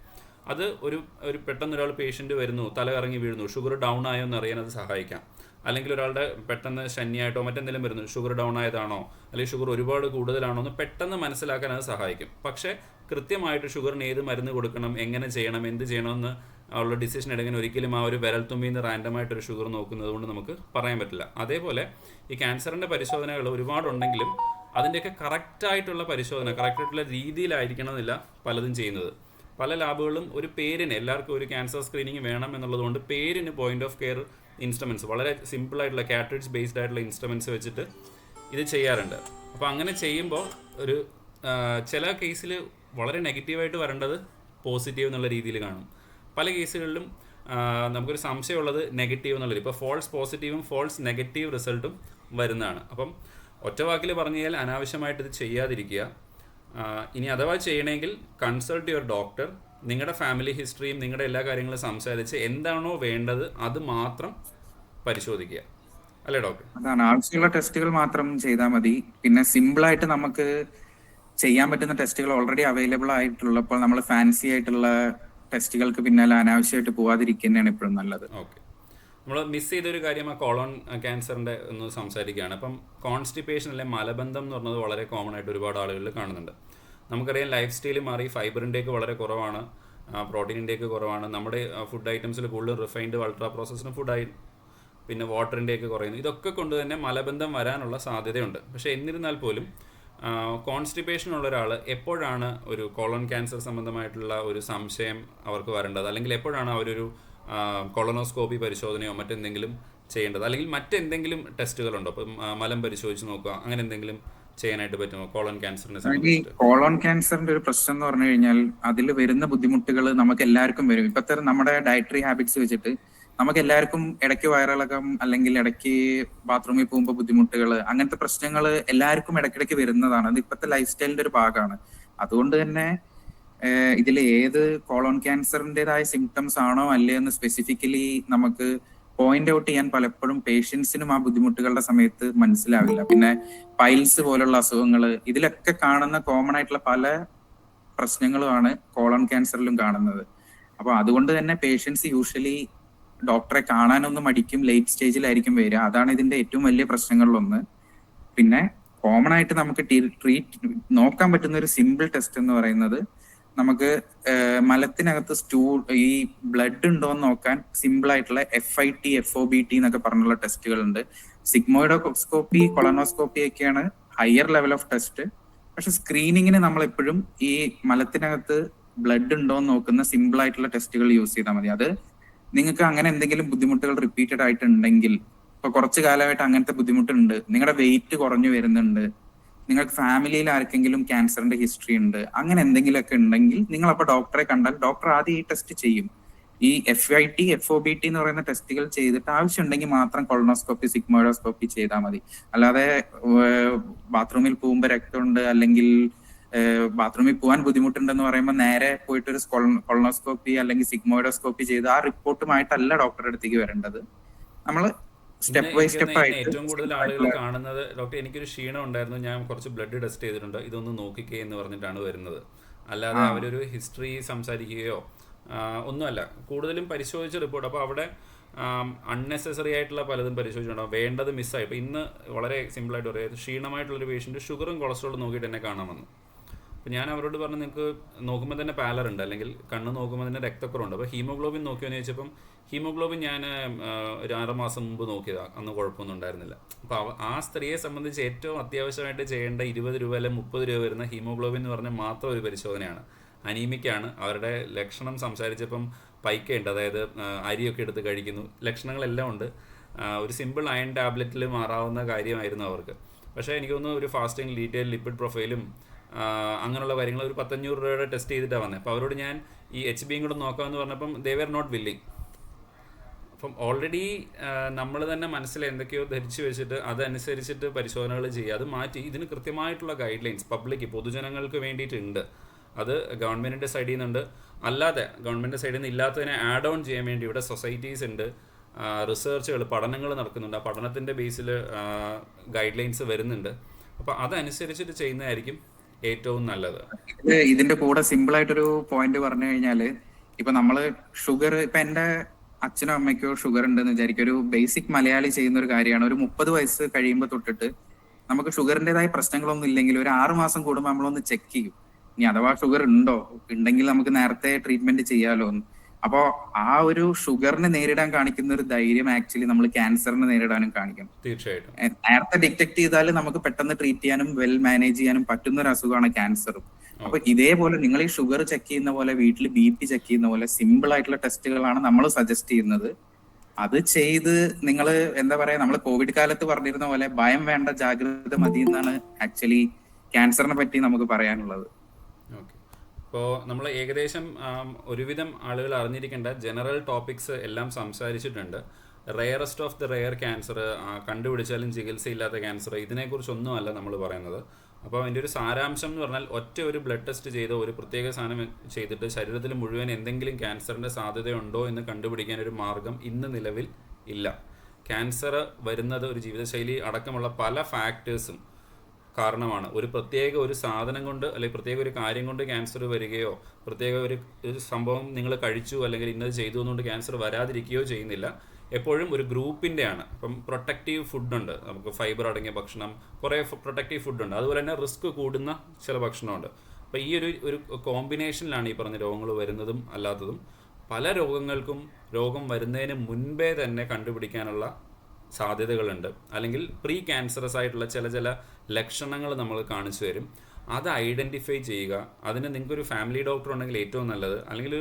അത് ഒരു പെട്ടെന്ന് ഒരാൾ പേഷ്യൻ്റ് വരുന്നു, തല കറങ്ങി വീഴുന്നു, ഷുഗർ ഡൗൺ ആയോ എന്ന് അറിയാൻ അത് സഹായിക്കാം. അല്ലെങ്കിൽ ഒരാളുടെ പെട്ടെന്ന് ശനിയായിട്ടോ മറ്റെന്തെങ്കിലും വരുന്നു, ഷുഗർ ഡൗൺ ആയതാണോ അല്ലെങ്കിൽ ഷുഗർ ഒരുപാട് കൂടുതലാണോ എന്ന് പെട്ടെന്ന് മനസ്സിലാക്കാൻ അത് സഹായിക്കും. പക്ഷേ കൃത്യമായിട്ട് ഷുഗറിന് ഏത് മരുന്ന് കൊടുക്കണം, എങ്ങനെ ചെയ്യണം, എന്ത് ചെയ്യണമെന്ന് ഉള്ള ഡിസിഷൻ എടുക്കാൻ ഒരിക്കലും ആ ഒരു വിരൽത്തുമ്പിൽ നിന്ന് റാൻഡമായിട്ടൊരു ഷുഗർ നോക്കുന്നത് കൊണ്ട് നമുക്ക് പറയാൻ പറ്റില്ല. അതേപോലെ ഈ ക്യാൻസറിൻ്റെ പരിശോധനകൾ ഒരുപാടുണ്ടെങ്കിലും അതിൻ്റെയൊക്കെ കറക്റ്റായിട്ടുള്ള പരിശോധന കറക്റ്റായിട്ടുള്ള രീതിയിലായിരിക്കണമെന്നില്ല പലതും ചെയ്യുന്നത്. പല ലാബുകളും ഒരു പേരിന്, എല്ലാവർക്കും ഒരു ക്യാൻസർ സ്ക്രീനിങ് വേണം എന്നുള്ളതുകൊണ്ട് പേരിന് പോയിന്റ് ഓഫ് കെയർ ഇൻസ്ട്രുമെൻറ്റ്സ്, വളരെ സിമ്പിളായിട്ടുള്ള കാട്രിഡ്ജ് ബേസ്ഡ് ആയിട്ടുള്ള ഇൻസ്ട്രുമെൻറ്റ്സ് വെച്ചിട്ട് ഇത് ചെയ്യാറുണ്ട്. അപ്പോൾ അങ്ങനെ ചെയ്യുമ്പോൾ ഒരു ചില കേസിൽ വളരെ നെഗറ്റീവായിട്ട് വരേണ്ടത് പോസിറ്റീവ് എന്നുള്ള രീതിയിൽ കാണും. പല കേസുകളിലും നമുക്കൊരു സംശയമുള്ളത് നെഗറ്റീവ് എന്നുള്ളത്. ഇപ്പോൾ ഫോൾസ് പോസിറ്റീവും ഫോൾസ് നെഗറ്റീവ് റിസൾട്ടും വരുന്നതാണ്. അപ്പം ഒറ്റ വാക്കിൽ പറഞ്ഞു കഴിഞ്ഞാൽ അനാവശ്യമായിട്ട് ഇത് ചെയ്യാതിരിക്കുക. ഇനി അഥവാ ചെയ്യണമെങ്കിൽ കൺസൾട്ട് യുവർ ഡോക്ടർ. നിങ്ങളുടെ ഫാമിലി ഹിസ്റ്ററിയും നിങ്ങളുടെ എല്ലാ കാര്യങ്ങളും സംസാരിച്ച് എന്താണോ വേണ്ടത് അത് മാത്രം പരിശോധിക്കുക, അല്ലേ ഡോക്ടർ?
അതാണ്, ആവശ്യമുള്ള ടെസ്റ്റുകൾ മാത്രം ചെയ്താൽ മതി. പിന്നെ സിമ്പിളായിട്ട് നമുക്ക് ചെയ്യാൻ പറ്റുന്ന ടെസ്റ്റുകൾ ഓൾറെഡി അവൈലബിൾ ആയിട്ടുള്ളപ്പോൾ നമ്മൾ ഫാൻസി ആയിട്ടുള്ള ടെസ്റ്റുകൾക്ക് പിന്നാലെ അനാവശ്യമായിട്ട് പോവാതിരിക്കുന്നതാണ് എപ്പോഴും നല്ലത്.
ഓക്കെ, നമ്മൾ മിസ് ചെയ്തൊരു കാര്യം ആ കോളോൺ ക്യാൻസറിൻ്റെ ഒന്ന് സംസാരിക്കുകയാണ്. അപ്പം കോൺസ്റ്റിപ്പേഷൻ അല്ലെ മലബന്ധം എന്ന് പറഞ്ഞത് വളരെ കോമൺ ആയിട്ട് ഒരുപാട് ആളുകളിൽ കാണുന്നുണ്ട്. നമുക്കറിയാം ലൈഫ് സ്റ്റൈൽ മാറി, ഫൈബർ ഇൻടേക്ക് വളരെ കുറവാണ്, പ്രോട്ടീൻ ഇൻടേക്ക് കുറവാണ്, നമ്മുടെ ഫുഡ് ഐറ്റംസിൽ കൂടുതൽ റിഫൈൻഡ് അൾട്രാ പ്രോസസ്ഡ് ഫുഡായി, പിന്നെ വാട്ടർ ഇൻടേക്ക് കുറയുന്നു. ഇതൊക്കെ കൊണ്ട് തന്നെ മലബന്ധം വരാനുള്ള സാധ്യതയുണ്ട്. പക്ഷേ എന്നിരുന്നാൽ പോലും കോൺസ്റ്റിപ്പേഷൻ ഉള്ള ഒരാൾ എപ്പോഴാണ് ഒരു കോളോൺ ക്യാൻസർ സംബന്ധമായിട്ടുള്ള ഒരു സംശയം അവർക്ക് വരേണ്ടത്, അല്ലെങ്കിൽ എപ്പോഴാണ് അവരൊരു കൊളോണോസ്കോപ്പി പരിശോധനയോ മറ്റെന്തെങ്കിലും ചെയ്യേണ്ടത്, അല്ലെങ്കിൽ മറ്റെന്തെങ്കിലും ടെസ്റ്റുകളുണ്ടോ? ഇപ്പം മലം പരിശോധിച്ച് നോക്കുക, അങ്ങനെ എന്തെങ്കിലും ചെയ്യാനായിട്ട് പറ്റുമോ കോളോൺ ക്യാൻസറിനെ സംബന്ധിച്ച്?
കോളോൺ ക്യാൻസറിന്റെ ഒരു പ്രശ്നം എന്ന് പറഞ്ഞു കഴിഞ്ഞാൽ അതിൽ വരുന്ന ബുദ്ധിമുട്ടുകൾ നമുക്ക് എല്ലാവർക്കും വരും. ഇപ്പത്തെ നമ്മുടെ ഡയറ്ററി ഹാബിറ്റ്സ് വെച്ചിട്ട് നമുക്ക് എല്ലാവർക്കും ഇടയ്ക്ക് വയറിളക്കം അല്ലെങ്കിൽ ഇടയ്ക്ക് ബാത്റൂമിൽ പോകുമ്പോൾ ബുദ്ധിമുട്ടുകൾ, അങ്ങനത്തെ പ്രശ്നങ്ങൾ എല്ലാവർക്കും ഇടയ്ക്കിടയ്ക്ക് വരുന്നതാണ്. അത് ഇപ്പോഴത്തെ ലൈഫ് സ്റ്റൈലിന്റെ ഒരു ഭാഗമാണ്. അതുകൊണ്ട് തന്നെ ഇതിൽ ഏത് കോളോൺ ക്യാൻസറിൻ്റെതായ സിംറ്റംസ് ആണോ അല്ലേ എന്ന് സ്പെസിഫിക്കലി നമുക്ക് പോയിന്റ് ഔട്ട് ചെയ്യാൻ പലപ്പോഴും പേഷ്യൻസിനും ആ ബുദ്ധിമുട്ടുകളുടെ സമയത്ത് മനസ്സിലാവില്ല. പിന്നെ പൈൽസ് പോലുള്ള അസുഖങ്ങൾ, ഇതിലൊക്കെ കാണുന്ന കോമൺ ആയിട്ടുള്ള പല പ്രശ്നങ്ങളുമാണ് കോളോൺ ക്യാൻസറിലും കാണുന്നത്. അപ്പൊ അതുകൊണ്ട് തന്നെ പേഷ്യൻസ് യൂഷ്വലി ഡോക്ടറെ കാണാനൊന്നും മടിക്കും, ലേറ്റ് സ്റ്റേജിലായിരിക്കും വരിക. അതാണ് ഇതിന്റെ ഏറ്റവും വലിയ പ്രശ്നങ്ങളിലൊന്ന്. പിന്നെ കോമൺ ആയിട്ട് നമുക്ക് നോക്കാൻ പറ്റുന്ന ഒരു സിമ്പിൾ ടെസ്റ്റ് എന്ന് പറയുന്നത്, നമുക്ക് മലത്തിനകത്ത് ഈ ബ്ലഡ് ഉണ്ടോ എന്ന് നോക്കാൻ സിമ്പിൾ ആയിട്ടുള്ള FIT FOBT എന്നൊക്കെ പറഞ്ഞുള്ള ടെസ്റ്റുകൾ ഉണ്ട്. സിഗ്മോയിഡോസ്കോപ്പി, കൊളോണോസ്കോപ്പി ഒക്കെയാണ് ഹയർ ലെവൽ ഓഫ് ടെസ്റ്റ്. പക്ഷെ സ്ക്രീനിങ്ങിന് നമ്മൾ എപ്പോഴും ഈ മലത്തിനകത്ത് ബ്ലഡ് ഉണ്ടോ എന്ന് നോക്കുന്ന സിമ്പിൾ ആയിട്ടുള്ള ടെസ്റ്റുകൾ യൂസ് ചെയ്താൽ മതി. അത് നിങ്ങൾക്ക് അങ്ങനെ എന്തെങ്കിലും ബുദ്ധിമുട്ടുകൾ റിപ്പീറ്റഡ് ആയിട്ടുണ്ടെങ്കിൽ, ഇപ്പൊ കുറച്ചു കാലമായിട്ട് അങ്ങനത്തെ ബുദ്ധിമുട്ടുണ്ട്, നിങ്ങളുടെ വെയിറ്റ് കുറഞ്ഞു വരുന്നുണ്ട്, നിങ്ങൾക്ക് ഫാമിലിയിൽ ആർക്കെങ്കിലും ക്യാൻസറിന്റെ ഹിസ്റ്ററി ഉണ്ട്, അങ്ങനെ എന്തെങ്കിലുമൊക്കെ ഉണ്ടെങ്കിൽ നിങ്ങൾ അപ്പൊ ഡോക്ടറെ കണ്ടാൽ ഡോക്ടർ ആദ്യം ഈ ടെസ്റ്റ് ചെയ്യും. ഈ FIT FOBT എന്ന് പറയുന്ന ടെസ്റ്റുകൾ ചെയ്തിട്ട് ആവശ്യമുണ്ടെങ്കിൽ മാത്രം കൊളോണോസ്കോപ്പി, സിഗ്മോയിഡോസ്കോപ്പി ചെയ്താൽ മതി. അല്ലാതെ ബാത്റൂമിൽ പോകുമ്പോൾ രക്തമുണ്ട് അല്ലെങ്കിൽ ബാത്റൂമിൽ പോകാൻ ബുദ്ധിമുട്ടുണ്ടെന്ന് പറയുമ്പോൾ നേരെ പോയിട്ട് ഒരു കൊളോണോസ്കോപ്പി അല്ലെങ്കിൽ സിഗ്മോയിഡോസ്കോപ്പി ചെയ്ത് ആ റിപ്പോർട്ടുമായിട്ടല്ല ഡോക്ടറുടെ അടുത്തേക്ക് വരേണ്ടത്. നമ്മൾ സ്റ്റെപ്പ് ബൈ സ്റ്റെപ്പ് ആയിട്ട്.
ഏറ്റവും കൂടുതൽ ആളുകൾ കാണുന്നത്, ഡോക്ടർ എനിക്കൊരു ക്ഷീണം ഉണ്ടായിരുന്നു, ഞാൻ കുറച്ച് ബ്ലഡ് ടെസ്റ്റ് ചെയ്തിട്ടുണ്ട്, ഇതൊന്ന് നോക്കിക്കേ എന്ന് പറഞ്ഞിട്ടാണ് വരുന്നത്. അല്ലാതെ അവരൊരു ഹിസ്റ്ററി സംസാരിക്കുകയോ ഒന്നുമല്ല, കൂടുതലും പരിശോധിച്ച റിപ്പോർട്ട്. അപ്പോൾ അവിടെ അൺനെസസറി ആയിട്ടുള്ള പലതും പരിശോധിച്ചിട്ടുണ്ടാവും, വേണ്ടത് മിസ്സായി. ഇപ്പോൾ ഇന്ന് വളരെ സിമ്പിളായിട്ട് പറയാം, ക്ഷീണമായിട്ടുള്ളൊരു പേഷ്യൻറ്റ് ഷുഗറും കൊളസ്ട്രോളും നോക്കിയിട്ട് എന്നെ കാണാൻ വന്നു. അപ്പോൾ ഞാൻ അവരോട് പറഞ്ഞു, നിങ്ങൾക്ക് നോക്കുമ്പോൾ തന്നെ പാലറുണ്ട്, അല്ലെങ്കിൽ കണ്ണ് നോക്കുമ്പോൾ തന്നെ രക്തക്കുറവുണ്ട്, അപ്പോൾ ഹീമോഗ്ലോബിൻ നോക്കിയെന്ന് ചോദിച്ചപ്പം ഹീമോഗ്ലോബിൻ ഞാൻ ഒരു 6 മാസം മുമ്പ് നോക്കിയതാണ്, അന്ന് കുഴപ്പമൊന്നും ഉണ്ടായിരുന്നില്ല. അപ്പോൾ ആ സ്ത്രീയെ സംബന്ധിച്ച് ഏറ്റവും അത്യാവശ്യമായിട്ട് ചെയ്യേണ്ട 20 രൂപ അല്ലെങ്കിൽ 30 രൂപ വരുന്ന ഹീമോഗ്ലോബിൻ എന്ന് പറഞ്ഞാൽ മാത്രം ഒരു പരിശോധനയാണ്. അനീമിക്കാണ്. അവരുടെ ലക്ഷണം സംസാരിച്ചപ്പം പൈക്കയുണ്ട്, അതായത് അരിയൊക്കെ എടുത്ത് കഴിക്കുന്നു, ലക്ഷണങ്ങളെല്ലാം ഉണ്ട്. ഒരു സിമ്പിൾ അയൺ ടാബ്ലറ്റിൽ മാറാവുന്ന കാര്യമായിരുന്നു അവർക്ക്. പക്ഷേ എനിക്ക് തോന്നുന്നു ഒരു ഫാസ്റ്റിംഗ്, ഡീറ്റെയിൽ ലിപ്പിഡ് പ്രൊഫൈലും അങ്ങനെയുള്ള കാര്യങ്ങൾ ഒരു 500 രൂപയുടെ ടെസ്റ്റ് ചെയ്തിട്ടാണ് വന്നത്. അപ്പോൾ അവരോട് ഞാൻ ഈ Hbയും കൂടെ നോക്കാമെന്ന് പറഞ്ഞപ്പം ദേ വെർ നോട്ട് വില്ലിങ്. അപ്പം ഓൾറെഡി നമ്മൾ തന്നെ മനസ്സിൽ എന്തൊക്കെയോ ധരിച്ചു വെച്ചിട്ട് അതനുസരിച്ചിട്ട് പരിശോധനകൾ ചെയ്യുക. അത് മാറ്റി ഇതിന് കൃത്യമായിട്ടുള്ള ഗൈഡ് ലൈൻസ് പബ്ലിക് പൊതുജനങ്ങൾക്ക് വേണ്ടിയിട്ടുണ്ട്. അത് ഗവൺമെൻറ്റിൻ്റെ സൈഡിൽ നിന്നുണ്ട്, അല്ലാതെ ഗവൺമെൻറ് സൈഡിൽ നിന്ന് ഇല്ലാത്തതിനെ ആഡ് ഓൺ ചെയ്യാൻ വേണ്ടി ഇവിടെ സൊസൈറ്റീസ് ഉണ്ട്, റിസർച്ചുകൾ പഠനങ്ങൾ നടക്കുന്നുണ്ട്. ആ പഠനത്തിൻ്റെ ബേസിൽ ഗൈഡ് ലൈൻസ് വരുന്നുണ്ട്. അപ്പോൾ അതനുസരിച്ചിട്ട് ചെയ്യുന്നതായിരിക്കും ഏറ്റവും നല്ലത്.
ഇതിന്റെ കൂടെ സിമ്പിൾ ആയിട്ടൊരു പോയിന്റ് പറഞ്ഞു കഴിഞ്ഞാല്, ഇപ്പൊ നമ്മള് ഷുഗർ, ഇപ്പൊ എന്റെ അച്ഛനോ അമ്മയ്ക്കോ ഷുഗർ ഉണ്ടെന്ന് വിചാരിക്കും. ഒരു ബേസിക് മലയാളി ചെയ്യുന്ന ഒരു കാര്യമാണ്, ഒരു 30 വയസ്സ് കഴിയുമ്പോൾ തൊട്ടിട്ട് നമുക്ക് ഷുഗറിൻ്റെതായ പ്രശ്നങ്ങളൊന്നും ഇല്ലെങ്കിൽ ഒരു 6 മാസം കൂടുമ്പോൾ നമ്മളൊന്ന് ചെക്ക് ചെയ്യും. ഇനി അഥവാ ഷുഗർ ഉണ്ടെങ്കിൽ നമുക്ക് നേരത്തെ ട്രീറ്റ്മെന്റ് ചെയ്യാലോ എന്ന്. അപ്പോ ആ ഒരു ഷുഗറിനെ നേരിടാൻ കാണിക്കുന്ന ഒരു ധൈര്യം ആക്ച്വലി നമ്മൾ ക്യാൻസറിനെ നേരിടാനും കാണിക്കണം.
തീർച്ചയായിട്ടും
നേരത്തെ ഡിറ്റക്ട് ചെയ്താൽ നമുക്ക് പെട്ടെന്ന് ട്രീറ്റ് ചെയ്യാനും വെൽ മാനേജ് ചെയ്യാനും പറ്റുന്ന ഒരു അസുഖമാണ് ക്യാൻസറും. അപ്പൊ ഇതേപോലെ നിങ്ങൾ ഈ ഷുഗർ ചെക്ക് ചെയ്യുന്ന പോലെ, വീട്ടിൽ BP ചെക്ക് ചെയ്യുന്ന പോലെ സിമ്പിൾ ആയിട്ടുള്ള ടെസ്റ്റുകളാണ് നമ്മൾ സജസ്റ്റ് ചെയ്യുന്നത്. അത് ചെയ്ത് നിങ്ങൾ എന്താ പറയാ, നമ്മൾ കോവിഡ് കാലത്ത് പറഞ്ഞിരുന്ന പോലെ ഭയം വേണ്ട, ജാഗ്രത മതി എന്നാണ് ആക്ച്വലി ക്യാൻസറിനെ പറ്റി നമുക്ക് പറയാനുള്ളത്.
ഓക്കെ. ഇപ്പോൾ നമ്മൾ ഏകദേശം ഒരുവിധം ആളുകൾ അറിഞ്ഞിരിക്കേണ്ട ജനറൽ ടോപ്പിക്സ് എല്ലാം സംസാരിച്ചിട്ടുണ്ട്. Rarest of the rare cancer, കണ്ടുപിടിച്ചാലും ചികിത്സയില്ലാത്ത ക്യാൻസർ, ഇതിനെക്കുറിച്ചൊന്നുമല്ല നമ്മൾ പറയുന്നത്. അപ്പോൾ അതിൻ്റെ ഒരു സാരാംശം എന്ന് പറഞ്ഞാൽ, ഒറ്റ ഒരു ബ്ലഡ് ടെസ്റ്റ് ചെയ്ത് ഒരു പ്രത്യേക സാധനം ചെയ്തിട്ട് ശരീരത്തിൽ മുഴുവൻ എന്തെങ്കിലും ക്യാൻസറിൻ്റെ സാധ്യതയുണ്ടോ എന്ന് കണ്ടുപിടിക്കാൻ ഒരു മാർഗം ഇന്ന് നിലവിൽ ഇല്ല. ക്യാൻസർ വരുന്നത് ഒരു ജീവിതശൈലി അടക്കമുള്ള പല ഫാക്ടേഴ്സും കാരണമാണ്. ഒരു പ്രത്യേക ഒരു സാധനം കൊണ്ട് അല്ലെങ്കിൽ പ്രത്യേക ഒരു കാര്യം കൊണ്ട് ക്യാൻസർ വരികയോ, പ്രത്യേക ഒരു സംഭവം നിങ്ങൾ കഴിച്ചു അല്ലെങ്കിൽ ഇന്നത് ചെയ്തു എന്നുകൊണ്ട് ക്യാൻസർ വരാതിരിക്കുകയോ ചെയ്യുന്നില്ല. എപ്പോഴും ഒരു ഗ്രൂപ്പിൻ്റെയാണ്. അപ്പം പ്രൊട്ടക്റ്റീവ് ഫുഡുണ്ട്, നമുക്ക് ഫൈബർ അടങ്ങിയ ഭക്ഷണം, കുറേ പ്രൊട്ടക്റ്റീവ് ഫുഡുണ്ട്. അതുപോലെ തന്നെ റിസ്ക് കൂടുന്ന ചില ഭക്ഷണമുണ്ട്. അപ്പോൾ ഈ ഒരു കോമ്പിനേഷനിലാണ് ഈ പറഞ്ഞ രോഗങ്ങൾ വരുന്നതും അല്ലാത്തതും. പല രോഗങ്ങൾക്കും രോഗം വരുന്നതിന് മുൻപേ തന്നെ കണ്ടുപിടിക്കാനുള്ള സാധ്യതകളുണ്ട്, അല്ലെങ്കിൽ പ്രീ ക്യാൻസറസ് ആയിട്ടുള്ള ചില ലക്ഷണങ്ങൾ നമ്മൾ കാണിച്ചു തരും. അത് ഐഡൻറ്റിഫൈ ചെയ്യുക. അതിന് നിങ്ങൾക്കൊരു ഫാമിലി ഡോക്ടർ ഉണ്ടെങ്കിൽ ഏറ്റവും നല്ലത്, അല്ലെങ്കിൽ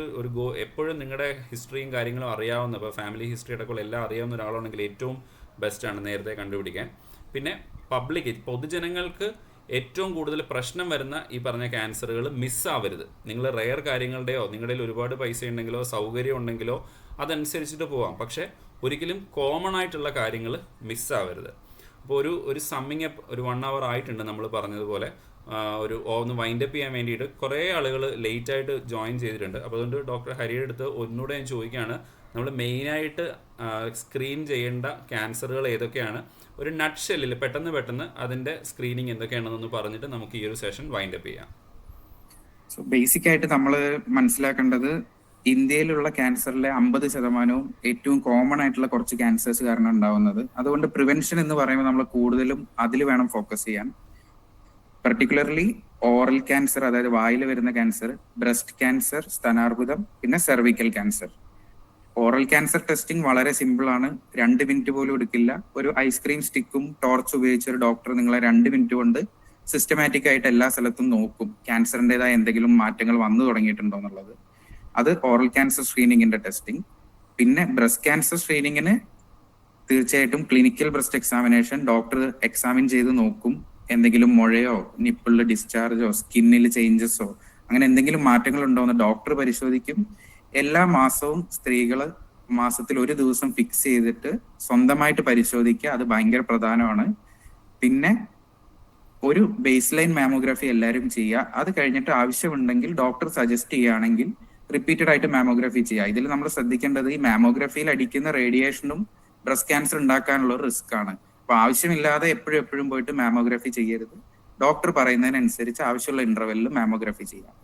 എപ്പോഴും നിങ്ങളുടെ ഹിസ്റ്ററിയും കാര്യങ്ങളും അറിയാവുന്ന, ഇപ്പോൾ ഫാമിലി ഹിസ്റ്ററി അടക്കമുള്ള എല്ലാം അറിയാവുന്ന ഒരാളുണ്ടെങ്കിൽ ഏറ്റവും ബെസ്റ്റാണ് നേരത്തെ കണ്ടുപിടിക്കാൻ. പിന്നെ പബ്ലിക്, പൊതുജനങ്ങൾക്ക് ഏറ്റവും കൂടുതൽ പ്രശ്നം വരുന്ന ഈ പറഞ്ഞ ക്യാൻസറുകൾ മിസ്സാവരുത്. നിങ്ങൾ റെയർ കാര്യങ്ങളുടെയോ നിങ്ങളുടെ ഒരുപാട് പൈസ ഉണ്ടെങ്കിലോ സൗകര്യം ഉണ്ടെങ്കിലോ അതനുസരിച്ചിട്ട് പോവാം, പക്ഷേ ഒരിക്കലും കോമൺ ആയിട്ടുള്ള കാര്യങ്ങൾ മിസ്സാവരുത്. അപ്പോൾ ഒരു സമ്മിങ് അപ്പ് ഒരു 1 hour ആയിട്ടുണ്ട്. നമ്മൾ പറഞ്ഞതുപോലെ ഒന്ന് വൈൻഡപ്പ് ചെയ്യാൻ വേണ്ടിയിട്ട് കുറേ ആളുകൾ ലേറ്റായിട്ട് ജോയിൻ ചെയ്തിട്ടുണ്ട്. അപ്പോൾ അതുകൊണ്ട് ഡോക്ടർ ഹരിയുടെ അടുത്ത് ഒന്നുകൂടെ ഞാൻ ചോദിക്കുകയാണ്, നമ്മൾ മെയിനായിട്ട് സ്ക്രീൻ ചെയ്യേണ്ട ക്യാൻസറുകൾ ഏതൊക്കെയാണ്, ഒരു നട്ട് ഷെല്ലിൽ പെട്ടെന്ന് അതിൻ്റെ സ്ക്രീനിങ് എന്തൊക്കെയാണെന്നൊന്ന് പറഞ്ഞിട്ട് നമുക്ക് ഈ ഒരു സെഷൻ വൈൻഡപ്പ് ചെയ്യാം.
സോ ബേസിക് ആയിട്ട് നമ്മൾ മനസ്സിലാക്കേണ്ടത്, ഇന്ത്യയിലുള്ള ക്യാൻസറിലെ 50% ഏറ്റവും കോമൺ ആയിട്ടുള്ള കുറച്ച് ക്യാൻസേഴ്സ് കാരണം ഉണ്ടാവുന്നത്. അതുകൊണ്ട് പ്രിവെൻഷൻ എന്ന് പറയുമ്പോൾ നമ്മൾ കൂടുതലും അതിൽ വേണം ഫോക്കസ് ചെയ്യാൻ. പർട്ടിക്കുലർലി ഓറൽ ക്യാൻസർ, അതായത് വായിൽ വരുന്ന ക്യാൻസർ, ബ്രസ്റ്റ് ക്യാൻസർ, സ്തനാർബുദം, പിന്നെ cervical cancer. Oral cancer testing വളരെ സിമ്പിൾ ആണ്, 2 മിനിറ്റ് പോലും എടുക്കില്ല. ഒരു ഐസ്ക്രീം സ്റ്റിക്കും ടോർച്ച് ഉപയോഗിച്ച് ഒരു ഡോക്ടർ നിങ്ങളെ 2 മിനിറ്റ് കൊണ്ട് സിസ്റ്റമാറ്റിക് ആയിട്ട് എല്ലാ സ്ഥലത്തും നോക്കും ക്യാൻസറിൻ്റെതായ എന്തെങ്കിലും മാറ്റങ്ങൾ വന്നു തുടങ്ങിയിട്ടുണ്ടോ എന്നുള്ളത്. അത് ഓറൽ ക്യാൻസർ സ്ക്രീനിങ്ങിന്റെ ടെസ്റ്റിംഗ്. പിന്നെ ബ്രസ്റ്റ് ക്യാൻസർ സ്ക്രീനിങ്ങിന് തീർച്ചയായിട്ടും clinical breast examination, doctor examine ചെയ്ത് നോക്കും എന്തെങ്കിലും മുഴയോ നിപ്പിളിൽ ഡിസ്ചാർജോ സ്കിന്നിൽ ചേഞ്ചസോ അങ്ങനെ എന്തെങ്കിലും മാറ്റങ്ങൾ ഉണ്ടോ എന്ന് ഡോക്ടർ പരിശോധിക്കും. എല്ലാ മാസവും സ്ത്രീകള് മാസത്തിൽ ഒരു ദിവസം ഫിക്സ് ചെയ്തിട്ട് സ്വന്തമായിട്ട് പരിശോധിക്കുക, അത് ഭയങ്കര പ്രധാനമാണ്. പിന്നെ ഒരു ബേസ് ലൈൻ മാമോഗ്രാഫി എല്ലാവരും ചെയ്യുക. അത് കഴിഞ്ഞിട്ട് ആവശ്യമുണ്ടെങ്കിൽ ഡോക്ടർ സജസ്റ്റ് ചെയ്യുകയാണെങ്കിൽ റിപ്പീറ്റഡ് ആയിട്ട് മാമോഗ്രാഫി ചെയ്യുക. ഇതിൽ നമ്മൾ ശ്രദ്ധിക്കേണ്ടത്, ഈ മാമോഗ്രാഫിയിൽ അടിക്കുന്ന റേഡിയേഷനും ബ്രസ്റ്റ് ക്യാൻസർ ഉണ്ടാക്കാനുള്ള ഒരു റിസ്ക് ആണ്. അപ്പൊ ആവശ്യമില്ലാതെ എപ്പോഴും പോയിട്ട് മാമോഗ്രാഫി ചെയ്യരുത്. ഡോക്ടർ പറയുന്നതിനനുസരിച്ച് ആവശ്യമുള്ള ഇന്റർവെല്ലിൽ മാമോഗ്രാഫി ചെയ്യാം.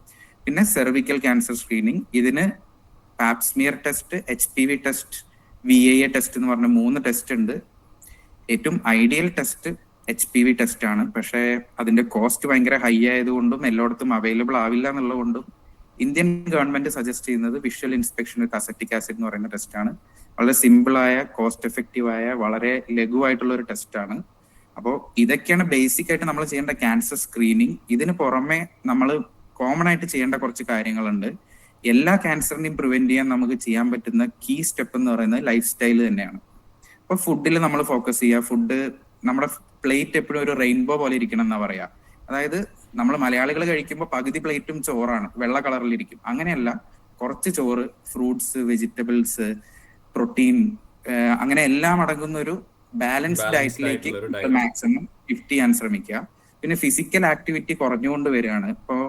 പിന്നെ സെർവിക്കൽ ക്യാൻസർ സ്ക്രീനിങ്, ഇതിന് Pap smear test, HPV test, VAA test എന്ന് പറഞ്ഞ 3 ടെസ്റ്റ് ഉണ്ട്. ഏറ്റവും ഐഡിയൽ ടെസ്റ്റ് HPV ടെസ്റ്റ് ആണ്. പക്ഷേ അതിന്റെ കോസ്റ്റ് ഭയങ്കര ഹൈ ആയതുകൊണ്ടും എല്ലായിടത്തും അവൈലബിൾ ആവില്ല എന്നുള്ളതുകൊണ്ടും ഇന്ത്യൻ ഗവൺമെന്റ് സജസ്റ്റ് ചെയ്യുന്നത് വിഷ്വൽ ഇൻസ്പെക്ഷൻ വിത്ത് അസറ്റിക് ആസിഡ് എന്ന് പറയുന്ന ടെസ്റ്റ് ആണ്. വളരെ സിമ്പിളായ, കോസ്റ്റ് എഫക്റ്റീവായ, വളരെ ലഘുവായിട്ടുള്ള ഒരു ടെസ്റ്റ് ആണ്. അപ്പോൾ ഇതൊക്കെയാണ് ബേസിക് ആയിട്ട് നമ്മൾ ചെയ്യേണ്ട ക്യാൻസർ സ്ക്രീനിങ്. ഇതിന് പുറമെ നമ്മൾ കോമൺ ആയിട്ട് ചെയ്യേണ്ട കുറച്ച് കാര്യങ്ങളുണ്ട്. എല്ലാ ക്യാൻസറിനെയും പ്രിവെന്റ് ചെയ്യാൻ നമുക്ക് ചെയ്യാൻ പറ്റുന്ന കീ സ്റ്റെപ്പ് എന്ന് പറയുന്നത് ലൈഫ് സ്റ്റൈൽ തന്നെയാണ്. അപ്പൊ ഫുഡിൽ നമ്മൾ ഫോക്കസ് ചെയ്യുക. ഫുഡ്, നമ്മുടെ പ്ലേറ്റ് എപ്പോഴും ഒരു റെയിൻബോ പോലെ ഇരിക്കണം എന്നാ പറയാ. അതായത് നമ്മൾ മലയാളികൾ കഴിക്കുമ്പോൾ പകുതി പ്ലേറ്റും ചോറാണ്, വെള്ള കളറിലിരിക്കും. അങ്ങനെയല്ല, കുറച്ച് ചോറ്, ഫ്രൂട്ട്സ്, വെജിറ്റബിൾസ്, പ്രോട്ടീൻ, അങ്ങനെ എല്ലാം അടങ്ങുന്ന ഒരു ബാലൻസ്ഡ്
ബാലൻസ്ഡ്
ഡയറ്റിലേക്ക്
ആയിട്ടുള്ള ഒരു ഡയറ്റ്.
മാക്സിമം ഷിഫ്റ്റ് ചെയ്യാൻ ശ്രമിക്കുക. പിന്നെ ഫിസിക്കൽ ആക്ടിവിറ്റി കുറഞ്ഞുകൊണ്ട് വരികയാണ്. ഇപ്പോൾ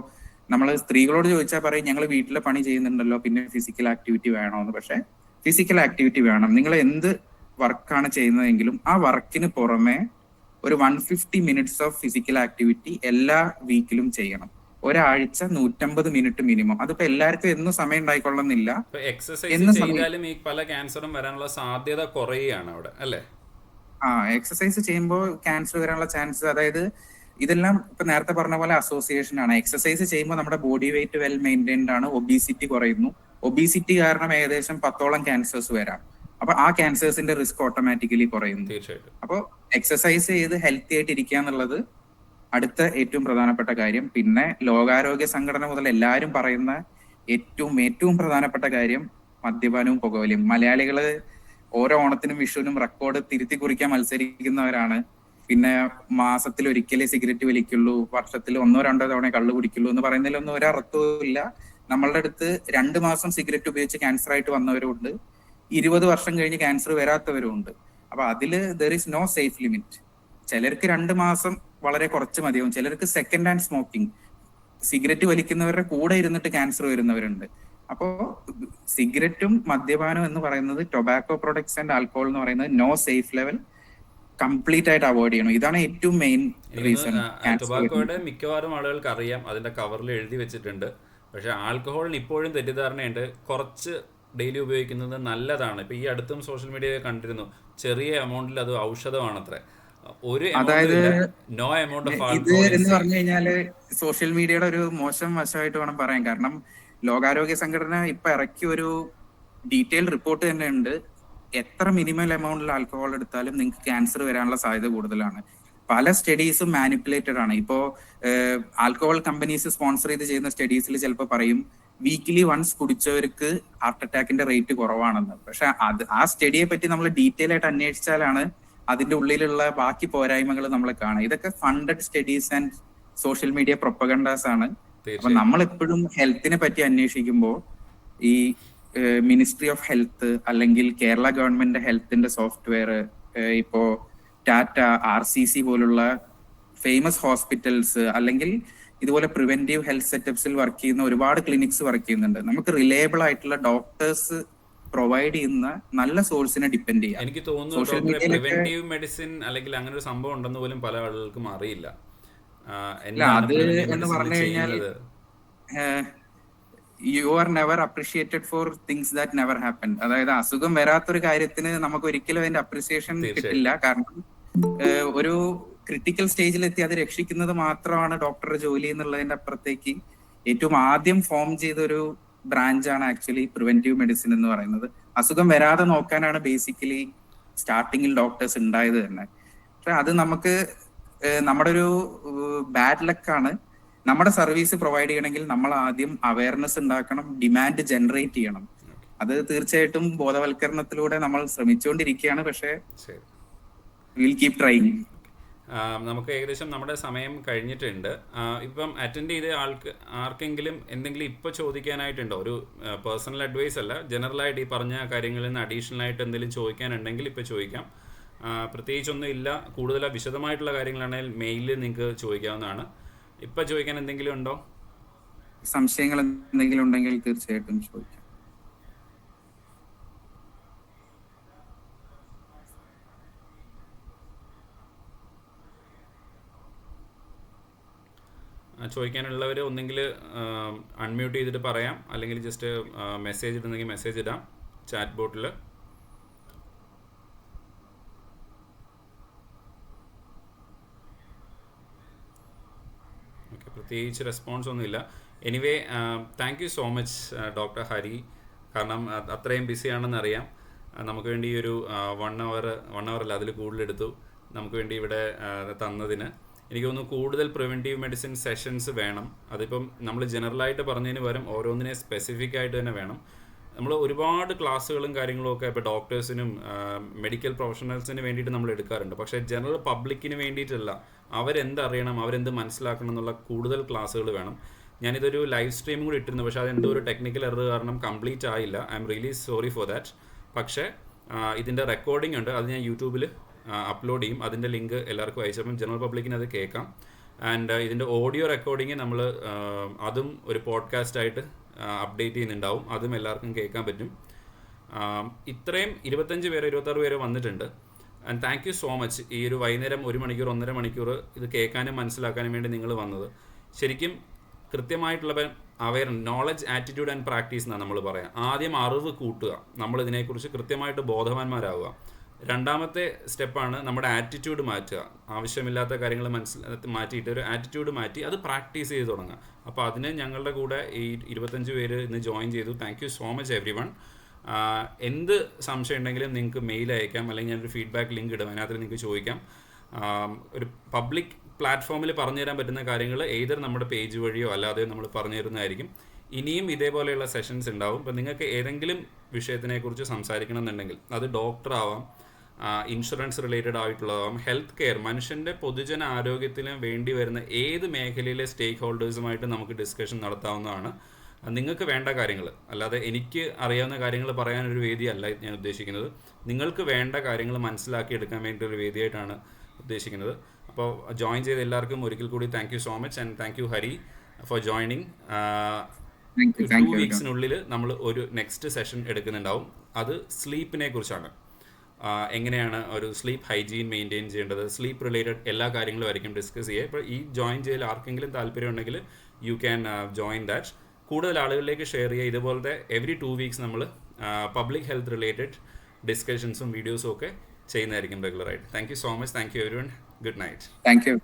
നമ്മൾ സ്ത്രീകളോട് ചോദിച്ചാൽ പറയും ഞങ്ങൾ വീട്ടിലെ പണി ചെയ്യുന്നുണ്ടല്ലോ, പിന്നെ ഫിസിക്കൽ ആക്ടിവിറ്റി വേണമെന്ന്. പക്ഷെ ഫിസിക്കൽ ആക്ടിവിറ്റി വേണം. നിങ്ങൾ എന്ത് വർക്കാണ് ചെയ്യുന്നതെങ്കിലും ആ വർക്കിന് പുറമെ ഒരു 150 മിനിറ്റ്സ് ഓഫ് ഫിസിക്കൽ ആക്ടിവിറ്റി എല്ലാ വീക്കിലും ചെയ്യണം. ഒരാഴ്ച 150 മിനിറ്റ് മിനിമം. അതിപ്പോ എല്ലാവർക്കും എന്നും സമയം ഉണ്ടായിക്കൊള്ളുന്നില്ല.
എക്സസൈസ് ചെയ്താലും ഈ പല ക്യാൻസറും വരാനുള്ള സാധ്യത കുറയുകയാണ് അവിടെ, അല്ലേ?
എക്സസൈസ് ചെയ്യുമ്പോൾ ക്യാൻസർ വരാനുള്ള ചാൻസ്, അതായത് ഇതെല്ലാം ഇപ്പൊ നേരത്തെ പറഞ്ഞ പോലെ അസോസിയേഷൻ ആണ്. എക്സസൈസ് ചെയ്യുമ്പോൾ നമ്മുടെ ബോഡി വെയിറ്റ് വെൽ മെയിൻറ്റൈൻഡ് ആണ്, ഒബീസിറ്റി കുറയുന്നു. ഒബീസിറ്റി കാരണം ഏകദേശം 10ഓളം ക്യാൻസേഴ്സ് വരാം. അപ്പൊ ആ ക്യാൻസേഴ്സിന്റെ റിസ്ക് ഓട്ടോമാറ്റിക്കലി കുറയുന്നു.
തീർച്ചയായിട്ടും.
അപ്പോൾ എക്സസൈസ് ചെയ്ത് ഹെൽത്തി ആയിട്ട് ഇരിക്കുക എന്നുള്ളത് അടുത്ത ഏറ്റവും പ്രധാനപ്പെട്ട കാര്യം. പിന്നെ ലോകാരോഗ്യ സംഘടന മുതൽ എല്ലാവരും പറയുന്ന ഏറ്റവും പ്രധാനപ്പെട്ട കാര്യം മദ്യപാനവും പുകവലിയും. മലയാളികള് ഓരോ ഓണത്തിനും വിഷുവിനും റെക്കോർഡ് തിരുത്തി കുറിക്കാൻ മത്സരിക്കുന്നവരാണ്. പിന്നെ മാസത്തിൽ ഒരിക്കലേ സിഗരറ്റ് വലിക്കുള്ളൂ, വർഷത്തിൽ 1-2 തവണ കള്ളു കുടിക്കുള്ളൂ എന്ന് പറയുന്നതിലൊന്നും ഒരർത്ഥവും ഇല്ല. നമ്മളുടെ അടുത്ത് 2 മാസം സിഗരറ്റ് ഉപയോഗിച്ച് ക്യാൻസർ ആയിട്ട് വന്നവരുണ്ട്, 20 വർഷം കഴിഞ്ഞ് ക്യാൻസർ വരാത്തവരും ഉണ്ട്. അപ്പൊ അതില് there is no safe limit. ചിലർക്ക് 2 മാസം വളരെ കുറച്ച് മതിയാവും. ചിലർക്ക് സെക്കൻഡ് ഹാൻഡ് സ്മോക്കിംഗ്, സിഗരറ്റ് വലിക്കുന്നവരുടെ കൂടെ ഇരുന്നിട്ട് ക്യാൻസർ വരുന്നവരുണ്ട്. അപ്പോ സിഗരറ്റും മദ്യപാനം എന്ന് പറയുന്നത്, ടൊബാക്കോ പ്രൊഡക്ട്സ് ആൻഡ് ആൽക്കഹോൾ എന്ന് പറയുന്നത് നോ സേഫ് ലെവൽ, കംപ്ലീറ്റ് ആയിട്ട് അവോയ്ഡ് ചെയ്യണം. ഇതാണ് ഏറ്റവും മെയിൻ റീസൺ.
ടൊബാക്കോയുടെ മിക്കവാറും ആളുകൾക്ക് അറിയാം, അതിന്റെ കവറിൽ എഴുതി വെച്ചിട്ടുണ്ട്. പക്ഷെ ആൽക്കഹോളിന് ഇപ്പോഴും തെറ്റിദ്ധാരണയുണ്ട്. കുറച്ച് ഡെയിലി ഉപയോഗിക്കുന്നത് നല്ലതാണ്. ഇപ്പൊ ഈ അടുത്തും സോഷ്യൽ മീഡിയ കണ്ടിരുന്നു, ചെറിയ എമൗണ്ടിൽ അത് ഔഷധമാണത്രേ. ഒരു നോ എമൗണ്ട് ഓഫ്
ഇത് എന്ന് പറഞ്ഞു കഴിഞ്ഞാല് സോഷ്യൽ മീഡിയയുടെ ഒരു മോശം വശമായിട്ട് വേണം പറയാൻ. കാരണം ലോകാരോഗ്യ സംഘടന ഇപ്പൊ ഇറക്കിയ ഒരു ഡീറ്റെയിൽ റിപ്പോർട്ട് തന്നെ ഉണ്ട്. എത്ര മിനിമൽ എമൗണ്ടിൽ ആൽക്കഹോൾ എടുത്താലും നിങ്ങൾക്ക് ക്യാൻസർ വരാനുള്ള സാധ്യത കൂടുതലാണ്. പല സ്റ്റഡീസും മാനിപ്പുലേറ്റഡ് ആണ്. ഇപ്പോ ആൽക്കഹോൾ കമ്പനീസ് സ്പോൺസർ ചെയ്ത് ചെയ്യുന്ന സ്റ്റഡീസിൽ ചിലപ്പോൾ പറയും വീക്കിലി വൺസ് കുടിച്ചവർക്ക് ഹാർട്ട് അറ്റാക്കിന്റെ റേറ്റ് കുറവാണെന്ന്. പക്ഷെ ആ സ്റ്റഡിയെ പറ്റി നമ്മൾ ഡീറ്റെയിൽ ആയിട്ട് അന്വേഷിച്ചാലാണ് അതിന്റെ ഉള്ളിലുള്ള ബാക്കി പോരായ്മകൾ നമ്മൾ കാണുക. ഇതൊക്കെ funded studies and social media propagandas ആണ്. അപ്പൊ നമ്മൾ എപ്പോഴും ഹെൽത്തിനെ പറ്റി അന്വേഷിക്കുമ്പോൾ ഈ മിനിസ്ട്രി ഓഫ് ഹെൽത്ത് അല്ലെങ്കിൽ കേരള ഗവൺമെന്റ് ഹെൽത്തിന്റെ സോഫ്റ്റ്വെയർ, ഇപ്പോ ടാറ്റ, RCC പോലുള്ള ഫേമസ് ഹോസ്പിറ്റൽസ് അല്ലെങ്കിൽ ഇതുപോലെ പ്രിവെന്റീവ് ഹെൽത്ത് സെറ്റപ്സിൽ വർക്ക് ചെയ്യുന്ന ഒരുപാട് ക്ലിനിക്സ് വർക്ക് ചെയ്യുന്നുണ്ട്. നമുക്ക് റിലയബിൾ ആയിട്ടുള്ള ഡോക്ടേഴ്സ് പ്രൊവൈഡ് ചെയ്യുന്ന നല്ല സോഴ്സിനെ ഡിപ്പെൻഡ് ചെയ്യാം.
എനിക്ക് തോന്നുന്നു പ്രിവെന്റീവ് മെഡിസിൻ അല്ലെങ്കിൽ അങ്ങനെ ഒരു സംഭവം ഉണ്ടെന്ന് പോലും പല ആളുകൾക്കും അറിയില്ല.
അത് എന്ന് പറഞ്ഞു കഴിഞ്ഞാൽ you are never appreciated for things that never happen. അതായത് അസുഖം വരാത്തൊരു കാര്യത്തിന് നമുക്ക് ഒരിക്കലും അതിന്റെ അപ്രീസിയേഷൻ കിട്ടില്ല. കാരണം ഒരു ക്രിട്ടിക്കൽ സ്റ്റേജിലെത്തി അത് രക്ഷിക്കുന്നത് മാത്രമാണ് ഡോക്ടറുടെ ജോലി എന്നുള്ളതിന്റെ അപ്പുറത്തേക്ക് ഏറ്റവും ആദ്യം ഫോം ചെയ്ത ഒരു ബ്രാഞ്ചാണ് ആക്ച്വലി പ്രിവെന്റീവ് മെഡിസിൻ എന്ന് പറയുന്നത്. അസുഖം വരാതെ നോക്കാനാണ് ബേസിക്കലി സ്റ്റാർട്ടിങ്ങിൽ ഡോക്ടേഴ്സ് ഉണ്ടായത് തന്നെ. പക്ഷെ അത് നമുക്ക് നമ്മുടെ ഒരു ബാഡ് ലക്കാണ്. നമ്മുടെ സർവീസ് പ്രൊവൈഡ് ചെയ്യണമെങ്കിൽ നമ്മൾ ആദ്യം അവയർനെസ് ഉണ്ടാക്കണം, ഡിമാൻഡ് ജനറേറ്റ് ചെയ്യണം. അത് തീർച്ചയായിട്ടും ബോധവൽക്കരണത്തിലൂടെ നമ്മൾ ശ്രമിച്ചുകൊണ്ടിരിക്കുകയാണ്. പക്ഷേ വിൽ കീപ് ട്രൈയിങ്.
നമുക്ക് ഏകദേശം നമ്മുടെ സമയം കഴിഞ്ഞിട്ടുണ്ട്. ഇപ്പം അറ്റൻഡ് ചെയ്ത ആർക്കെങ്കിലും എന്തെങ്കിലും ഇപ്പോൾ ചോദിക്കാനായിട്ടുണ്ടോ? ഒരു പേഴ്സണൽ അഡ്വൈസ് അല്ല, ജനറലായിട്ട് ഈ പറഞ്ഞ കാര്യങ്ങളിൽ നിന്ന് അഡീഷണൽ ആയിട്ട് എന്തെങ്കിലും ചോദിക്കാനുണ്ടെങ്കിൽ ഇപ്പോൾ ചോദിക്കാം. പ്രത്യേകിച്ചൊന്നും ഇല്ല. കൂടുതൽ വിശദമായിട്ടുള്ള കാര്യങ്ങളാണെങ്കിൽ മെയിലിൽ നിങ്ങൾക്ക് ചോദിക്കാവുന്നതാണ്. ഇപ്പം ചോദിക്കാൻ എന്തെങ്കിലും ഉണ്ടോ?
സംശയങ്ങൾ എന്തെങ്കിലും ഉണ്ടെങ്കിൽ തീർച്ചയായിട്ടും ചോദിക്കാം.
ചോദിക്കാനുള്ളവർ ഒന്നെങ്കിൽ അൺമ്യൂട്ട് ചെയ്തിട്ട് പറയാം, അല്ലെങ്കിൽ ജസ്റ്റ് മെസ്സേജ് ഇടുന്നെങ്കിൽ മെസ്സേജ് ഇടാം ചാറ്റ് ബോട്ടിൽ. ഓക്കെ, പ്രത്യേകിച്ച് റെസ്പോൺസ് ഒന്നുമില്ല. Anyway, thank you so much doctor Hari. കാരണം അത്രയും ബിസിയാണെന്ന് അറിയാം. നമുക്ക് വേണ്ടി ഒരു 1 hour അല്ല അതിൽ കൂടുതലെടുത്തു നമുക്ക് വേണ്ടി ഇവിടെ തന്നതിന്. എനിക്ക് തോന്നുന്നു കൂടുതൽ പ്രിവെൻറ്റീവ് മെഡിസിൻ സെഷൻസ് വേണം. അതിപ്പം നമ്മൾ ജനറലായിട്ട് പറഞ്ഞതിന് പകരം ഓരോന്നിനെ സ്പെസിഫിക് ആയിട്ട് തന്നെ വേണം. നമ്മൾ ഒരുപാട് ക്ലാസ്സുകളും കാര്യങ്ങളും ഒക്കെ ഇപ്പോൾ ഡോക്ടേഴ്സിനും മെഡിക്കൽ പ്രൊഫഷണൽസിന് വേണ്ടിയിട്ട് നമ്മൾ എടുക്കാറുണ്ട്. പക്ഷേ ജനറൽ പബ്ലിക്കിന് വേണ്ടിയിട്ടല്ല. അവരെന്തറിയണം, അവരെന്ത് മനസ്സിലാക്കണം എന്നുള്ള കൂടുതൽ ക്ലാസ്സുകൾ വേണം. ഞാനിതൊരു ലൈവ് സ്ട്രീം കൂടി ഇട്ടിരുന്നു, പക്ഷേ അതെന്തോ ഒരു ടെക്നിക്കൽ എറർ കാരണം കംപ്ലീറ്റ് ആയില്ല. I am really sorry for that. പക്ഷേ ഇതിൻ്റെ റെക്കോർഡിംഗ് ഉണ്ട്, അത് ഞാൻ യൂട്യൂബിൽ അപ്ലോഡ് ചെയ്യും. അതിൻ്റെ ലിങ്ക് എല്ലാവർക്കും അയച്ചപ്പം ജനറൽ പബ്ലിക്കിന് അത് കേൾക്കാം. ആൻഡ് ഇതിൻ്റെ ഓഡിയോ റെക്കോർഡിങ് നമ്മൾ അതും ഒരു പോഡ്കാസ്റ്റായിട്ട് അപ്ഡേറ്റ് ചെയ്യുന്നുണ്ടാവും, അതും എല്ലാവർക്കും കേൾക്കാൻ പറ്റും. ഇത്രയും 25 പേര് 26 പേര് വന്നിട്ടുണ്ട്. And thank you so much. ഈ ഒരു വൈകുന്നേരം 1 മണിക്കൂർ 1.5 മണിക്കൂർ ഇത് കേൾക്കാനും മനസ്സിലാക്കാനും വേണ്ടി നിങ്ങൾ വന്നത്. ശരിക്കും കൃത്യമായിട്ടുള്ള നോളജ്, ആറ്റിറ്റ്യൂഡ് ആൻഡ് പ്രാക്ടീസ് എന്നാണ് നമ്മൾ പറയാം. ആദ്യം അറിവ് കൂട്ടുക, നമ്മൾ ഇതിനെക്കുറിച്ച് കൃത്യമായിട്ട് ബോധവാന്മാരാവുക. രണ്ടാമത്തെ സ്റ്റെപ്പാണ് നമ്മുടെ ആറ്റിറ്റ്യൂഡ് മാറ്റുക. ആവശ്യമില്ലാത്ത കാര്യങ്ങൾ മാറ്റിയിട്ട് ഒരു ആറ്റിറ്റ്യൂഡ് മാറ്റി അത് പ്രാക്ടീസ് ചെയ്ത് തുടങ്ങുക. അപ്പോൾ അതിന് ഞങ്ങളുടെ കൂടെ ഈ 25 പേര് ഇന്ന് ജോയിൻ ചെയ്തു. Thank you so much every one. എന്ത് സംശയം ഉണ്ടെങ്കിലും നിങ്ങൾക്ക് മെയിൽ അയക്കാം, അല്ലെങ്കിൽ ഞാനൊരു ഫീഡ്ബാക്ക് ലിങ്ക് ഇടും, അതിനകത്ത് നിങ്ങൾക്ക് ചോദിക്കാം. ഒരു പബ്ലിക് പ്ലാറ്റ്ഫോമിൽ പറഞ്ഞു തരാൻ പറ്റുന്ന കാര്യങ്ങൾ ഏതൊരു നമ്മുടെ പേജ് വഴിയോ അല്ലാതെയോ നമ്മൾ പറഞ്ഞു തരുന്നതായിരിക്കും. ഇനിയും ഇതേപോലെയുള്ള സെഷൻസ് ഉണ്ടാവും. ഇപ്പോൾ നിങ്ങൾക്ക് ഏതെങ്കിലും വിഷയത്തിനെക്കുറിച്ച് സംസാരിക്കണം എന്നുണ്ടെങ്കിൽ അത് ഡോക്ടർ ആവാം, ഇൻഷുറൻസ് റിലേറ്റഡ് ആയിട്ടുള്ളതാവാം, ഹെൽത്ത് കെയർ, മനുഷ്യൻ്റെ പൊതുജന ആരോഗ്യത്തിന് വേണ്ടി വരുന്ന ഏത് മേഖലയിലെ സ്റ്റേക്ക് ഹോൾഡേഴ്സുമായിട്ട് നമുക്ക് ഡിസ്കഷൻ നടത്താവുന്നതാണ്. നിങ്ങൾക്ക് വേണ്ട കാര്യങ്ങൾ, അല്ലാതെ എനിക്ക് അറിയാവുന്ന കാര്യങ്ങൾ പറയാനൊരു വേദിയല്ല ഞാൻ ഉദ്ദേശിക്കുന്നത്. നിങ്ങൾക്ക് വേണ്ട കാര്യങ്ങൾ മനസ്സിലാക്കിയെടുക്കാൻ വേണ്ടിയിട്ടൊരു വേദിയായിട്ടാണ് ഉദ്ദേശിക്കുന്നത്. അപ്പോൾ ജോയിൻ ചെയ്ത എല്ലാവർക്കും ഒരിക്കൽ കൂടി thank you so much. And thank you Hari for joining. 2 വീക്സിനുള്ളിൽ നമ്മൾ ഒരു നെക്സ്റ്റ് സെഷൻ എടുക്കുന്നുണ്ടാവും. അത് സ്ലീപ്പിനെ കുറിച്ചാണ്. എങ്ങനെയാണ് ഒരു സ്ലീപ്പ് ഹൈജീൻ മെയിൻറ്റെയിൻ ചെയ്യേണ്ടത്, സ്ലീപ്പ് റിലേറ്റഡ് എല്ലാ കാര്യങ്ങളും ആയിരിക്കും ഡിസ്കസ് ചെയ്യുക. ഇപ്പോൾ ഈ ജോയിൻ ചെയ്യൽ ആർക്കെങ്കിലും താല്പര്യമുണ്ടെങ്കിൽ യു ക്യാൻ ജോയിൻ ദാറ്റ്. കൂടുതൽ ആളുകളിലേക്ക് ഷെയർ ചെയ്യുക. ഇതുപോലത്തെ എവറി 2 വീക്സ് നമ്മൾ പബ്ലിക് ഹെൽത്ത് റിലേറ്റഡ് ഡിസ്കഷൻസും വീഡിയോസും ഒക്കെ ചെയ്യുന്നതായിരിക്കും റെഗുലറായിട്ട്. Thank you so much. Thank you every one. Good night.
Thank you.